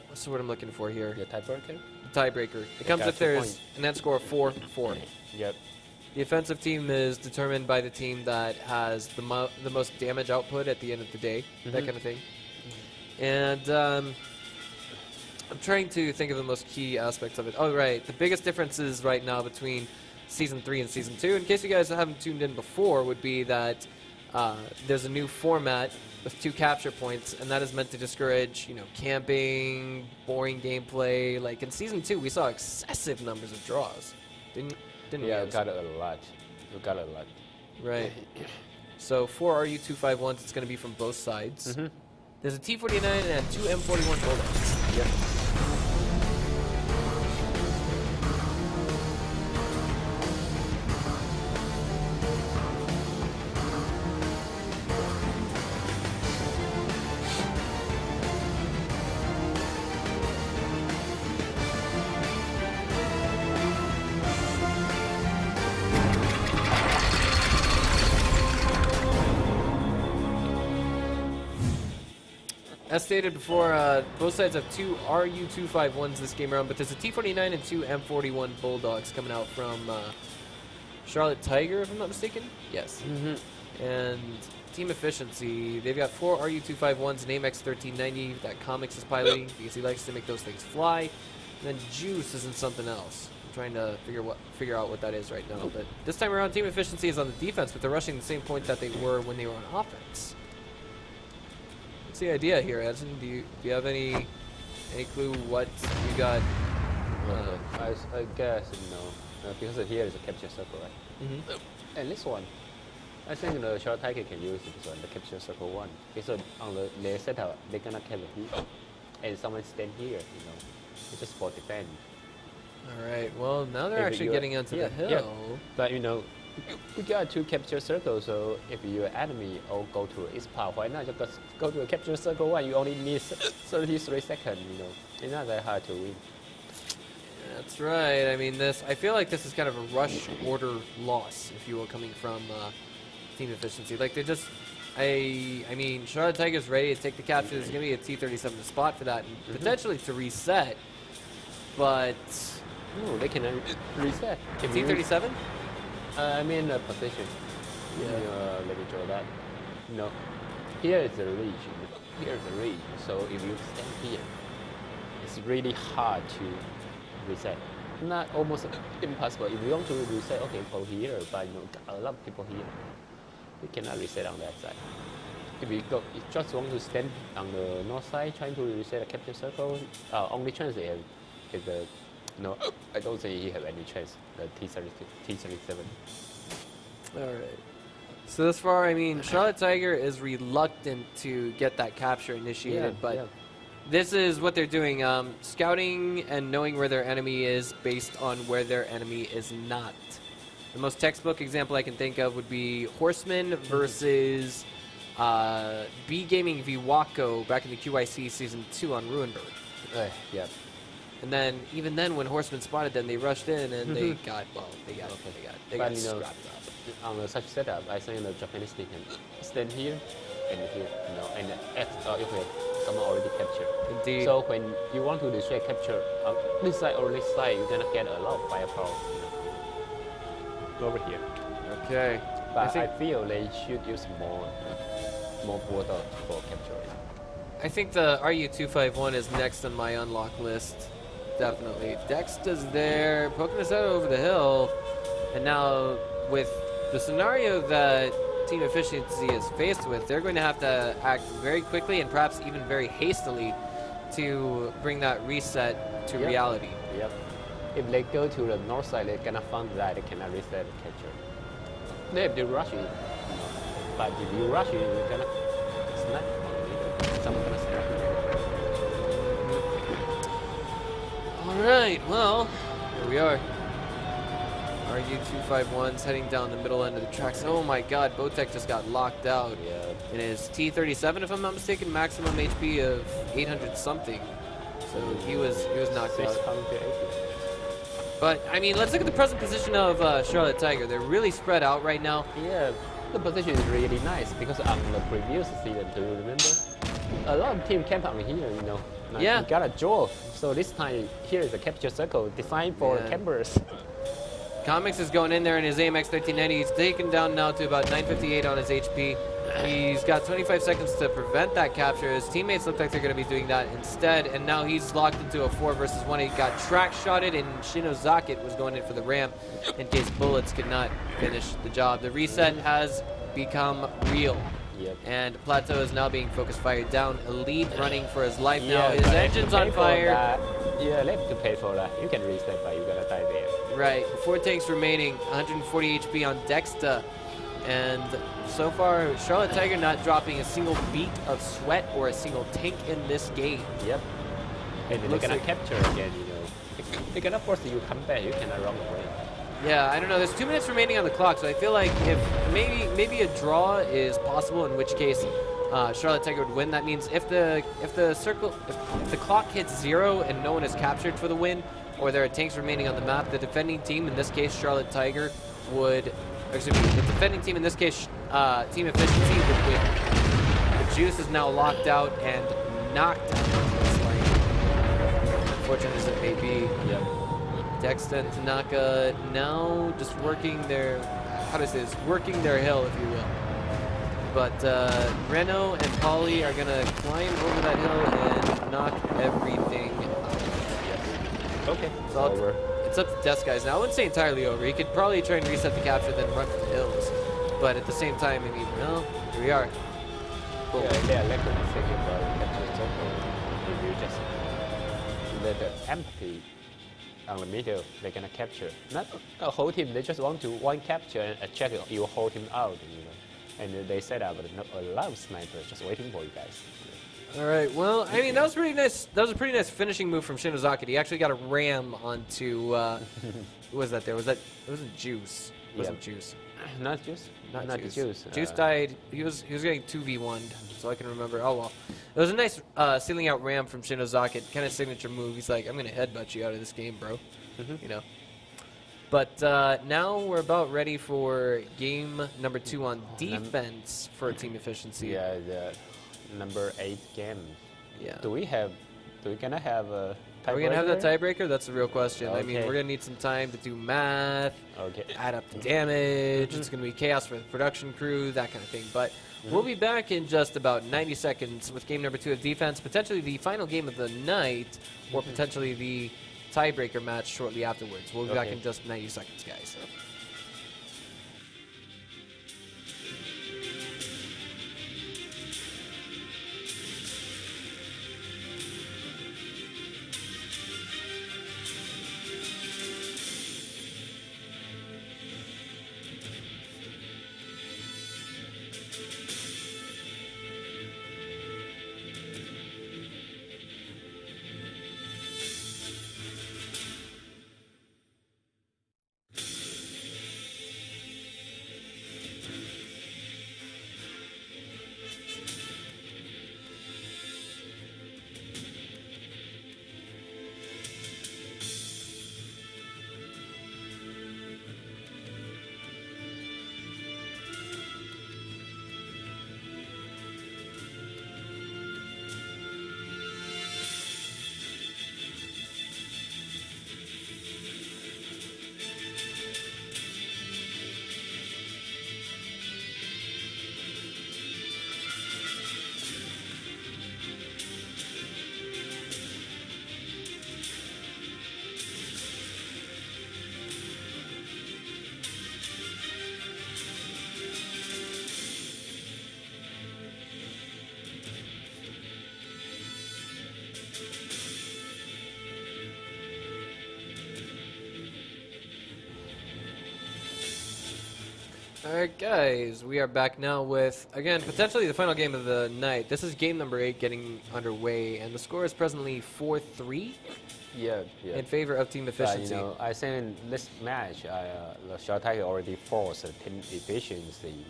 what's the word I'm looking for here? The tiebreaker? The tiebreaker. It comes if there's a net score of 4-4. Yep. The offensive team is determined by the team that has the most damage output at the end of the day, that kind of thing. And I'm trying to think of the most key aspects of it. Oh, right. The biggest differences right now between Season 3 and Season 2, in case you guys haven't tuned in before, would be that there's a new format with 2 capture points, and that is meant to discourage, you know, camping, boring gameplay. Like in Season 2, we saw excessive numbers of draws. Didn't we? Yeah, got it a lot. You got it a lot. Right. So 4 RU-251s, it's going to be from both sides. There's a T-49 and 2 M41 Bulldogs. Yep. As stated before, both sides have 2 RU-251s this game around, but there's a T-49 and 2 M41 Bulldogs coming out from Charlotte Tiger, if I'm not mistaken. Yes. And team efficiency, they've got 4 RU-251s, an AMX-1390 that Comics is piloting because he likes to make those things fly. And then Juice is in something else. I'm trying to figure out what that is right now. But this time around, team efficiency is on the defense, but they're rushing the same point that they were when they were on offense. What's the idea here, Edson? Do you have any clue what you got? I guess, you know, because here is a capture circle, right? And this one, I think the Charlotte Tiger can use this one, the capture circle 1. Because on their setup, they're gonna cap it here, and someone stand here, you know, it's just for defense. All right. Well, now they're actually getting onto the hill. Yeah. But you know, we got 2 capture circles, so if your enemy all go to its path, why not just go to a capture circle 1? You only need 33 seconds, you know. It's not that hard to win. That's right. I mean, I feel like this is kind of a rush order loss, if you will, coming from team efficiency. Like, they're just I mean, Charlotte Tiger's ready to take the capture. There's going to be a T-37 spot for that, and potentially to reset. But No, they can reset. T-37? I mean position. Yeah. Let me draw that. No. Here is the ridge. Here is the ridge. So if you stand here, it's really hard to reset. Not almost impossible. If you want to reset, okay, go here, but you know, a lot of people here. You cannot reset on that side. If you just want to stand on the north side, trying to reset a capture circle, only chance they have is the no. I don't think he have any chance. The T-37. All right. So thus far, I mean, Charlotte Tiger is reluctant to get that capture initiated, but this is what they're doing, scouting and knowing where their enemy is based on where their enemy is not. The most textbook example I can think of would be Horseman versus B Gaming v Wako back in the QIC Season 2 on Ruinberg. Yeah. And then, even then, when Horseman spotted them, they rushed in and they got scrapped up. On such setup, I think the Japanese team can stand here and here, you know, and okay, someone already captured. Indeed. So when you want to destroy capture on this side or this side, you're gonna get a lot of firepower, you know, over here. Okay. But I feel they should use more border for capturing. I think the RU-251 is next on my unlock list. Definitely. Dexter's there, poking us out over the hill, and now with the scenario that Team Efficiency is faced with, they're going to have to act very quickly and perhaps even very hastily to bring that reset to reality. Yep. If they go to the north side, they're gonna find that they cannot reset the capture. They have to rush it, you know. But if you rush it, you're gonna snap on it. Someone's gonna snap it. Alright, well, here we are. RU-251's heading down the middle end of the tracks. Oh my god, Botek just got locked out. Yeah. In his T-37, if I'm not mistaken, maximum HP of 800 something. So he was knocked out. 680. But I mean, let's look at the present position of Charlotte Tiger. They're really spread out right now. Yeah, the position is really nice because on the previous season, do you remember? A lot of teams camp on here, you know. Like Yeah. You got a draw. So this time, here is a capture circle designed for campers. Comics is going in there in his AMX 1390. He's taken down now to about 958 on his HP. He's got 25 seconds to prevent that capture. His teammates look like they're going to be doing that instead, and now he's locked into a 4 versus 1. He got track shotted, and Shinozaki was going in for the ramp in case bullets could not finish the job. The reset has become real. Yep. And Plateau is now being focus fired down. Elite running for his life now. Yeah, His engine's on fire. Yeah, they have to pay for that. You can reset, but you're gonna die there. Right. 4 tanks remaining. 140 HP on Dexter. And so far, Charlotte Tiger not dropping a single beat of sweat or a single tank in this game. Yep. And they're Looks gonna like- capture again, you know. They're gonna force you to come back. You cannot run away. Yeah, I don't know. There's 2 minutes remaining on the clock, so I feel like if maybe a draw is possible, in which case Charlotte Tiger would win. That means if the clock hits 0 and no one is captured for the win, or there are tanks remaining on the map, the defending team, in this case Charlotte Tiger, would, excuse me, the defending team, in this case Team Efficiency, would win. The Juice is now locked out and knocked out. Unfortunate as it may be. Yep. Dexter and Tanaka now just working their, how do I say this, working their hill, if you will. But Reno and Polly are going to climb over that hill and knock everything out. Okay. It's over. It's up to Death Guys now. I wouldn't say entirely over. He could probably try and reset the capture, then run for the hills. But at the same time, I mean, well, here we are. Yeah, they are left thinking about capture circle. If you just let the empty on the middle, they're gonna capture. Not a whole team, they just want to one capture and check you hold him out, you know. And they set up a lot of snipers just waiting for you guys. All right. Well, I mean, that was pretty nice. That was a pretty nice finishing move from Shinozaki. He actually got a ram onto. Who was that? There was that. It wasn't Juice. It wasn't Juice. Not Juice. Not Juice. Juice. Juice died. He was getting 2v1'd, so I can remember. Oh well. It was a nice sealing out ram from Shinozaki. Kind of signature move. He's like, I'm gonna headbutt you out of this game, bro. You know. But now we're about ready for game number 2 on defense for team efficiency. Yeah, the number 8 game. Yeah. Do we gonna have a tiebreaker? Are we gonna have that tiebreaker? That's the real question. I mean, Okay. we're gonna need some time to do math, Okay. add up the damage. It's gonna be chaos for the production crew, that kind of thing. But we'll be back in just about 90 seconds with game number 2 of defense, potentially the final game of the night, or potentially the tiebreaker match shortly afterwards. We'll be back in just 90 seconds, guys. Alright guys, we are back now with, again, potentially the final game of the night. This is game number 8 getting underway, and the score is presently 4-3 Yeah. in favor of team efficiency. I think in this match, the Short Tiger already forced the team efficiency,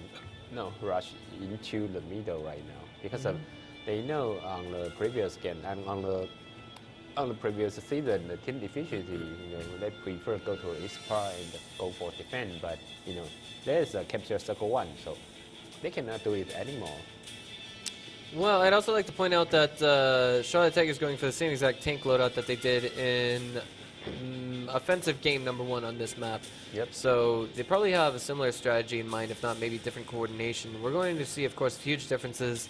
rush into the middle right now because of they know on the previous game and on the previous season, the team efficiency, they prefer go to Ispa and go for defense, but there's a capture circle 1, so they cannot do it anymore. Well, I'd also like to point out that Charlotte Tech is going for the same exact tank loadout that they did in offensive game number 1 on this map. Yep. So they probably have a similar strategy in mind, if not maybe different coordination. We're going to see, of course, huge differences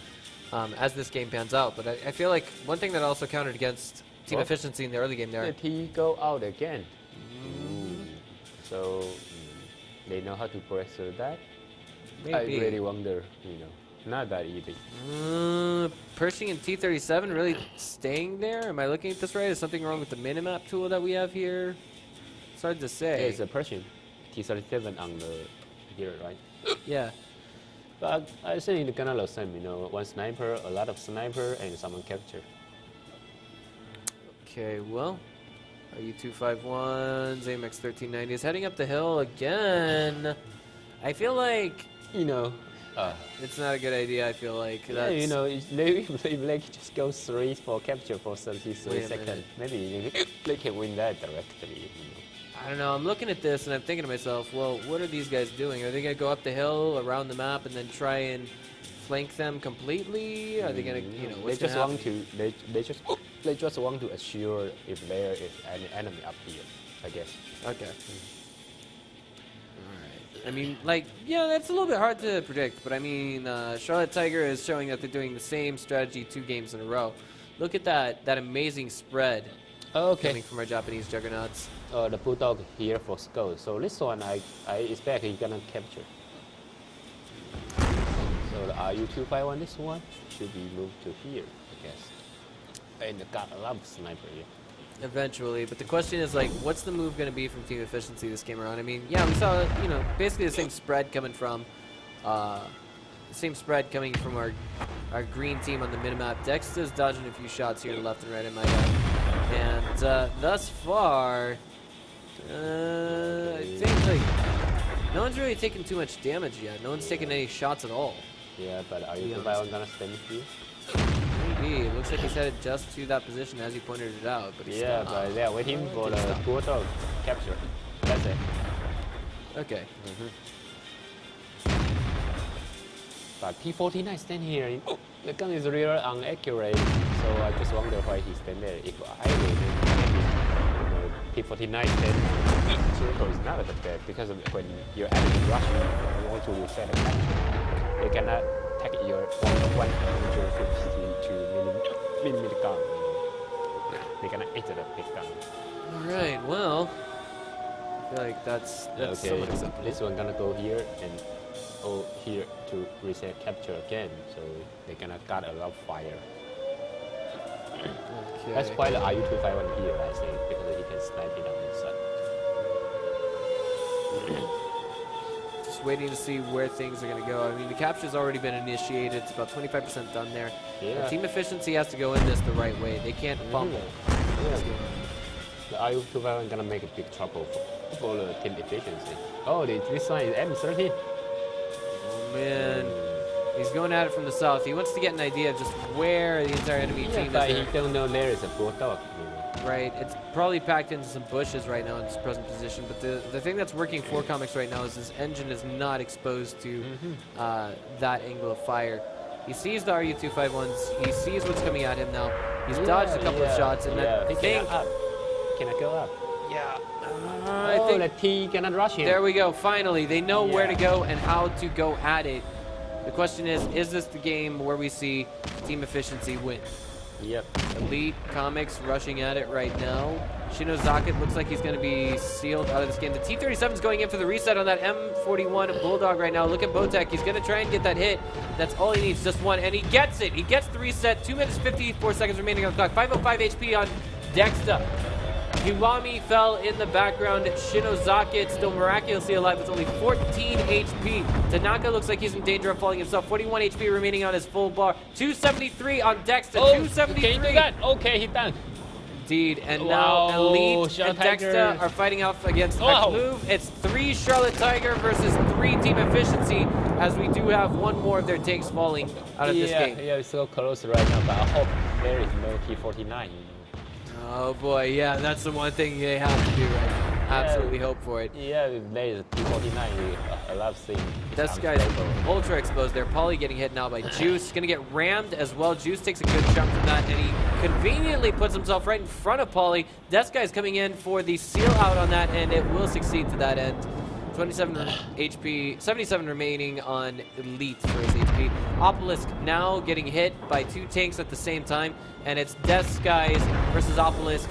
as this game pans out. But I feel like one thing that also countered against team efficiency in the early game there. Did he go out again? So they know how to break through that? Maybe. I really wonder, not that easy. Pershing and T37 really staying there? Am I looking at this right? Is something wrong with the minimap tool that we have here? It's hard to say. Yeah, it's a Pershing. T37 on the here, right? Yeah. But I think it's gonna the same, one sniper, a lot of sniper, and someone capture. Okay, well, U251, AMX 1390 is heading up the hill again. I feel like it's not a good idea. I feel like if they just go 3 for capture for 33 Wait a seconds, minute. maybe they can win that directly. I don't know. I'm looking at this and I'm thinking to myself, well, what are these guys doing? Are they gonna go up the hill around the map and then try and flank them completely? Are they gonna, what's they just gonna want to they just want to assure if there is any enemy up here, I guess. Okay. I mean, that's a little bit hard to predict, but I mean, Charlotte Tiger is showing that they're doing the same strategy 2 games in a row. Look at that amazing spread coming from our Japanese juggernauts. The Bulldog here for skull. So this one, I expect he's gonna capture. So the RU251, this one should be moved to here, I guess. And got a lot of sniper here. Eventually, but the question is what's the move going to be from team efficiency this game around? I mean, yeah, we saw basically the same spread coming from our green team on the minimap. Dexter's dodging a few shots here left and right in my guy, and thus far, I think no one's really taken too much damage yet. No one's taken any shots at all. Yeah, but RU251 gonna stand here? Maybe. It looks like he's headed just to that position as you pointed it out. But he's but they're waiting for the Bulldog capture. That's it. Okay. But P49 stand here. The gun is really inaccurate, so I just wonder why he stand there. If I were maybe P49 stand circle is not that bad because when your enemy rushing, you want to reset a capture. They cannot take your 152 millimeter gun. They cannot enter the big gun. All right. Well, I feel like that's Okay. somewhat acceptable. This one gonna go here and here to reset capture again, so they gonna got a lot of fire. Okay. That's why the RU-251 here, I think, because he can snipe it on the side. Just waiting to see where things are going to go. I mean, the capture's already been initiated. It's about 25% done there. Yeah. Team efficiency has to go in this the right way. They can't fumble. Yeah. The RU-251 gonna make a big trouble for the team efficiency. Oh, this one is M13. Oh, man. He's going at it from the south. He wants to get an idea of just where the entire enemy team but is. he don't know there is a bulldog. Right. It's probably packed into some bushes right now in its present position. But the thing that's working for Comics right now is this engine is not exposed to that angle of fire. He sees the RU-251s. He sees what's coming at him now. He's dodged a couple of shots, and I think... Can I go up? Yeah. I think the T cannot rush him. There we go. Finally, they know where to go and how to go at it. The question is this the game where we see team efficiency win? Yep. Elite Comics rushing at it right now. Shinozaki looks like he's going to be sealed out of this game. The T-37 is going in for the reset on that M41 Bulldog right now. Look at Botek. He's going to try and get that hit. That's all he needs, just one, and he gets it. He gets the reset. 2 minutes 54 seconds remaining on the clock. 505 HP on Dexter. Hiwami fell in the background. Shinozaki still miraculously alive with only 14 HP. Tanaka looks like he's in danger of falling himself. 41 HP remaining on his full bar. 273 on Dexter. 273. Can you do that? Okay, he's done. Indeed, and now Elite Charlotte and Dexter Tiger are fighting off against a move. It's 3 Charlotte Tiger versus 3 Team Efficiency, as we do have one more of their takes falling out of this game. Yeah, it's so close right now, but I hope there is no T49. Oh boy, yeah, that's the one thing they have to do right now. Absolutely hope for it. Yeah, if there is a T49, I love seeing This guy's ultra exposed there. Paulie getting hit now by Juice. Gonna get rammed as well. Juice takes a good chunk from that, and he conveniently puts himself right in front of Paulie. This guy's coming in for the seal out on that, and it will succeed to that end. 27 HP, 77 remaining on Elite for his HP. Obelisk now getting hit by 2 tanks at the same time, and it's Death Guys versus Obelisk.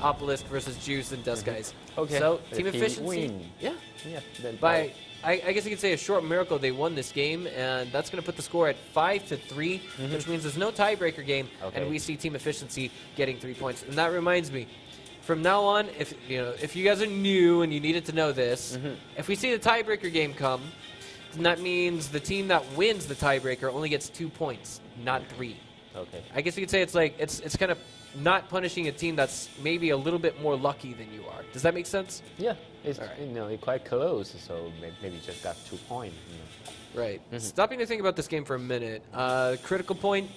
Obelisk versus Juice and Death Guys. Okay. So The team team efficiency. win. Yeah. Yeah. Then By I guess you could say a short miracle, they won this game, and that's going to put the score at 5-3, which means there's no tiebreaker game, and we see team efficiency getting 3 points. And that reminds me, from now on, if you guys are new and you needed to know this, if we see the tiebreaker game come, then that means the team that wins the tiebreaker only gets 2 points, not 3. Okay. I guess you could say it's like it's kind of not punishing a team that's maybe a little bit more lucky than you are. Does that make sense? Yeah, it's All right. it's quite close, so maybe just got 2 points. Right. Stopping to think about this game for a minute. Critical point,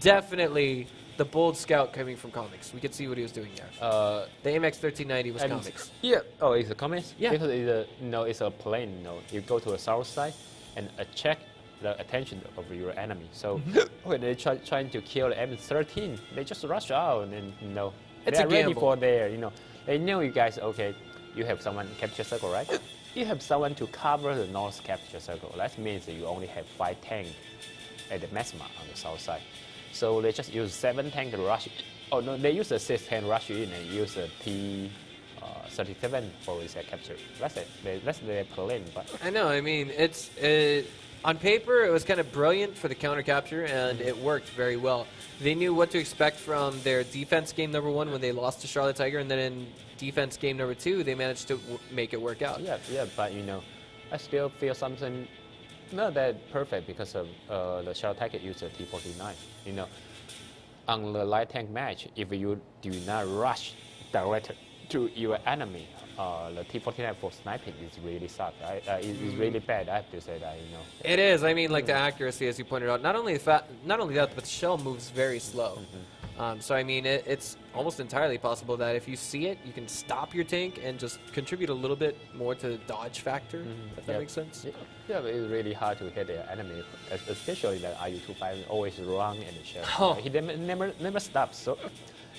definitely the bold scout coming from Comics. We could see what he was doing there. The AMX 1390 was Comics. Yeah. Oh, it's a Comics? Yeah. Because it's a plane. You go to a south side and check the attention of your enemy. So when they're trying to kill the M13, they just rush out and It's they're a ready gamble. for their, they know you guys, okay, you have someone capture circle, right? You have someone to cover the north capture circle. That means that you only have 5 tanks at the maximum on the south side. So they just use 7 tanks to rush. Oh no, they use a 6 tank rush in and use a T-37 for reset capture. That's it. That's their plan. But I know. I mean, it's on paper it was kind of brilliant for the counter capture, and it worked very well. They knew what to expect from their defense game number 1 when they lost to Charlotte Tiger, and then in defense game number 2 they managed to make it work out. Yeah, but I still feel something not that perfect because of the Charlotte Tiger used a T-49. On the light tank match, if you do not rush direct to your enemy, the T-49 for sniping is really suck. It's really bad. I have to say that. It is. I mean, like the accuracy, as you pointed out. Not only that, but the shell moves very slow. So I mean, it's almost entirely possible that if you see it, you can stop your tank and just contribute a little bit more to the dodge factor, if that makes sense. Yeah, but it's really hard to hit the enemy, especially the IU-25 always run in the shell. Oh. He never stops, so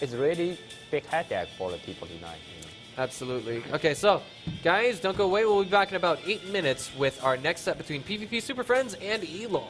it's really big headache for the T-49. Absolutely. Okay, so guys, don't go away. We'll be back in about 8 minutes with our next set between PvP Super Friends and Elong.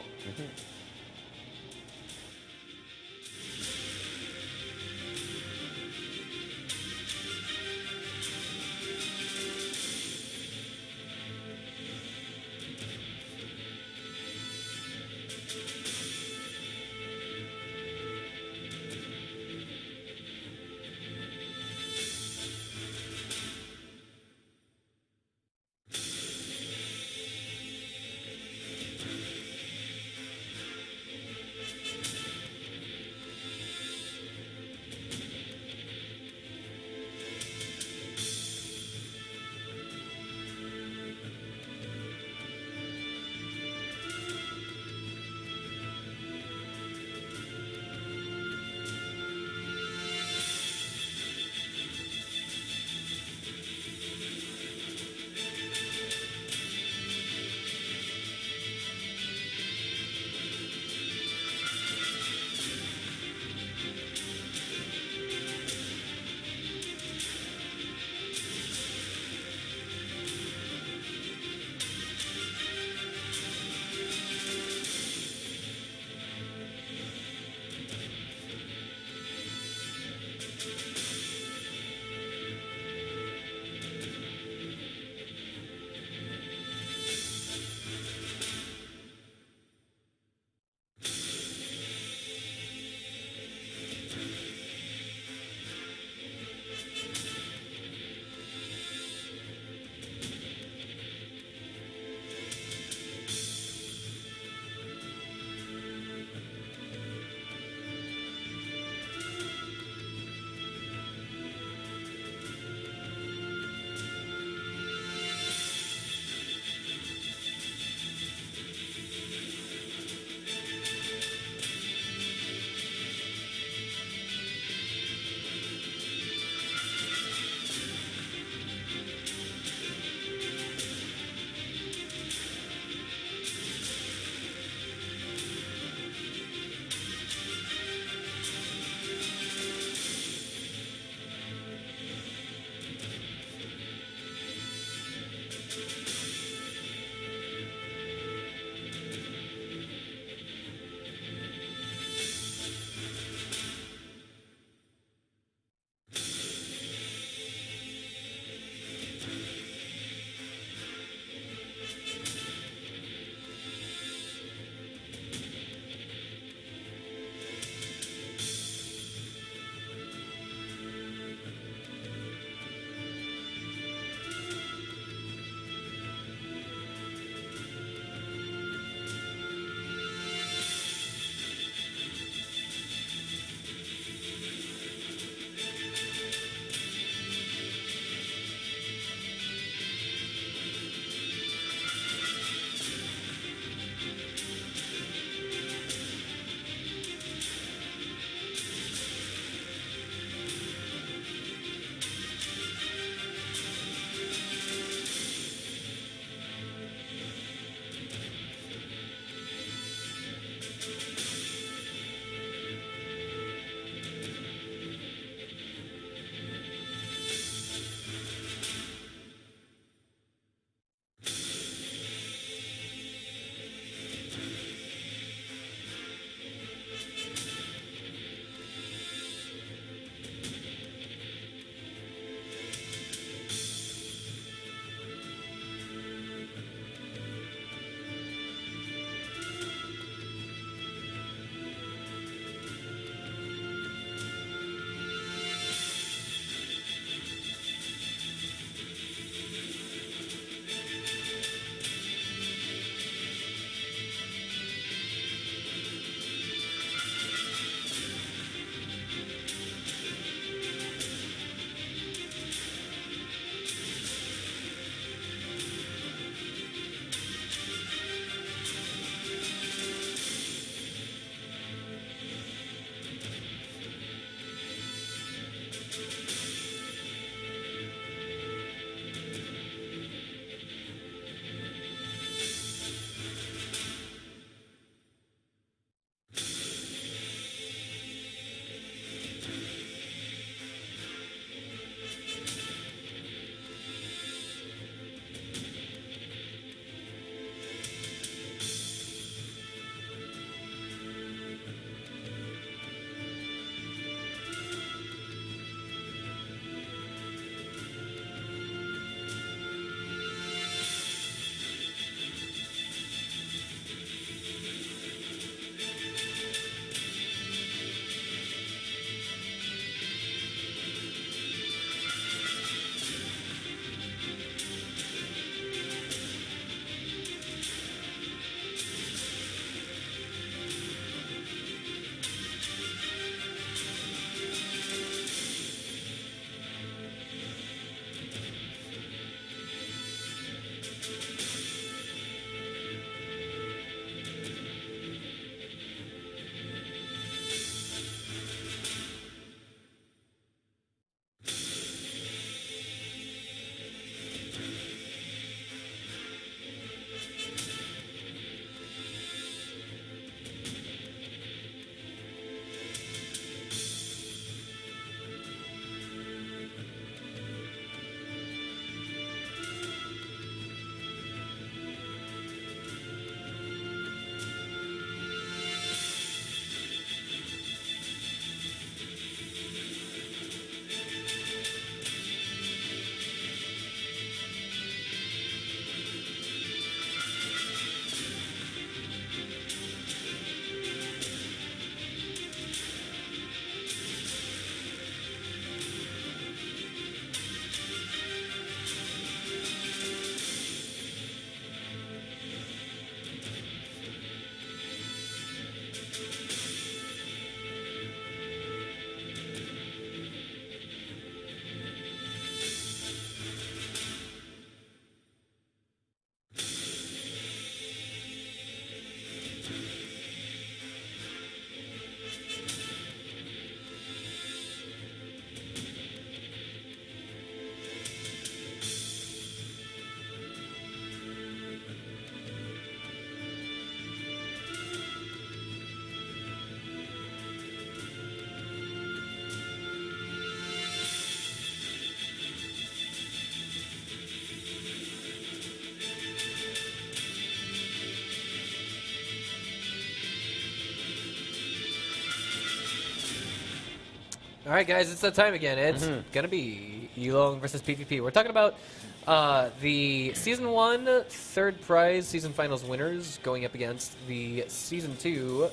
All right, guys, it's that time again. It's going to be Elong versus PvP. We're talking about the Season 1 third prize Season Finals winners going up against the Season 2,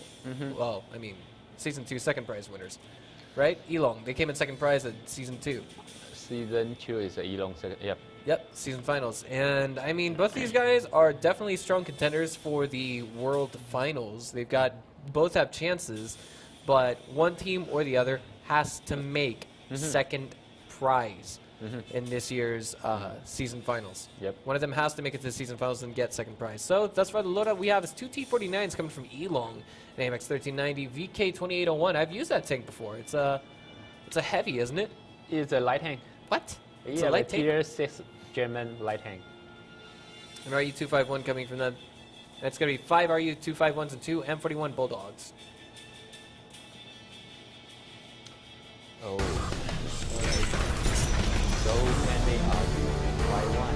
well, I mean, Season 2 second prize winners, right? Elong, they came in second prize at Season 2. Season 2 is Elong second. Yep. Yep, Season Finals. And, I mean, both these guys are definitely strong contenders for the World Finals. Both have chances, but one team or the other has to make second prize in this year's Season Finals. Yep. One of them has to make it to the Season Finals and get second prize. So that's why the loadout we have is two T-49s coming from Elong, an AMX 1390, VK2801. I've used that tank before. It's a heavy, isn't it? It's a light tank. What? It's Yeah, a like light tank? tier 6 German light tank. An RU-251 coming from them. And it's going to be 5 RU-251s and 2 M41 Bulldogs. Oh. So many RU-251.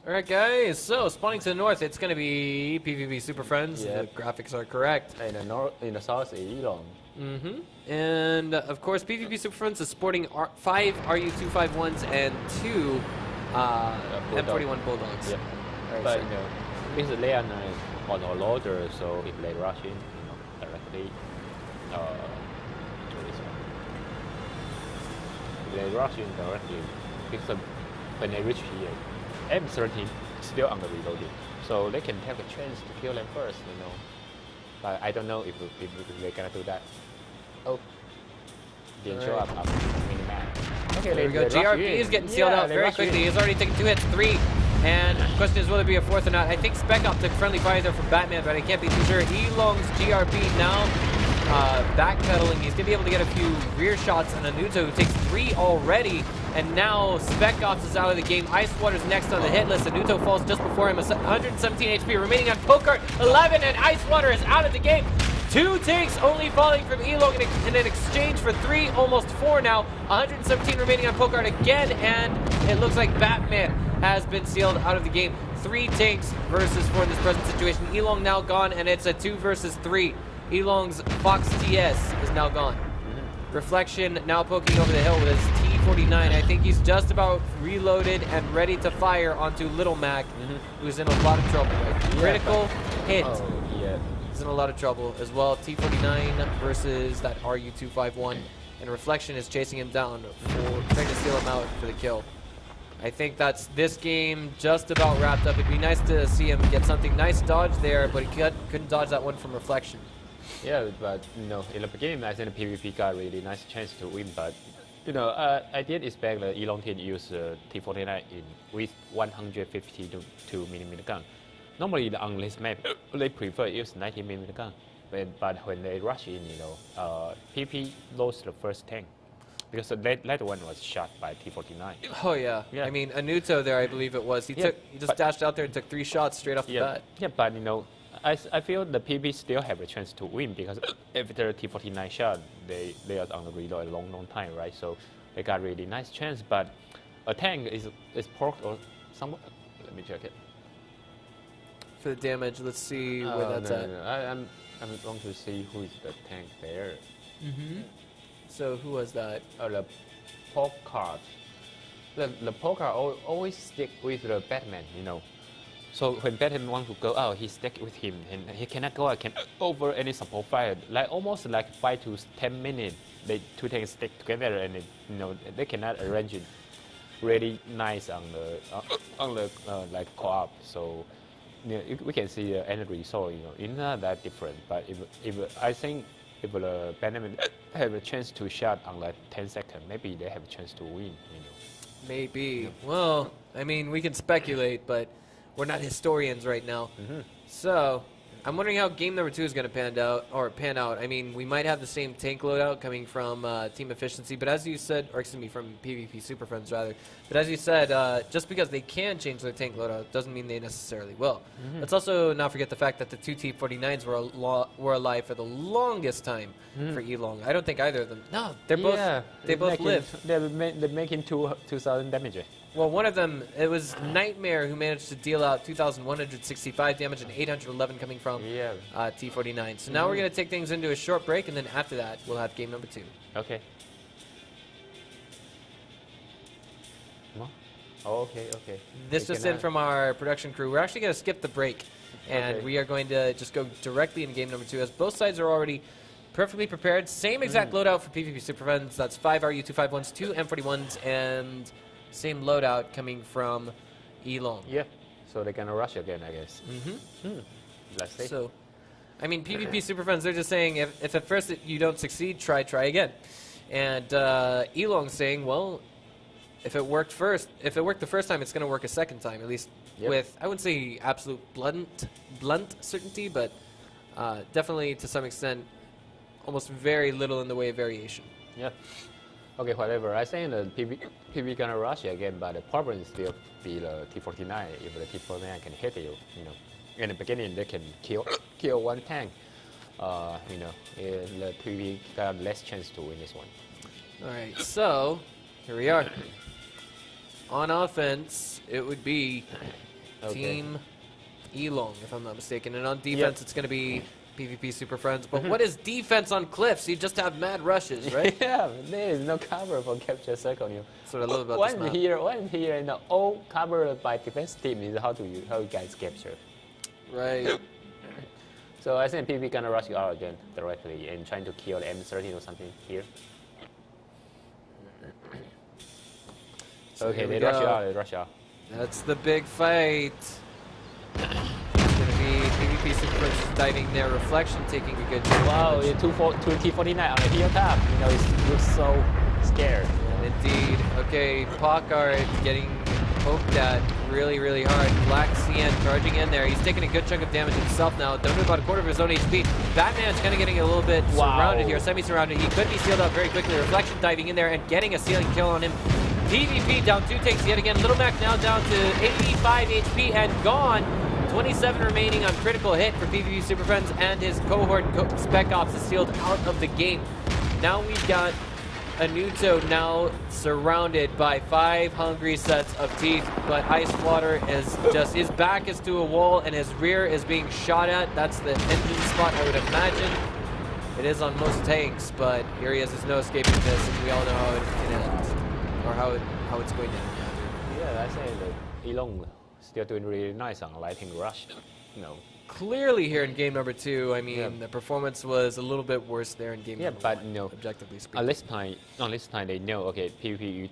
Alright guys, so spawning to the north, it's going to be PvP Super Friends. Yep. The graphics are correct. And in the south is Elong. And of course, PvP Super Friends is sporting 5 RU-251s and 2 M41 Bulldogs. Yep. Alright, But so- you know, because they are on a loader, so if they rush in, directly to this one. If they rush in directly, because when they reach here, M13 still under reloading, so they can take a chance to kill them first, you know. But I don't know if they're gonna do that. Oh, didn't show up mini-map. Okay, There we go. GRP is getting sealed out very quickly. He's already taken 2 hits, 3. And the question is, will there be a 4th or not? I think Spec Op took friendly fire there from Batman, but I can't be too sure. Elong's GRP now backpedaling. He's going to be able to get a few rear shots on Anuto, who takes 3 already. And now Spec Ops is out of the game. Ice Water's next on the hit list. Anuto falls just before him. 117 HP remaining on Pokart. 11, and Ice Water is out of the game. 2 tanks only falling from Elong in an exchange for 3, almost 4 now. 117 remaining on Pokart again, and it looks like Batman has been sealed out of the game. 3 tanks versus 4 in this present situation. Elong now gone, and it's a 2 versus 3. Elong's Fox TS is now gone. Reflection now poking over the hill with his T-49. I think he's just about reloaded and ready to fire onto Little Mac, who's in a lot of trouble. Critical hit. Oh, yeah. He's in a lot of trouble as well. T-49 versus that RU-251. And Reflection is chasing him down for trying to steal him out for the kill. I think that's this game just about wrapped up. It'd be nice to see him get something. Nice dodge there, but he couldn't dodge that one from Reflection. Yeah, but you know, in the beginning, I think the PvP got really nice chance to win. But you know, I did expect the Elong team use T49 with 152mm gun. Normally, on this map, they prefer use 90mm gun. But when they rush in, you know, PP lost the first tank because that one was shot by T49. Oh yeah. Yeah. I mean, Anuto there, I believe it was. He just dashed out there and took 3 shots straight off the bat. Yeah, but you know, I feel the PB still have a chance to win because after T49 shot, they are on the reload a long time, right? So they got really nice chance. But a tank is porked or somewhat. Let me check it. For the damage, let's see where that's at. No. I'm going to see who is the tank there. So who was that? The pork card. The pork card always stick with the Batman, you know. So when Batman wants to go out, he stick with him, and he cannot go out over any support fire. Like almost like 5 to 10 minutes, they 2 tanks stick together, and you know they cannot arrange it really nice on the like co-op. So you know, we can see the end result. You know, it's not that different. But if I think if the Batman have a chance to shot on like 10 seconds, maybe they have a chance to win. You know. Maybe. Well, I mean, we can speculate, but we're not historians right now. So, I'm wondering how game number 2 is going to pan out. I mean, we might have the same tank loadout coming from Team Efficiency, but as you said, or excuse me, from PvP Super Friends rather. But as you said, just because they can change their tank loadout doesn't mean they necessarily will. Let's also not forget the fact that the 2 T-49s were alive for the longest time for Elong. I don't think either of them. No, they both live. They're making 2,000 damage. Well, one of them, it was Nightmare who managed to deal out 2,165 damage and 811 coming from T-49. So now we're going to take things into a short break, and then after that, we'll have game number 2. Okay. Oh, okay. This just in from our production crew. We're actually going to skip the break, and we are going to just go directly into game number 2, as both sides are already perfectly prepared. Same exact loadout for PvP Super Friends. That's 5 RU-251s, 2 M41s, and same loadout coming from Elong. Yeah, so they're gonna rush again, I guess. Let's see. So, I mean, PvP Super Friends, they're just saying if at first you don't succeed, try again. And Elong's saying, well, if it worked the first time, it's gonna work a second time, at least with, I wouldn't say absolute blunt certainty, but definitely to some extent, almost very little in the way of variation. Yeah. Okay, whatever. I think the PV gonna rush again, but the problem is still be the T-49. If the T-49 can hit you, in the beginning they can kill one tank. The PV got less chance to win this one. All right, so here we are. On offense, it would be Team Elong, if I'm not mistaken, and on defense, it's gonna be PvP Super Friends. But what is defense on cliffs? You just have mad rushes, right? Yeah, there is no cover for capture circle. That's what I love about this map. One here, and all covered by defense team is how you guys capture. Right. So I think PvP gonna rush you out again directly and trying to kill the M13 or something here. So okay, they rush out. That's the big fight. PvP Super Friends diving their reflection, taking a good damage. Wow, 2 T-49 on the hilltop. It looks so scared. And indeed. Okay, Pak are getting poked at really hard. Black CN charging in there. He's taking a good chunk of damage himself now. Down to about a quarter of his own HP. Batman's kind of getting a little bit surrounded here, semi-surrounded. He could be sealed up very quickly. Reflection diving in there and getting a sealing kill on him. PvP down 2 takes yet again. Little Mac now down to 85 HP and gone. 27 remaining on critical hit for PvP Super Friends, and his cohort Spec Ops is sealed out of the game. Now we've got Anuto now surrounded by 5 hungry sets of teeth, but Ice Water is just, his back is to a wall and his rear is being shot at. That's the engine spot, I would imagine. It is on most tanks, but here he is. There's no escaping this, and we all know how it can end, or how it's going to end. Yeah, I say that Elong still doing really nice on Lightning Rush. Clearly here in game number 2, I mean, the performance was a little bit worse there in game number 1, objectively speaking. On this time they know, okay, PvP,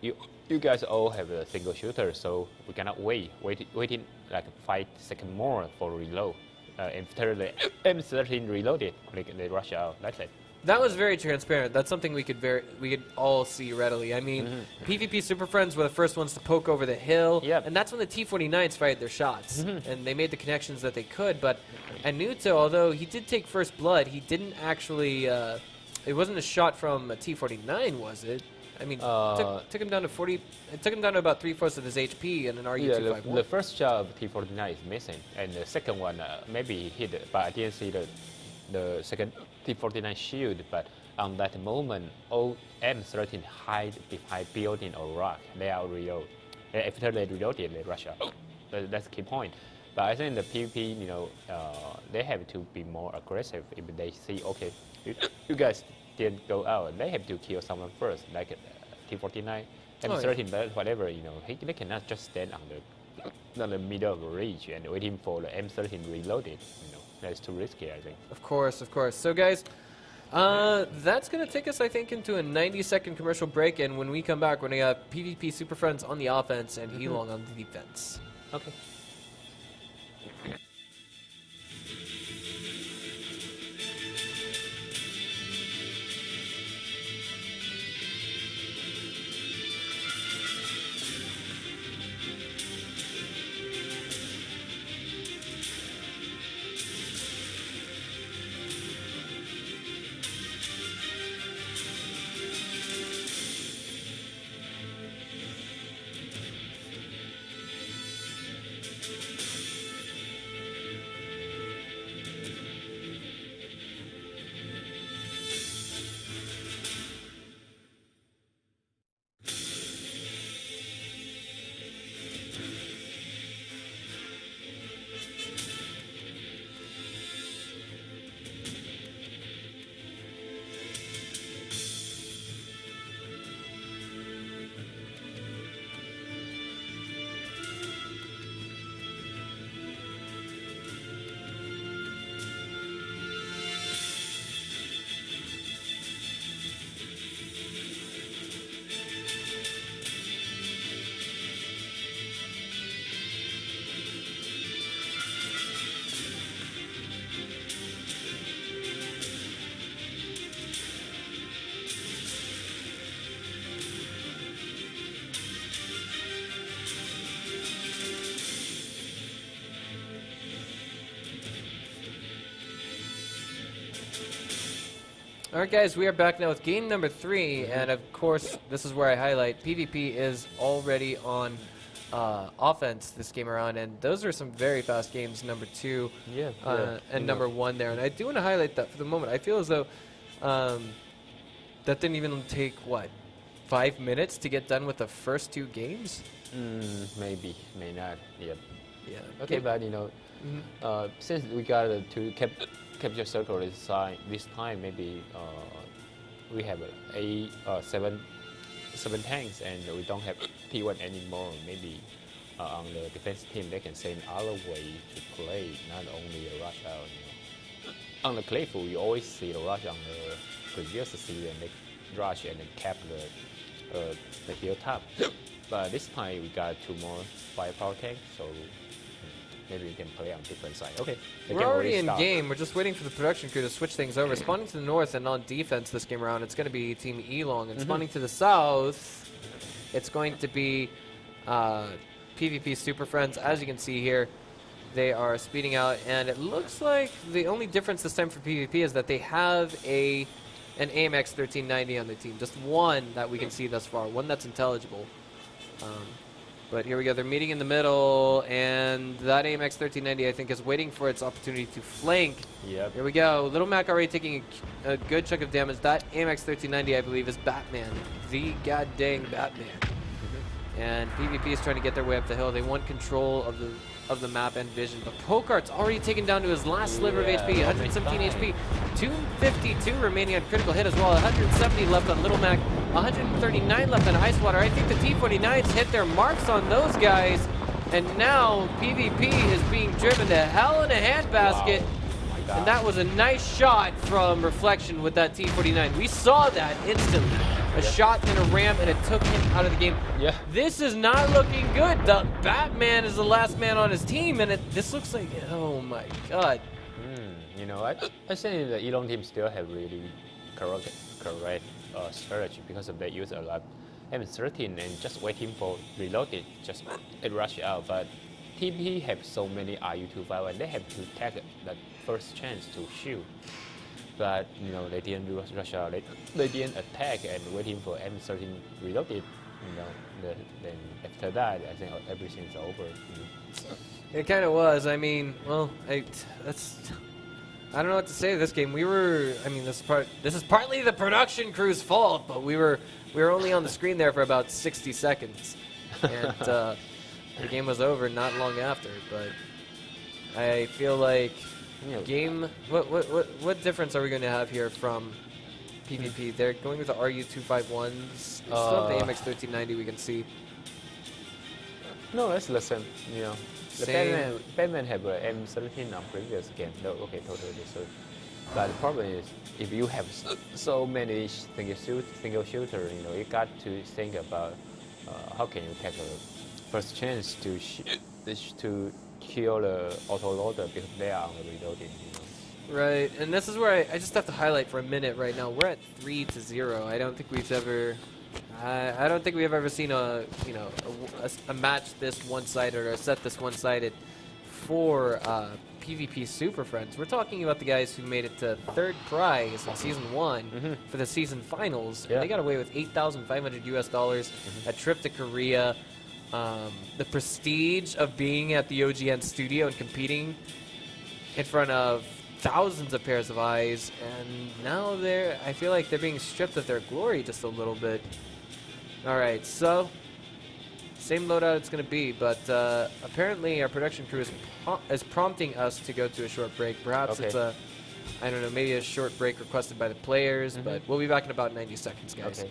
you guys all have a single shooter, so we cannot waiting like 5 seconds more for reload. After the M13 reloaded, they rush out. That's it. That was very transparent. That's something we could all see readily. I mean, PvP Super Friends were the first ones to poke over the hill, and that's when the T-49s fired their shots, and they made the connections that they could. But Anuto, although he did take first blood, he didn't actually. It wasn't a shot from a T-49, was it? I mean, took him down to 40. It took him down to about 3/4 of his HP and an RU-251. Yeah, the first shot of T-49 is missing, and the second one maybe hit it, but I didn't see the second T-49 shield. But on that moment, all M13 hide behind building or rock. They are reload. After they reloaded, they rush out. That's the key point. But I think the PvP, they have to be more aggressive. If they see, okay, you guys didn't go out, they have to kill someone first, like T-49, M13, but whatever, they cannot just stand on the middle of the ridge and waiting for the M13 reloaded. That's too risky, I think. Of course. So guys, that's going to take us, I think, into a 90-second commercial break, and when we come back, we're going to have PvP Super Friends on the offense and Elong on the defense. Okay. All right, guys, we are back now with game number 3, and of course, this is where I highlight PvP is already on offense this game around, and those are some very fast games, number 2 and number 1 there. And I do want to highlight that for the moment. I feel as though that didn't even take, what, 5 minutes to get done with the first 2 games? Maybe, may not. Yep. Yeah. Okay, but you know, since we got to capture circle this time, maybe we have seven tanks, and we don't have T1 anymore. Maybe on the defense team, they can send other way to play, not only a rush out. You know. On the playful, you always see the rush on the previous season. They rush and then cap the hilltop. But this time we got 2 more firepower tanks, so maybe we can play on different side. Okay. We're already in game. We're just waiting for the production crew to switch things over. Spawning to the north and on defense this game around, it's going to be Team Elong. And spawning to the south, it's going to be PvP Super Friends. As you can see here, they are speeding out. And it looks like the only difference this time for PvP is that they have an AMX 1390 on their team. Just one that we can see thus far. One that's intelligible. But here we go. They're meeting in the middle, and that AMX 1390, I think, is waiting for its opportunity to flank. Yep. Here we go. Little Mac already taking a good chunk of damage. That AMX 1390, I believe, is Batman. The goddamn Batman. And PvP is trying to get their way up the hill. They want control of the map and vision. But Pokart's already taken down to his last sliver of HP, 117 HP, 252 remaining on critical hit as well, 170 left on Little Mac, 139 left on Icewater. I think the T-49s hit their marks on those guys, and now PvP is being driven to hell in a handbasket. Wow. And that was a nice shot from Reflection with that T-49. We saw that instantly. A shot and a ram, and it took him out of the game. Yeah. This is not looking good. The Batman is the last man on his team, and this looks like, oh my god. You know, I think the Elon team still have really correct strategy, because of they use a lot M13 and just waiting for reloaded, just rush out. But TP have so many RU-25, and they have to take that first chance to shoot. But you know, they didn't rush out. They didn't attack and waiting for M13 reloaded. You know, then after that, I think everything's over. You know. It kind of was. I mean, well, I don't know what to say of this game. I mean, this is partly the production crew's fault, but we were only on the screen there for about 60 seconds, and the game was over not long after. But I feel like. Game. What difference are we going to have here from PvP? They're going with the RU-251s. Still have the AMX 1390 we can see. No, that's the same. You know, the Batman have an M13 on previous game. No, okay, totally different. But the problem is, if you have so many single shooter, you know, you got to think about how can you take a first chance to kill the autoloader because they are on the reloading. You know. Right, and this is where I just have to highlight for a minute right now. We're at 3-0. I don't think we've ever. I don't think we've ever seen a match this one-sided or a set this one-sided for PvP Super Friends. We're talking about the guys who made it to 3rd prize in Season 1 for the season finals. Yeah. And they got away with $8,500 US, a trip to Korea, the prestige of being at the OGN studio and competing in front of thousands of pairs of eyes, and now I feel like they're being stripped of their glory just a little bit. All right, so same loadout it's going to be, but apparently our production crew is prompting us to go to a short break. Perhaps it's I don't know, maybe a short break requested by the players, but we'll be back in about 90 seconds, guys. Okay.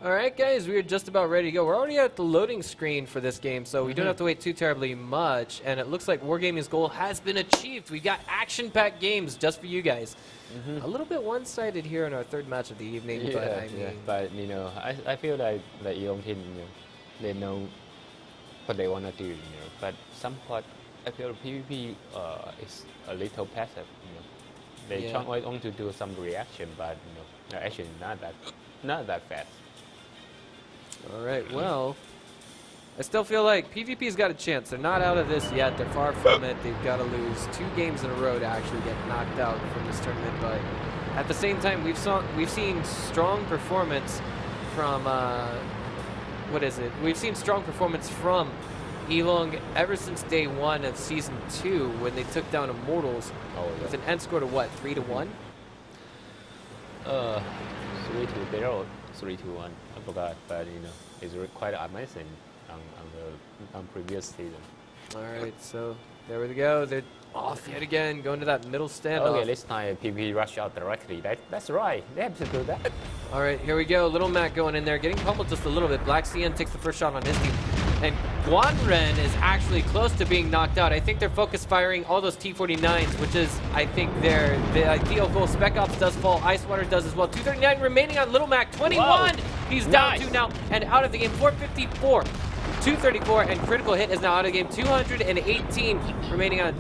All right, guys, we are just about ready to go. We're already at the loading screen for this game, so we don't have to wait too terribly much. And it looks like Wargaming's goal has been achieved. We've got action-packed games just for you guys. A little bit one-sided here in our third match of the evening, but I mean, but you know, I feel like the Elon team, you know, they know what they want to do, you know. But somewhat, I feel PvP is a little passive, you know. They try want to do some reaction, but you know, they're actually not that fast. all right, well, I still feel like PvP's got a chance. They're not out of this yet. They're far from it. They've got to lose 2 games in a row to actually get knocked out from this tournament. But at the same time, we've seen strong performance from We've seen strong performance from Elong ever since day 1 of season 2 when they took down Immortals with an end score to what, 3-1? 3-0, 3-1. I forgot, but you know, it's quite amazing on previous season. All right, so there we go. They're off yet again, going to that middle standoff. Okay, this time PvP rush out directly. That's right. They have to do that. All right, here we go. Little Mac going in there, getting pummeled just a little bit. Black CN takes the first shot on his team. And Guanren is actually close to being knocked out. I think they're focus firing all those T-49s, which is, I think, the ideal goal. Spec Ops does fall. Icewater does as well. 239 remaining on Little Mac. 21! Whoa. He's down 2 now and out of the game. 454. 234, and critical hit is now out of the game. 218 remaining on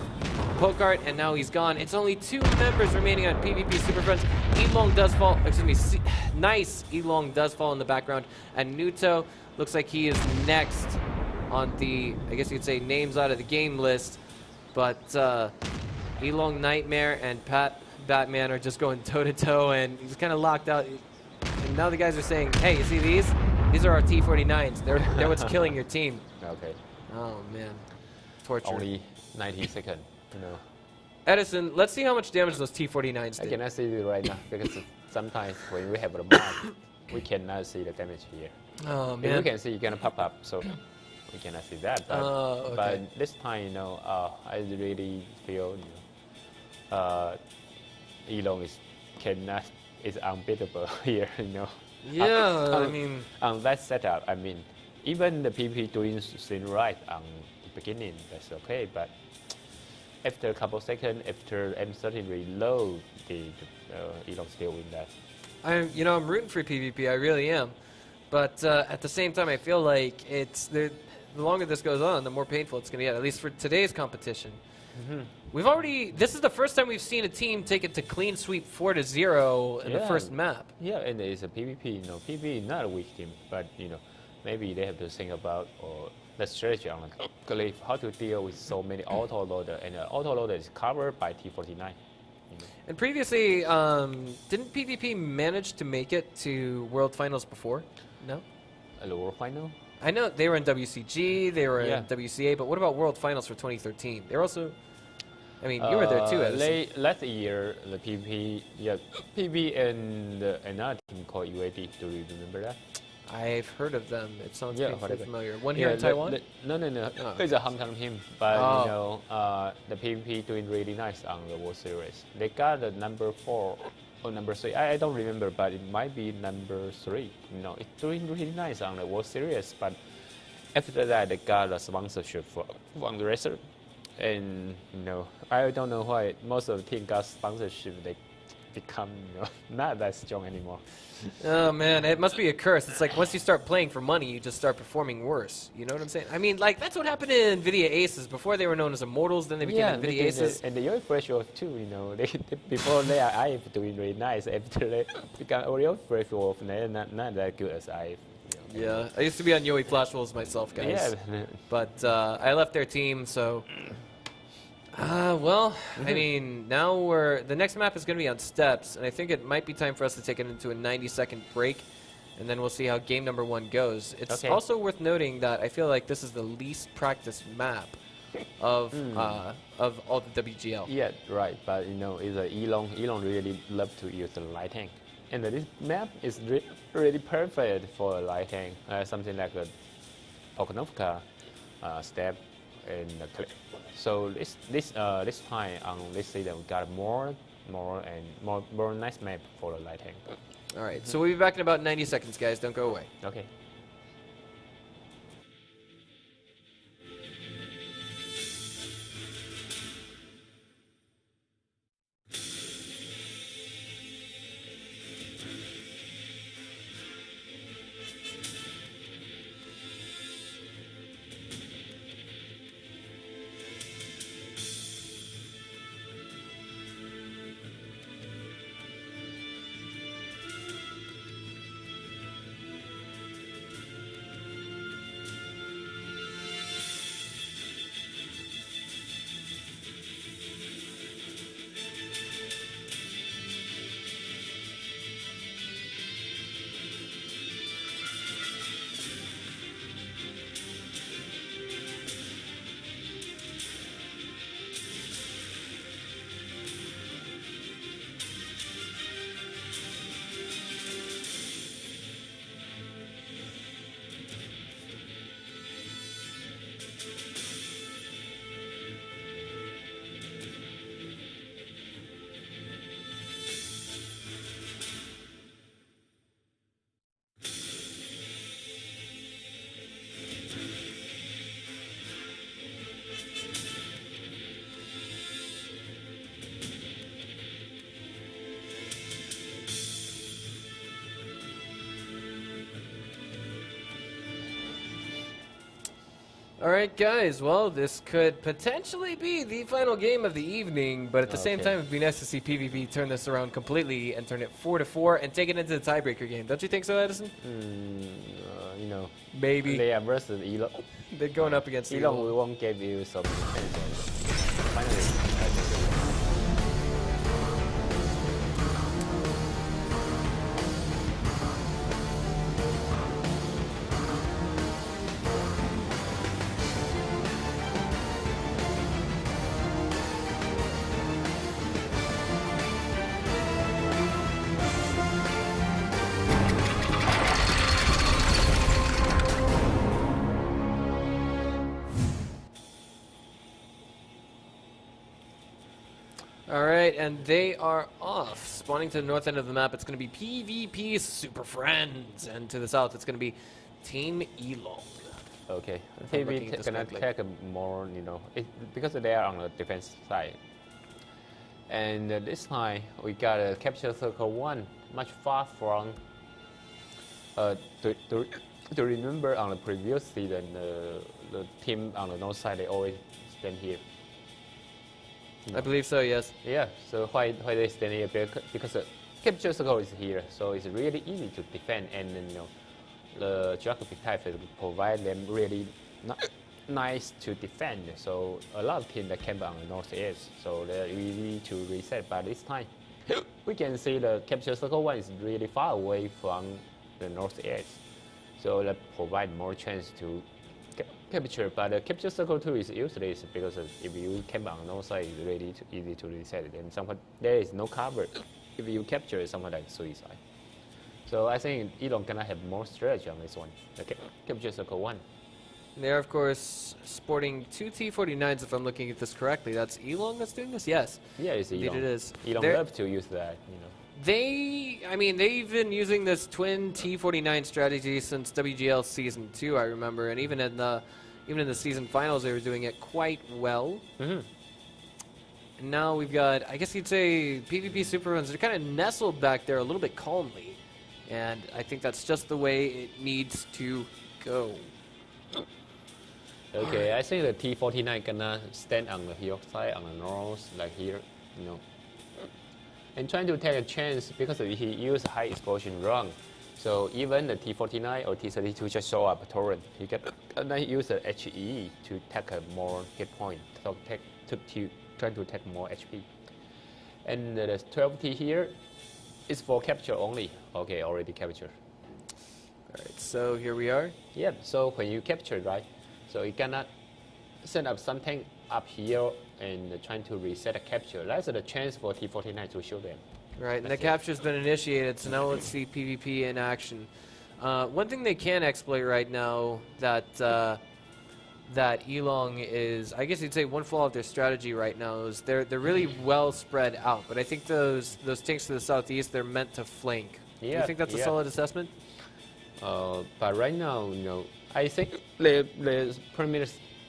Pokart, and now he's gone. It's only 2 members remaining on PvP Super Friends. Elong does fall, excuse me, nice. Elong does fall in the background, and Nuto looks like he is next on the, I guess you could say, names out of the game list. But Elong Nightmare and Pat Batman are just going toe-to-toe, and he's kind of locked out. And now the guys are saying, hey, you see these? These are our T-49s. They're what's killing your team. Okay. Oh, man. Torture. Only 90 seconds, you know. Edison, let's see how much damage those T-49s did. I cannot see it right now because sometimes when we have a mark, we cannot see the damage here. Oh, man. If we can see, it's going to pop up, so we cannot see that. But, okay. but this time, you know, I really feel, you know, Elon is unbeatable here, you know. Yeah, I mean... On that setup, I mean, even the PP doing things right on the beginning, that's okay, but after a couple seconds, after M13 reload, Elon still win that. I'm rooting for PvP, I really am. But at the same time, I feel like the longer this goes on, the more painful it's going to get, at least for today's competition. This is the first time we've seen a team take it to clean sweep 4-0 in the first map. Yeah, and it's a PvP, you know, PvP is not a weak team, but, you know, maybe they have to think about the strategy on the Glyph, how to deal with so many auto-loader, and auto-loader is covered by T-49. You know. And previously, didn't PvP manage to make it to World Finals before? No? The World Final? I know they were in WCG, they were in WCA, but what about World Finals for 2013? They're also, I mean, you were there too. Last year, the PvP and another team called UAD. Do you remember that? I've heard of them. It sounds pretty familiar. One here in Taiwan? No. Oh. It's a Hong Kong team, but you know, the PvP doing really nice on the World Series. They got the number 4 or number 3. I don't remember, but it might be number 3. You know, it's doing really nice on the World Series. But after that, they got a sponsorship from the racer, and you know, I don't know why most of the team got sponsorship. They become, you know, not that strong anymore. Oh man, it must be a curse. It's like once you start playing for money, you just start performing worse. You know what I'm saying? I mean, like that's what happened in NVIDIA Aces. Before they were known as Immortals, then they became NVIDIA Aces. And the Yoy Threshold too, you know, before they are IF doing really nice. After they become Oreo Threshold, they're not that good as IF. You know. Yeah, I used to be on Yoey Flash Wolves myself, guys. Yeah. But I left their team, so... well, I mean, now the next map is going to be on Steps, and I think it might be time for us to take it into a 90-second break, and then we'll see how game number 1 goes. It's also worth noting that I feel like this is the least practiced map of all the WGL. Yeah, right. But you know, it's Elon really love to use the light tank, and this map is really perfect for a light tank, something like a Pokonovka step and a clip. So this time on this season we got more more nice map for the light tank. All right, so we'll be back in about 90 seconds, guys. Don't go away. Okay. All right, guys. Well, this could potentially be the final game of the evening, but at the same time, it'd be nice to see PvP turn this around completely and turn it 4-4 and take it into the tiebreaker game. Don't you think so, Edison? You know, maybe. They are versus Elon. They're going up against Elon. We won't give you some. Finally. All right, and they are off. Spawning to the north end of the map, it's going to be PvP Super Friends. And to the south, it's going to be Team Elon. Okay. PvP gonna take more, because they are on the defense side. And this time, we got a capture circle 1, much far from. To remember on the previous season, the team on the north side, they always stand here. I believe so, yes. Yeah, so why they stand here? Because the capture circle is here, so it's really easy to defend, and the geographic type provide them really nice to defend. So a lot of teams that camp on the north edge, so they're easy to reset. But this time, we can see the capture circle 1 is really far away from the north edge, so that provide more chance to capture. But the capture circle 2 is useless because if you camp on the north side, it's really easy to reset it, and there is no cover. If you capture it, somewhat like suicide. So I think Elon gonna have more strategy on this one. Okay, capture circle 1. They're of course sporting 2 T49s. If I'm looking at this correctly, that's Elon that's doing this. Yes. Yeah, it's Elon. Indeed, it is. Elon loves to use that. They've been using this twin T49 strategy since WGL Season 2, I remember, and even in the season finals, they were doing it quite well. Mm-hmm. And now we've got, I guess you'd say, PvP Super Runs. They're kind of nestled back there a little bit calmly, and I think that's just the way it needs to go. Okay, I think the T49 gonna stand on the hill side on the north, like here, and trying to take a chance because he used high explosion run. So even the T49 or T32 just show up a torrent, he can use the HE to take a more hit point, so try to take more HP. And the 12T here is for capture only. Okay, already captured. All right, so here we are. Yep. So when you capture, right? So you cannot set up something up here and trying to reset a capture. That's the chance for T49 to show them. Right, and the capture's been initiated, so now let's see PvP in action. One thing they can exploit right now that that Elong is, I guess you'd say one flaw of their strategy right now is they're really well spread out, but I think those tanks to the southeast, they're meant to flank. Do you think that's a solid assessment? But right now, I think the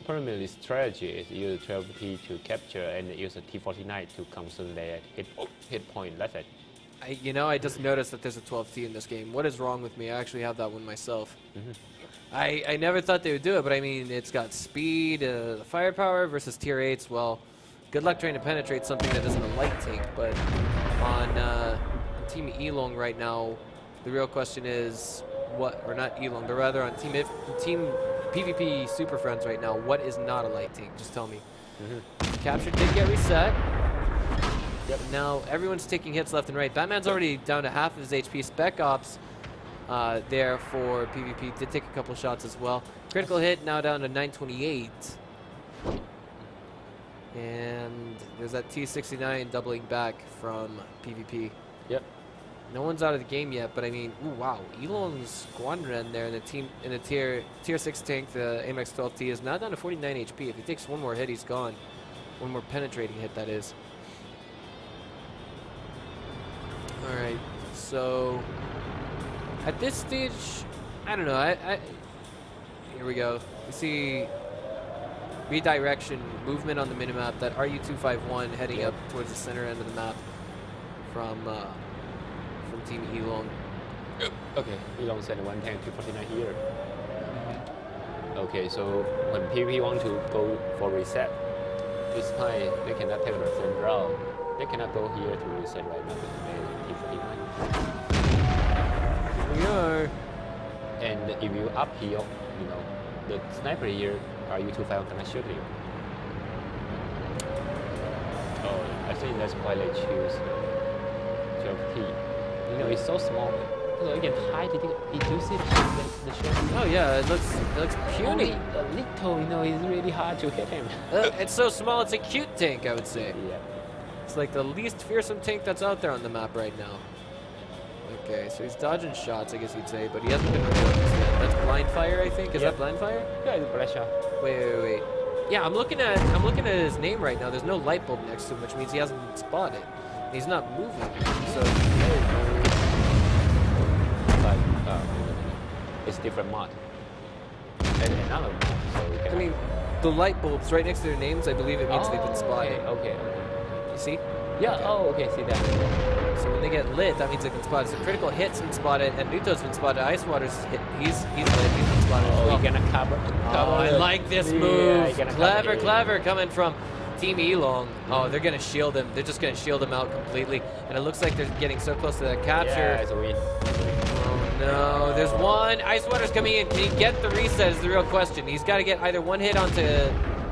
primary strategy is use 12T to capture and use a T49 to consolidate hit point. That's it. I just noticed that there's a 12T in this game. What is wrong with me? I actually have that one myself. I never thought they would do it, but I mean, it's got speed, firepower versus tier 8s. Well, good luck trying to penetrate something that isn't a light tank. But on Team Elong right now, the real question is what, or not Elong, but rather on Team PvP Super Friends right now, what is not a light tank? Just tell me. Capture did get reset. Yep. Now everyone's taking hits left and right. Batman's already down to half of his HP. Spec Ops there for PvP did take a couple shots as well. Critical hit now down to 928. And there's that T69 doubling back from PvP. Yep. No one's out of the game yet, but I mean, ooh, wow. Elong's Squadron there in the tier 6 tank, the AMX 12T, is now down to 49 HP. If he takes one more hit, he's gone. One more penetrating hit, that is. All right, so at this stage, I don't know. Here we go. You see redirection movement on the minimap. That RU-251 heading up towards the center end of the map from Team Elong. Okay, Elong sent one tank 249 here. Okay, so when PvP want to go for reset, this time they cannot take the same route. They cannot go here to reset right now because they T49. Here we are. And if you up here, the sniper here, RU-251 cannot shoot you. Oh, I think that's why they choose 12T. It's so small. So you can hide it. You see the shot? Oh yeah, it looks puny. Only a little, it's really hard to hit him. It's so small, it's a cute tank, I would say. Yeah. It's like the least fearsome tank that's out there on the map right now. Okay, so he's dodging shots, I guess you'd say, but he hasn't been revealed just yet. That's blind fire, I think. Is that blind fire? Yeah, it's blind shot. Wait. Yeah, I'm looking at his name right now. There's no light bulb next to him, which means he hasn't been spotted. He's not moving. So but it's different mod. And another mod. So I mean, the light bulbs right next to their names, I believe it means they've been spotted. Okay. You see? Yeah. Okay. See that. So when they get lit, that means they've been spotted. So critical hit's been spotted, and Nuto's been spotted. Icewater's hit. He's lit. He's been spotted as well. You're gonna cover. I like this move. Yeah, Clever coming from Team Elong. Oh, they're gonna shield him. They're just gonna shield him out completely. And it looks like they're getting so close to that capture. Yeah, it's a win. Oh no, there's one. Icewater's coming in. Can he get the reset is the real question. He's got to get either one hit onto...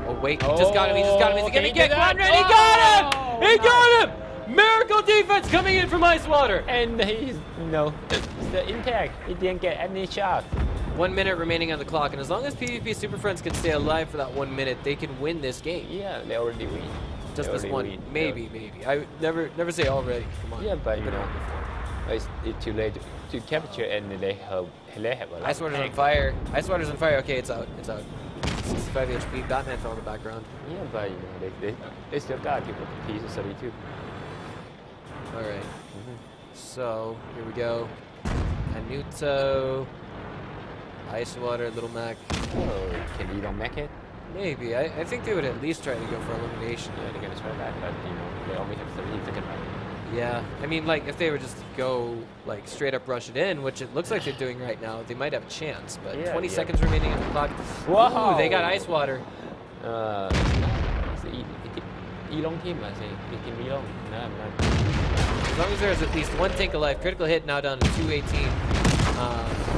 Oh wait, he just got him. He's gonna get one right. He got him! He got him! Miracle defense coming in from Icewater. And he's, the intact. He didn't get any shot. 1 minute remaining on the clock, and as long as PvP Super Friends can stay alive for that 1 minute, they can win this game. Yeah, they already win. Just this one. Maybe. I would never say already. Come on. Yeah, but it's too late to capture, and they have a lot. Icewater's on fire. Icewater's on fire. Okay, it's out. 65 HP. Batman fell in the background. Yeah, but they still got people to piece 32. All right. So here we go. Anuto, Icewater, Little Mac. Oh, can Elong make it? Maybe. I think they would at least try to go for elimination. Yeah, they're gonna try that, but they only have 30 seconds left. Yeah, I mean, like, if they were just to go, like, straight up rush it in, which it looks like they're doing right now, they might have a chance, but 20 seconds remaining on the clock. Wow! Ooh, they got Icewater. It's Elong team, I say. Team Elong. No. As long as there's at least one tank alive, critical hit now down to 218,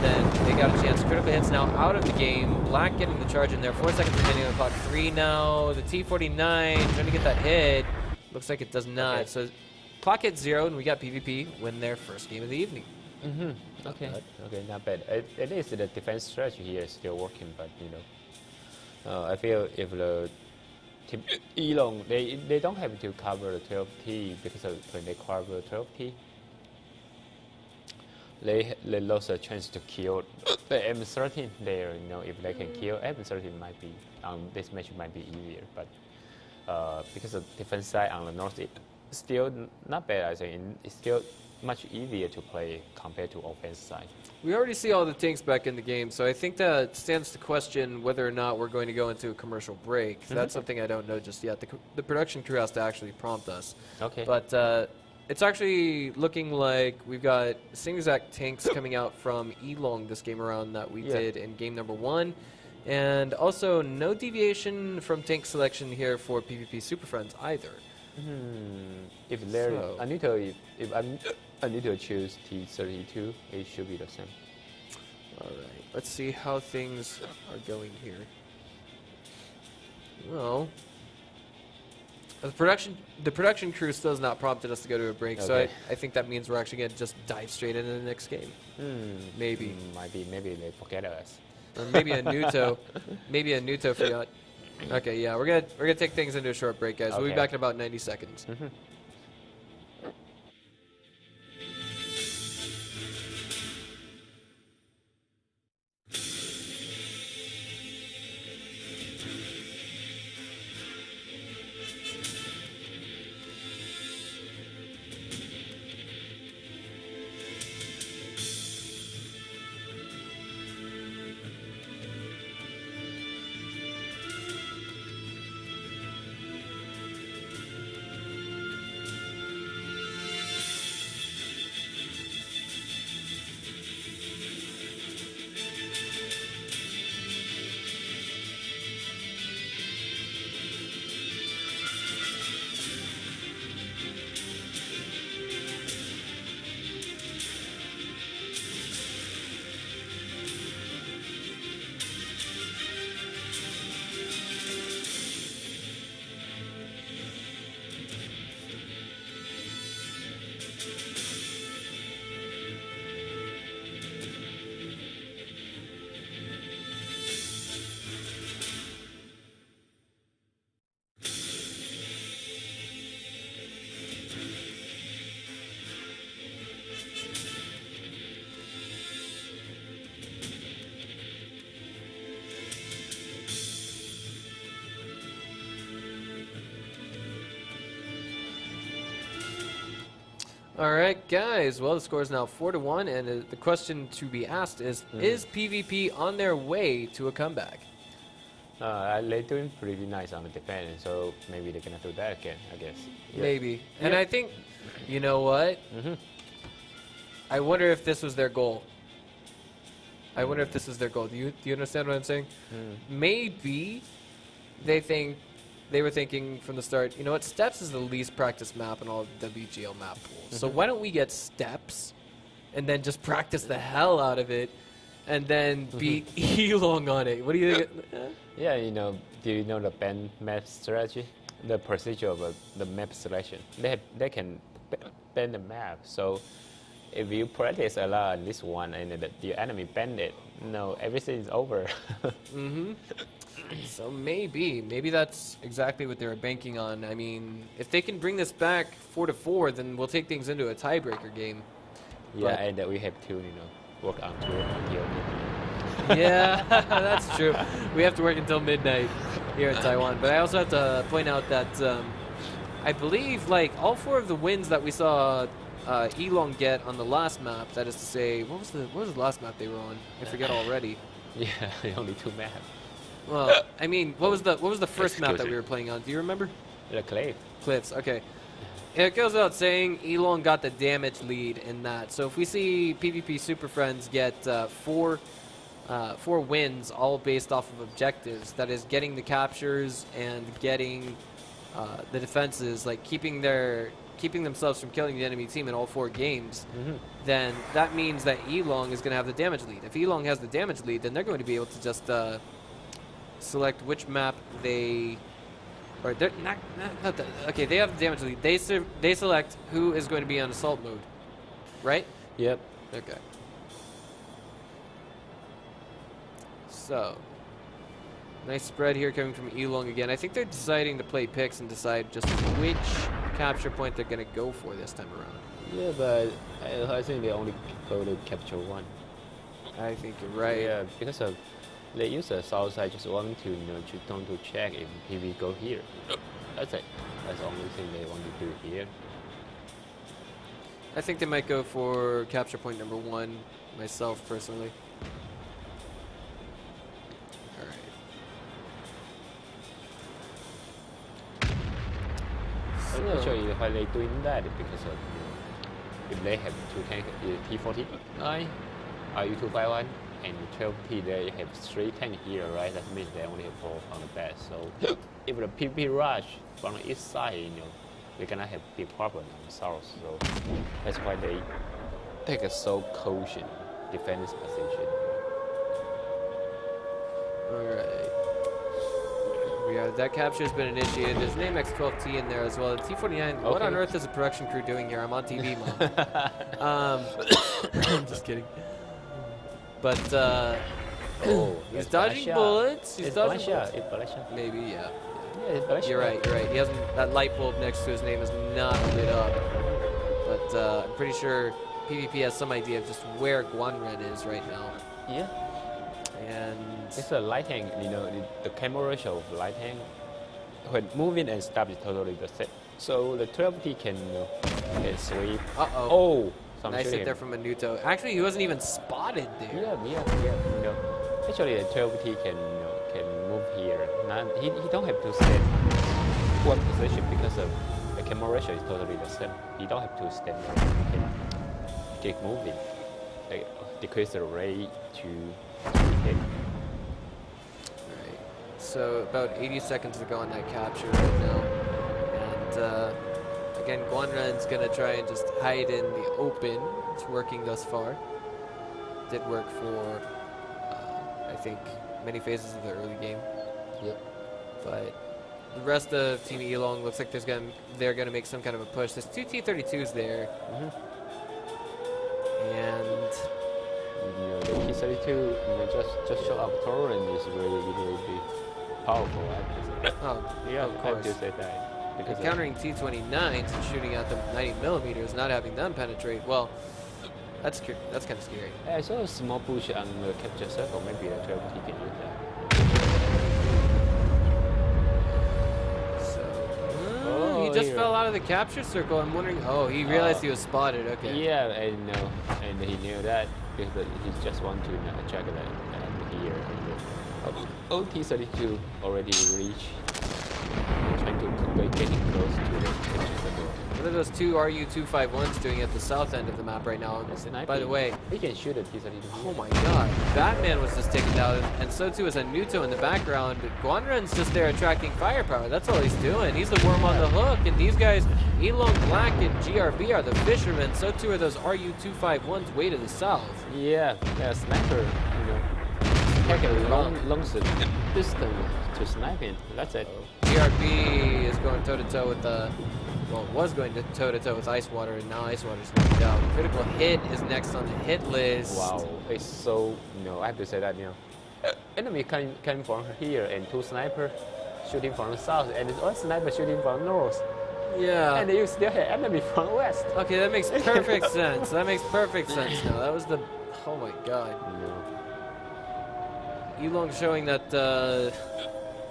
then they got a chance. Critical hit's now out of the game. Black getting the charge in there. 4 seconds remaining on the clock. 3 now. The T49 trying to get that hit. Looks like it does not. Okay. So clock hit 0, and we got PvP win their first game of the evening. Okay, not bad. At least the defense strategy here is still working, but I feel if the Team Elong, they don't have to cover the 12T because when they cover 12T, they lost a chance to kill the M13 there. You know, if they can kill M13, might be this match might be easier. But because the defense side on the north is still not bad, I think it's still much easier to play compared to offense side. We already see all the tanks back in the game, so I think that stands to question whether or not we're going to go into a commercial break. That's something I don't know just yet. The production crew has to actually prompt us. Okay. But it's actually looking like we've got same exact tanks coming out from Elong this game around that we did in game number 1. And also no deviation from tank selection here for PvP Super Friends either. If there, I need to choose T32. It should be the same. All right, let's see how things are going here. Well, the production crew still has not prompted us to go to a break, so I think that means we're actually going to just dive straight into the next game. Maybe. Maybe they forget us. Or maybe a Nuto. Maybe a Nuto forgot. Okay, yeah, we're gonna take things into a short break, guys. We'll be back in about 90 seconds. All right, guys. Well, the score is now 4-1, and the question to be asked is PvP on their way to a comeback? They're doing pretty nice on the defense, so maybe they're going to do that again, I guess. Maybe. And I think, you know what? I wonder if this was their goal. I wonder if this is their goal. Do you understand what I'm saying? Maybe they were thinking from the start, you know what, Steps is the least practiced map in all of the WGL map pools. So why don't we get Steps and then just practice the hell out of it and then beat Elong on it? What do you think? Yeah, you know, do you know the ban map strategy? The procedure of the map selection. They can ban the map. So if you practice a lot on this one and the enemy banned it, no, everything is over. So maybe that's exactly what they were banking on. I mean, if they can bring this back 4-4, then we'll take things into a tiebreaker game. Yeah, and we have to, work on tour until midnight. Yeah, that's true. We have to work until midnight here in Taiwan. But I also have to point out that I believe like all 4 of the wins that we saw Elong get on the last map, that is to say, what was the last map they were on? I forget already. Yeah, only 2 maps. Well, I mean, what was the first map that we were playing on? Do you remember? The Cliff. Cliffs, okay. It goes without saying, Elong got the damage lead in that. So if we see PvP Super Friends get 4 wins, all based off of objectives, that is getting the captures and getting the defenses, like keeping themselves from killing the enemy team in all 4 games, then that means that Elong is going to have the damage lead. If Elong has the damage lead, then they're going to be able to just select which map they, or they're not the, okay, they have the damage lead. They select who is going to be on assault mode, right? Yep. Okay. So, nice spread here coming from Elong again. I think they're deciding to play picks and decide just which capture point they're going to go for this time around. Yeah, but I think they only go to capture one. I think you're right. Yeah, because of they use the south side just want to to check if PV go here. That's it. That's the only thing they want to do here. I think they might go for capture point number 1, myself personally. All right. I'm not sure why they doing that because of if they have two tanks, T49, RU251, and 12T, they have 3 tanks here, right? That means they only have 4 on the back. So if the PP rush from the east side, they're gonna have big problem on the south. So that's why they take a so cautious defense position. All right. Yeah, that capture has been initiated. There's an AMX-12T in there as well. The T-49, what on earth is a production crew doing here? I'm on TV, Mom. Just kidding. But he's dodging bullets. He's dodging bullets. Maybe, yeah. You're right. He hasn't. That light bulb next to his name is not lit up. But I'm pretty sure PvP has some idea of just where Guanren is right now. Yeah. And it's a light tank, the camera ratio of light tank when moving and stop is totally the same. So the 12T can sweep. Oh, nice hit there from Minuto. Actually, he wasn't even spotted there. Yeah. Actually, the 12T can move here. He don't have to stand one position because of the camera ratio is totally the same. He don't have to stand there. He can keep moving. Decrease the rate to hit. Alright, so about 80 seconds to go on that capture right now. And again, Guanren's going to try and just hide in the open. It's working thus far. Did work for, I think, many phases of the early game. Yep. But the rest of Team Elong looks like they're going to make some kind of a push. There's 2 T-32s there. And the T-32, just show up Torrent is really powerful. Of course. I have to say that. Because countering T-29s and shooting at them 90mm, not having them penetrate, well, that's kind of scary. I saw a small push on the capture circle. Maybe the 12T can use that. So, he just fell out of the capture circle. I'm wondering. Oh, he realized he was spotted. Okay. Yeah, and he knew that because he just want to check that here. And T-32 already reached, trying to getting close to the capture circle. What are those 2 RU-251s doing at the south end of the map right now? By the way, he can shoot a T-32. Oh my god. Batman was just taken down, and so too is Anuto in the background. Guanren's just there attracting firepower. That's all he's doing. He's the worm on the hook, and these guys, Elon Black and GRB, are the fishermen. So too are those RU-251s way to the south. Yeah, sniper, take a long distance to sniping. That's it. GRB is going toe-to-toe with was going to toe-to-toe with Ice Water, and now Ice Water's knocked out. Critical Hit is next on the hit list. Wow, it's so, I have to say that, enemy came from here, and 2 snipers shooting from the south, and 1 sniper shooting from the north. Yeah. And you still have enemy from the west. Okay, that makes perfect sense. That makes perfect sense now. That was oh my god. Elong showing that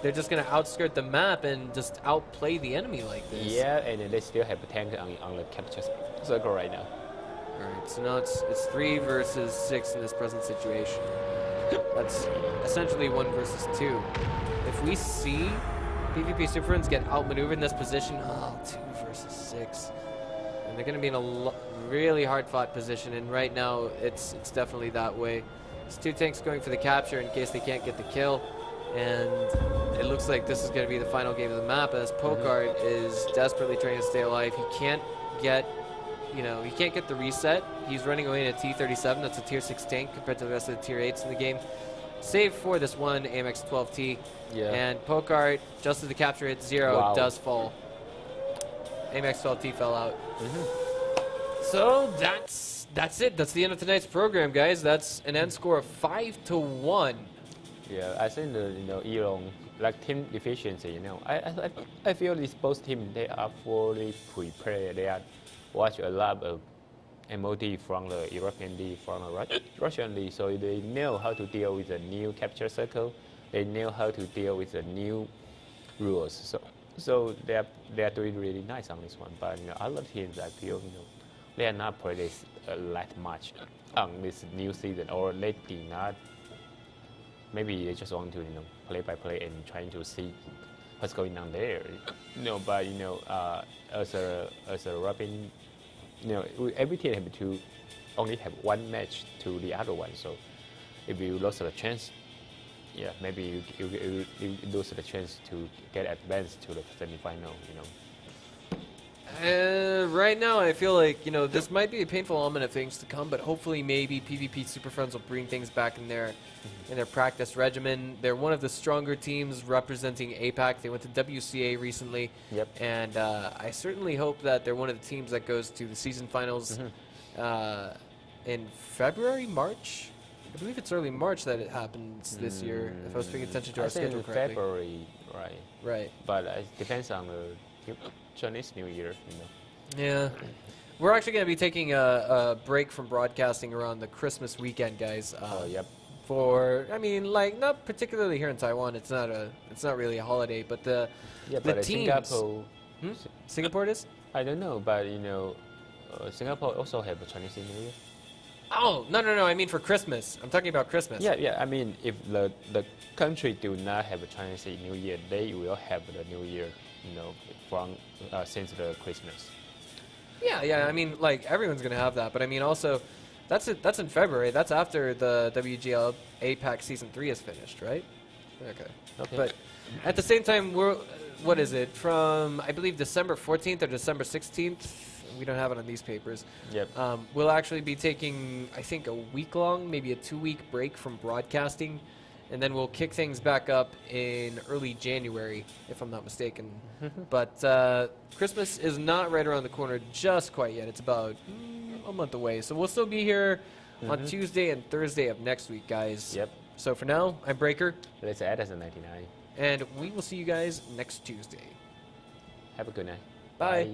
they're just going to outskirt the map and just outplay the enemy like this. Yeah, and they still have a tank on the capture circle right now. Alright, so now it's 3 versus 6 in this present situation. That's essentially 1 versus 2. If we see PvP Superfriends get outmaneuvered in this position, 2 versus 6. And they're going to be in a really hard-fought position, and right now it's definitely that way. There's 2 tanks going for the capture in case they can't get the kill. And it looks like this is going to be the final game of the map as Pokart is desperately trying to stay alive. He can't get, he can't get the reset. He's running away in a T-37. That's a tier 6 tank compared to the rest of the tier 8s in the game. Save for this one AMX-12T. Yeah. And Pokart, just as the capture hits 0, does fall. AMX-12T fell out. So that's it. That's the end of tonight's program, guys. That's an end score of 5-1. Yeah, I think Elon, like team efficiency, I feel these both teams, they are fully prepared. They are watch a lot of MOD from the European League, from the Russian League, so they know how to deal with the new capture circle. They know how to deal with the new rules. So they are doing really nice on this one. But other teams, I feel they are not playing that much on this new season, or they did not. Maybe they just want to play by play and trying to see what's going on there. But as a Robin, every team have to only have one match to the other one. So if you lose the chance, maybe you lose the chance to get advanced to the semifinal. Right now, I feel like this might be a painful element of things to come, but hopefully, maybe PvP Super Friends will bring things back in their practice regimen. They're one of the stronger teams representing APAC. They went to WCA recently, and I certainly hope that they're one of the teams that goes to the season finals in February, March. I believe it's early March that it happens this year. If I was paying attention to our schedule correctly. February, right? Right. But it depends on the Chinese New Year, Yeah. We're actually going to be taking a break from broadcasting around the Christmas weekend, guys. For, not particularly here in Taiwan. It's not really a holiday, but the teams. Singapore. Singapore it is? I don't know, but Singapore also have a Chinese New Year. Oh, no, I mean for Christmas. I'm talking about Christmas. Yeah. I mean, if the country do not have a Chinese New Year, they will have the New Year, from since the Christmas. Yeah. I mean, everyone's gonna have that, but I mean also, that's in February. That's after the WGL APAC Season 3 is finished, right? Okay. But at the same time, what is it? From I believe December 14th or December 16th. We don't have it on these papers. We'll actually be taking, I think, a week-long, maybe a 2-week break from broadcasting, and then we'll kick things back up in early January, if I'm not mistaken. But Christmas is not right around the corner just quite yet. It's about a month away. So we'll still be here on Tuesday and Thursday of next week, guys. So for now, I'm Breaker. Let's add as a 99. And we will see you guys next Tuesday. Have a good night. Bye.